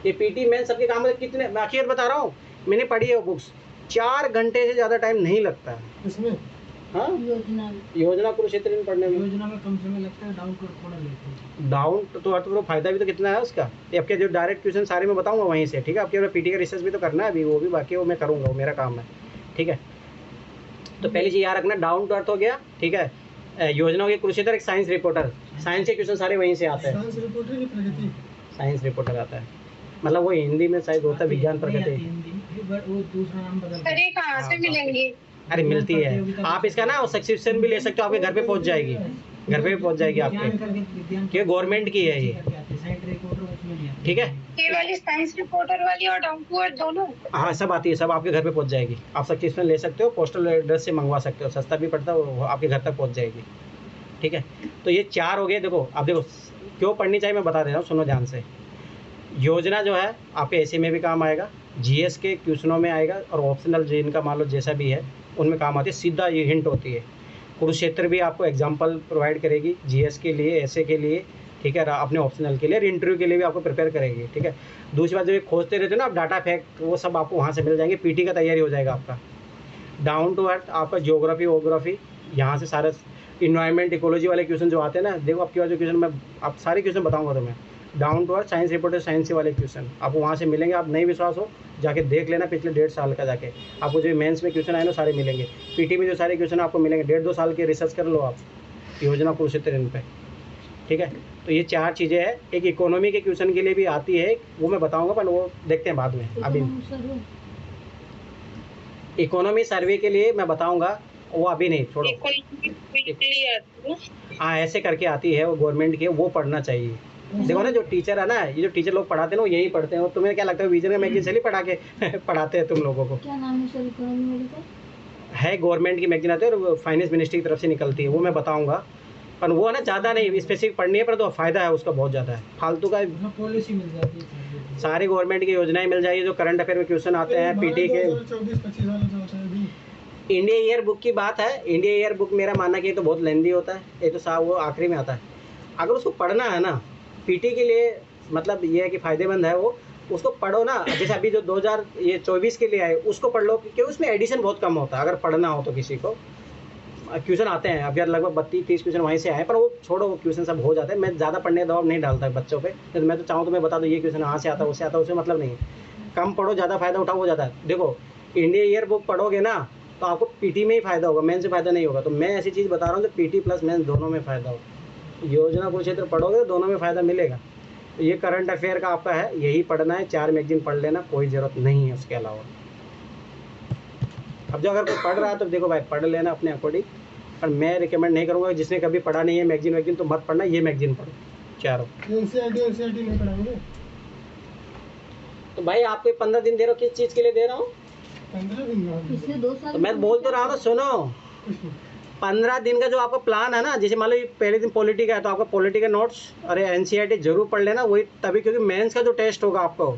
ये पीटी मेन सबके काम में कितने, मैं आखिर बता रहा हूँ, मैंने पढ़ी है वो बुक्स, 4 घंटे से ज़्यादा टाइम नहीं लगता है। इसमें हाँ, योजना योजना कुरुक्षेत्र में पढ़ने में, योजना में कम समय लगता है, डाउन कर थोड़ा लेते हैं। डाउन तो अर्थ में फायदा भी तो कितना है उसका। ये आपके जो डायरेक्ट क्वेश्चन सारे मैं बताऊंगा वहीं से, ठीक है। आपके पीटी का रिसर्च भी तो करना है अभी, वो भी बाकी वो मैं करूँगा, वो मेरा काम है, ठीक है। तो पहली चीज़ याद रखना, डाउन टू अर्थ हो गया, ठीक है, योजना हो गई, कुरुक्षेत्र एक साइंस रिपोर्टर, साइंस के क्वेश्चन सारे वहीं से आते हैं, साइंस रिपोर्टर की प्रगति, साइंस रिपोर्टर आता है, मतलब वो हिंदी में शायद होता है विज्ञान प्रगति, वो दूसरा नाम बदल अरे कहाँ से मिलेंगी? अरे मिलती है। आप इसका ना सब्सक्रिप्शन भी ले सकते हो, आपके घर पे पहुंच जाएगी, घर पे भी पहुंच जाएगी आपके, ये गवर्नमेंट की है ये, ठीक है। ये वाली साइंस रिपोर्टर वाली और डाउन टू अर्थ दोनों? हाँ, सब आती है, सब आपके घर पे पहुंच जाएगी। आप सब्सक्रिप्शन ले सकते हो, पोस्टल एड्रेस से मंगवा सकते हो, सस्ता भी पड़ता है, वो आपके घर तक पहुंच जाएगी, ठीक है। तो ये 4 हो गए। देखो अब देखो क्यों पढ़नी चाहिए मैं बता दे रहा हूँ, सुनो ध्यान से। योजना जो है आपके ऐसे में भी काम आएगा, जीएस के क्वेश्चनों में आएगा, और ऑप्शनल जिनका मान लो जैसा भी है उनमें काम आती है, सीधा ये हिंट होती है। कुरुक्षेत्र भी आपको एग्जाम्पल प्रोवाइड करेगी जीएस के लिए, ऐसे के लिए, ठीक है, अपने ऑप्शनल के लिए, और इंटरव्यू के लिए भी आपको प्रिपेयर करेगी, ठीक है। दूसरी बात, जो ये खोजते रहते हो ना आप डाटा फैक्ट, वो सब आपको वहाँ से मिल जाएंगे, पीटी का तैयारी हो जाएगा आपका। डाउन टू अर्थ आपका ज्योग्राफी वोग्राफी, यहाँ से सारे इन्वायरमेंट इकोलॉजी वाले क्वेश्चन जो आते हैं ना, देखो आपके पास जो क्वेश्चन, मैं आप सारे क्वेश्चन बताऊँगा तुम्हें। Down to earth science reporter, science वाले क्वेश्चन आपको वहाँ से मिलेंगे। आप नहीं विश्वास हो जाके देख लेना, पिछले 1.5 साल का जाके आपको जो मेंस में क्वेश्चन आए ना सारे मिलेंगे, पीटी में जो सारे क्वेश्चन आपको मिलेंगे, 1.5-2 साल के रिसर्च कर लो आप योजना कुरुक्षेत्र इन पे, ठीक है। तो ये 4 चीज़ें हैं। एक इकोनॉमी के क्वेश्चन के लिए भी आती है, वो मैं बताऊंगा, पर वो देखते हैं बाद में। अभी इकोनॉमी सर्वे के लिए मैं बताऊंगा, वो अभी नहीं, छोड़ो। हाँ, ऐसे करके आती है वो गवर्नमेंट की, वो पढ़ना चाहिए। देखो ना, जो टीचर है ना, ये जो टीचर लोग पढ़ाते हैं ना, वो यही पढ़ते हैं। और तुम्हें क्या लगता है विजन का मैगजीन से ही पढ़ा के पढ़ाते हैं तुम लोगों को? क्या नाम है सर इकोनॉमी मेडिकल? है गवर्नमेंट की मैगजीन आती है, और फाइनेंस मिनिस्ट्री की तरफ से निकलती है, वो मैं बताऊंगा। पर वो ना ज़्यादा नहीं स्पेसिफिक पढ़नी है, पर तो फ़ायदा है उसका बहुत ज़्यादा है। फालतू का पॉलिसी मिल जाती है, सारी गवर्नमेंट की योजनाएं मिल जाएगी, जो करंट अफेयर में क्वेश्चन आते हैं पीटी के। 2024-25 वाला जो होता है अभी, इंडिया ईयर बुक की बात है। इंडिया ईयर बुक मेरा मानना कि ये तो बहुत लेंदी होता है, ये तो साहब वो आखिरी में आता है। अगर उसको पढ़ना है ना पीटी के लिए, मतलब ये है कि फ़ायदेमंद है वो, उसको पढ़ो ना। जैसे अभी जो 2024 के लिए आए उसको पढ़ लो, क्योंकि उसमें एडिशन बहुत कम होता है। अगर पढ़ना हो तो किसी को क्वेश्चन आते हैं, अब यार लगभग 32-30 क्वेश्चन वहीं से आए, पर वो छोड़ो, वो क्वेश्चन सब हो जाते हैं। मैं ज़्यादा पढ़ने का दबाव नहीं डालता बच्चों पे, तो मैं तो चाहूँ तो मैं बता दूँ ये क्वेश्चन यहाँ से आता है, उससे आता है, उससे मतलब नहीं है। कम पढ़ो, ज़्यादा फ़ायदा उठाओ, हो जाता है। देखो इंडिया ईयर बुक पढ़ोगे ना तो आपको पीटी में ही फ़ायदा होगा, मेन से फ़ायदा नहीं होगा। तो मैं ऐसी चीज़ बता रहा हूँ जो पीटी प्लस मेन दोनों में फ़ायदा हो। योजना कुरुक्षेत्र पढ़ोगे तो दोनों में फ़ायदा मिलेगा। तो ये करंट अफेयर का आपका है, यही पढ़ना है। 4 मैगजीन पढ़ लेना, कोई ज़रूरत नहीं है उसके अलावा। अब जो अगर कोई पढ़ रहा है तो देखो भाई पढ़ लेना अपने अकॉर्डिंग, पर मैं रिकमेंड नहीं करूँगा जिसने कभी पढ़ा नहीं है मैगजीन तो मत पढ़ना, ये मैगजीन पढ़ो चारों। एनसीईआरटी नहीं पढ़ाएंगे तो भाई आपको 15 दिन दे रहा हूँ, किस चीज़ के लिए दे रहा हूँ? 15 दिन बाद। पिछले 2 साल तो मैं बोल तो रहा हूँ ना, सुनो। 15 दिन का जो आपका प्लान है ना, जैसे मान लो पहले दिन पॉलिटी का है तो आपका पॉलिटी का नोट्स, अरे एनसीईआरटी जरूर पढ़ लेना, वही तभी, क्योंकि मेंस का जो टेस्ट होगा आपको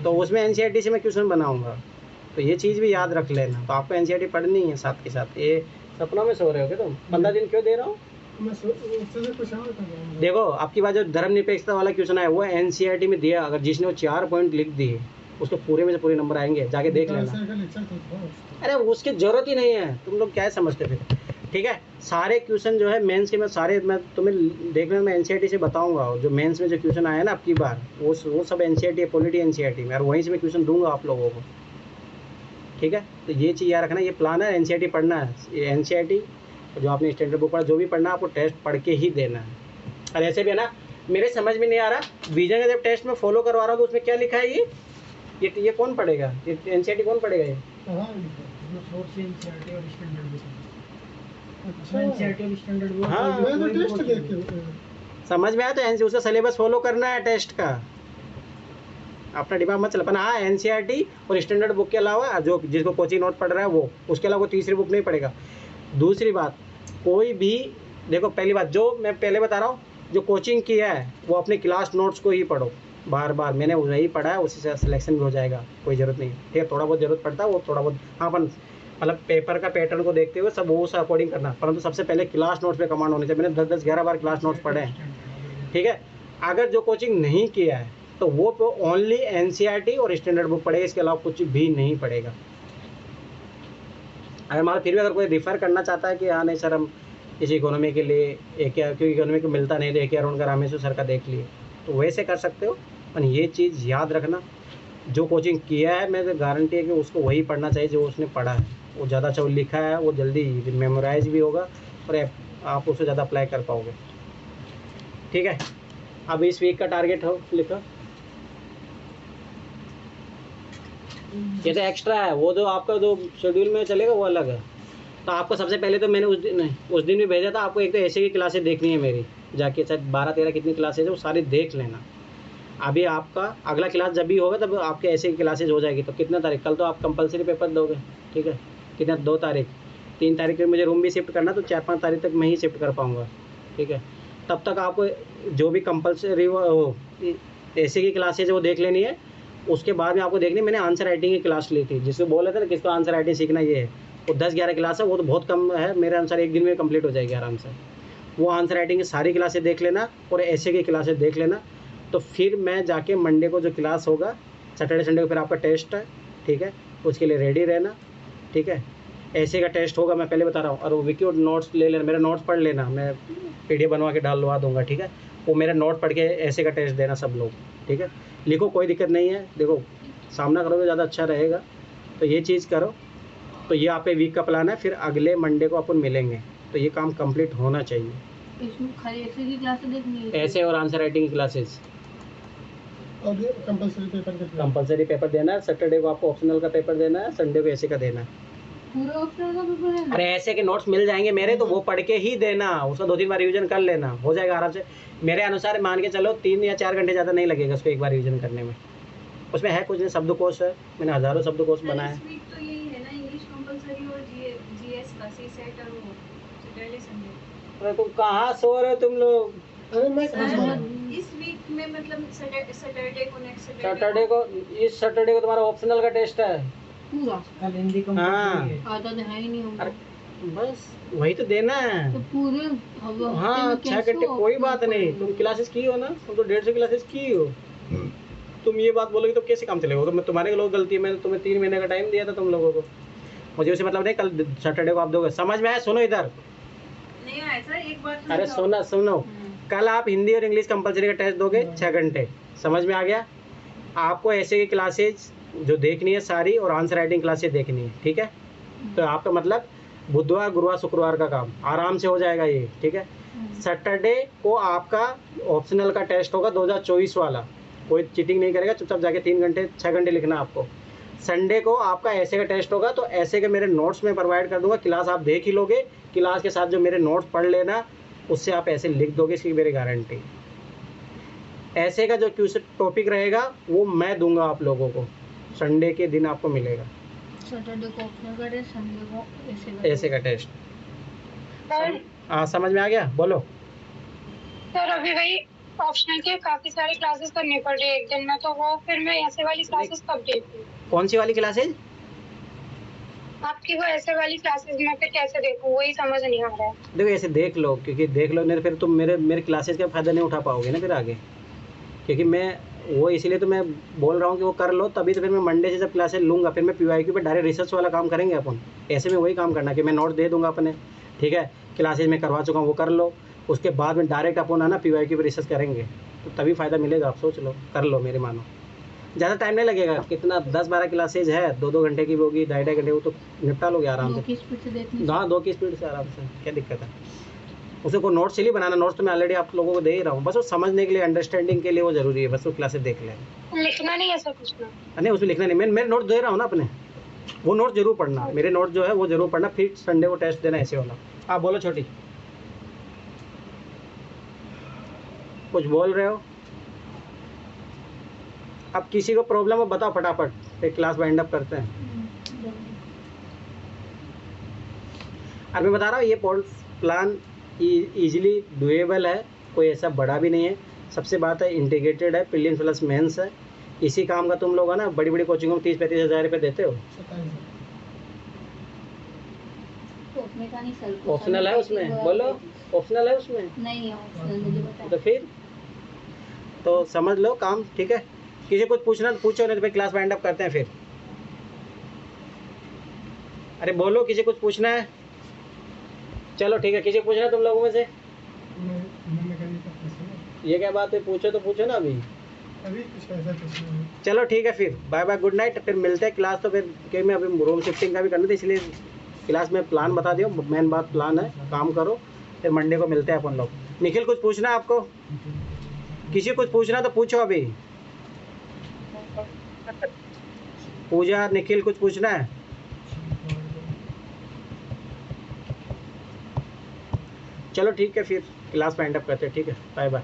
तो उसमें एनसीईआरटी से मैं क्वेश्चन बनाऊंगा। तो ये चीज़ भी याद रख लेना। तो आपको एनसीईआरटी पढ़नी है साथ के साथ। ये सपनों में सो रहे हो क्या तुम? 15 दिन क्यों दे रहा हूँ? मैं उससे कुछ और कर रहा हूँ। देखो आपकी बात, जो धर्मनिरपेक्षता वाला क्वेश्चन है वो एनसीईआरटी में दिया। अगर जिसने वो 4 पॉइंट लिख दिए उसको पूरे में से पूरे नंबर आएंगे, जाके देख लेना। अरे उसकी जरूरत ही नहीं है, तुम लोग क्या समझते फिर? ठीक है, सारे क्वेश्चन जो है मेंस के मैं तुम्हें देखने में एनसीईआरटी से बताऊंगा। जो मेंस में जो क्वेश्चन आया ना आपकी बार, वो सब एनसीईआरटी, पॉलिटी एनसीईआरटी में, और वहीं से मैं क्वेश्चन दूंगा आप लोगों को। ठीक है, तो ये चीज़ याद रखना, ये प्लान है, एनसीईआरटी पढ़ना है। एनसीईआरटी जो आपने स्टैंडर्ड बुक पढ़ा, जो भी पढ़ना है आपको टेस्ट पढ़ के ही देना है। और ऐसे भी है ना, मेरे समझ में नहीं आ रहा, विजन का जब टेस्ट में फॉलो करवा रहा हूँ तो उसमें क्या लिखा है? ये कौन पढ़ेगा? ये एनसीईआरटी कौन पढ़ेगा? ये सोर्स एनसीईआरटी और स्टैंडर्ड बुक। अच्छा, एनसीईआरटी और स्टैंडर्ड बुक। हाँ, मैं तो टेस्ट देख के समझ में आया? तो उसका सिलेबस फॉलो करना है टेस्ट का, अपना दिमाग मत चला। हाँ, एनसीईआरटी और स्टैंडर्ड बुक के अलावा जो जिसको कोचिंग नोट पढ़ रहा है वो, उसके अलावा तीसरी बुक नहीं पढ़ेगा। दूसरी बात, कोई भी देखो, पहली बात जो मैं पहले बता रहा हूँ, जो कोचिंग किया है वो अपने क्लास नोट्स को ही पढ़ो बार बार। मैंने वही पढ़ा है, उसी से सिलेक्शन भी हो जाएगा, कोई ज़रूरत नहीं। ठीक है, थोड़ा बहुत ज़रूरत पड़ता है वो, थोड़ा बहुत हाँ, अपन मतलब पेपर का पैटर्न को देखते हुए सब वो उस अकॉर्डिंग करना, परंतु सबसे पहले क्लास नोट्स पे कमांड होनी चाहिए। मैंने 10-10, 11 बार क्लास नोट्स पढ़े हैं। ठीक है, अगर जो कोचिंग नहीं किया है तो वो तो ओनली एनसीईआरटी और स्टैंडर्ड बुक पढ़ेगा, इसके अलावा कुछ भी नहीं पढ़ेगा। अगर मान फिर भी अगर कोई रिफ़र करना चाहता है कि हाँ नहीं सर हम इस इकोनॉमी के लिए क्योंकि इकोनॉमी को मिलता नहीं तो AKR राउंड का रामेश्वर सर का देख लिए, तो वैसे कर सकते हो। पर ये चीज़ याद रखना, जो कोचिंग किया है मैं तो गारंटी है कि उसको वही पढ़ना चाहिए जो उसने पढ़ा है। वो ज़्यादा अच्छा लिखा है, वो जल्दी मेमोराइज भी होगा और आप उससे ज़्यादा अप्लाई कर पाओगे। ठीक है, अब इस वीक का टारगेट हो लिखो। ये तो एक्स्ट्रा है, वो जो आपका जो शेड्यूल में चलेगा वो अलग है। तो आपको सबसे पहले तो मैंने उस दिन भी भेजा था आपको, एक तो ऐसे की क्लासेस देखनी है मेरी, जाके शायद 12-13 कितनी क्लासेज है वो सारी देख लेना। अभी आपका अगला क्लास जब भी होगा तब आपके ऐसे की क्लासेज हो जाएगी। तो कितना तारीख? कल तो आप कंपलसरी पेपर दोगे, ठीक है? कितना? 2 तारीख, 3 तारीख में मुझे रूम भी शिफ्ट करना, तो 4-5 तारीख तक मैं ही शिफ्ट कर पाऊँगा। ठीक है, तब तक आपको जो भी कंपलसरी ऐसे की क्लासेज वो देख लेनी है। उसके बाद में आपको देखनी, मैंने आंसर राइटिंग की क्लास ली थी, जिसको बोला था ना किसको आंसर राइटिंग सीखना ये है, वो 10-11 क्लास है, वो तो बहुत कम है, मेरे अनुसार एक दिन में कंप्लीट हो जाएगी आराम से। वो आंसर राइटिंग की सारी क्लासें देख लेना और ऐसे की क्लासेस देख लेना। तो फिर मैं जाके मंडे को जो क्लास होगा, सैटरडे संडे को फिर आपका टेस्ट है। ठीक है, उसके लिए रेडी रहना। ठीक है, ऐसे का टेस्ट होगा, मैं पहले बता रहा हूँ। और वो विकी नोट्स ले लेना, मेरा नोट्स पढ़ लेना, मैं PDF बनवा के डालवा दूँगा। ठीक है, वो मेरा नोट पढ़ के ऐसे का टेस्ट देना सब लोग। ठीक है, लिखो, कोई दिक्कत नहीं है। देखो सामना करोगे ज़्यादा अच्छा रहेगा, तो ये चीज़ करो। तो ये आपके वीक का प्लान है, फिर अगले मंडे को अपन मिलेंगे, तो ये काम कंप्लीट होना चाहिए। इसमें खाली ऐसे की क्लासेस देखनी है, ऐसे और आंसर राइटिंग की क्लासेस, और ये कंपलसरी पेपर देना है। सैटरडे को आपको ऑप्शनल का पेपर देना है, संडे को ऐसे का देना है। पूरा ऑप्शनल का पेपर है। अरे ऐसे के नोट्स मिल जाएंगे मेरे, तो वो पढ़ के ही देना, उसका 2-3 बार रिवीजन कर लेना, हो जाएगा आराम से। मेरे अनुसार मान के चलो 3 या 4 घंटे ज़्यादा नहीं लगेगा उसको एक बार रिवीजन करने में। उसमें है कुछ नहीं, शब्दकोश है, मैंने हज़ारों शब्दकोश बनाए हैं। इस वीक तो यही है ना, इंग्लिश कंपलसरी और जीएस का सी सेट और वो सैटरडे संडे। अरे तुम कहाँ सो रहे हो तुम लोग? अरे मैं इस वीक में मतलब सैटरडे को, नेक्स्ट सैटरडे को, इस सैटरडे को तुम्हारा ऑप्शनल का टेस्ट है पूरा। कल हिंदी हाँ। कंपलसरी है। आता तो है ही नहीं हमको। अरे बस वही तो देना है। तो पूरे हाँ, 6 घंटे कोई बात नहीं। तुम क्लासेस की हो ना, तुम तो 150 क्लासेस की हो। तुम ये बात बोलोगे तो कैसे काम चलेगा? तो मैं तुम्हारे लोग गलती है, मैंने तुम्हें 3 महीने का टाइम दिया था तुम लोगों को, मुझे उसे मतलब नहीं। कल सैटरडे को आप दोगे, समझ में आया? सुनो इधर, नहीं आया सर, एक बार अरे सुनो, कल आप हिंदी और इंग्लिश कंपलसरी का टेस्ट दोगे 6 घंटे, समझ में आ गया? आपको ऐसे की क्लासेज जो देखनी है सारी, और आंसर राइटिंग क्लासेज देखनी है। ठीक है, तो आपका मतलब बुधवार, गुरुवार, शुक्रवार का काम आराम से हो जाएगा ये। ठीक है, सैटरडे को आपका ऑप्शनल का टेस्ट होगा 2024 वाला, कोई चीटिंग नहीं करेगा, चुपचाप जाके 3 घंटे 6 घंटे लिखना आपको। संडे को आपका ऐसे का टेस्ट होगा, तो ऐसे के मेरे नोट्स में प्रोवाइड कर दूंगा, क्लास आप देख ही लोगे, क्लास के साथ जो मेरे नोट्स पढ़ लेना, उससे आप ऐसे लिख दोगे, इसकी मेरी गारंटी। ऐसे का जो क्वेश्चन टॉपिक रहेगा वो मैं दूंगा आप लोगों को, संडे के दिन आपको मिलेगा। सैटरडे को ऑप्शनल का टेस्ट, संडे को ऐसे का टेस्ट। सर हाँ, समझ में आ गया? बोलो। सर अभी वही ऑप्शनल के काफी सारी क्लासेस करनी पड़ रही है एक दिन में, तो वो फिर मैं ऐसे वाली क्लासेस कब देखूँ? कौन सी वाली क्लासेज? आपकी वो ऐसे वाली क्लासेस में फिर कैसे देखूँ, वही समझ नहीं आ रहा है। देखो ऐसे देख लो, क्योंकि देख लो नहीं फिर तुम मेरे क्लासेस का फ़ायदा नहीं उठा पाओगे ना फिर आगे, क्योंकि मैं वो इसीलिए तो मैं बोल रहा हूँ कि वो कर लो, तभी तो फिर मैं मंडे से जब क्लासेस लूँगा फिर मैं PYQ पे डायरेक्ट रिसर्च वाला काम करेंगे अपन। ऐसे में वही काम करना कि मैं नोट दे दूँगा अपने, ठीक है, क्लासेस में करवा चुका हूँ वो कर लो, उसके बाद में डायरेक्ट अपन है ना PYQ पे रिसर्च करेंगे, तो तभी फ़ायदा मिलेगा। आप सोच लो, कर लो, मेरी मानो, ज़्यादा टाइम नहीं लगेगा। कितना 10-12 क्लासेज है, 2-2 घंटे की होगी, 2.5 घंटे, वो तो निपटा लोगे आराम दो से। की स्पीड से देखनी हाँ 2 की स्पीड से आराम से, क्या दिक्कत है उसे। को नोट्स ही बनाना, नोट्स तो मैं ऑलरेडी आप लोगों को दे ही रहा हूँ, बस वो समझने के लिए, अंडरस्टैंडिंग के लिए वो ज़रूरी है, बस वो क्लासेस देख लें। लिखना नहीं है सब कुछ ना? नहीं उसमें लिखना नहीं, मैं मेरे नोट दे रहा हूँ ना अपने, वो नोट जरूर पढ़ना, मेरे नोट जो है वो जरूर पढ़ना, फिर संडे को टेस्ट देना ऐसे वाला। आप बोलो छोटी, कुछ बोल रहे हो? अब किसी को प्रॉब्लम हो बताओ फटाफट, फिर क्लास वाइंड अप करते हैं। अब मैं बता रहा हूँ ये प्लान ईजिली डुएबल है, कोई ऐसा बड़ा भी नहीं है। सबसे बात है इंटीग्रेटेड है, प्रीलिम्स प्लस मेंस है। इसी काम का तुम लोग है ना बड़ी बड़ी कोचिंगों में 30-35 हज़ार रुपये देते हो। ऑप्शनल है उसमें, बोलो ऑप्शनल है उसमें? नहीं है ऑप्शनल, मुझे पता है। तो फिर तो समझ लो काम, ठीक है। किसी कुछ पूछना तो पूछो, नहीं तो फिर क्लास वाइंड अप करते हैं फिर। अरे बोलो, किसी कुछ पूछना है? चलो ठीक है, किसी को पूछना है तुम लोगों में से? ये क्या बात है, पूछो तो पूछो ना अभी कुछ ऐसा पूछना है। चलो ठीक है, फिर बाय बाय, गुड नाइट। फिर मिलते हैं क्लास, तो फिर क्योंकि मैं अभी रूम शिफ्टिंग का भी करना था, इसलिए क्लास में प्लान बता दियो, मेन बात प्लान है, काम करो, फिर मंडे को मिलते हैं अपन लोग। निखिल कुछ पूछना है आपको? किसी कुछ पूछना तो पूछो अभी। पूजा, निखिल कुछ पूछना है? चलो ठीक है, फिर क्लास में एंड अप करते हैं, ठीक है, बाय बाय।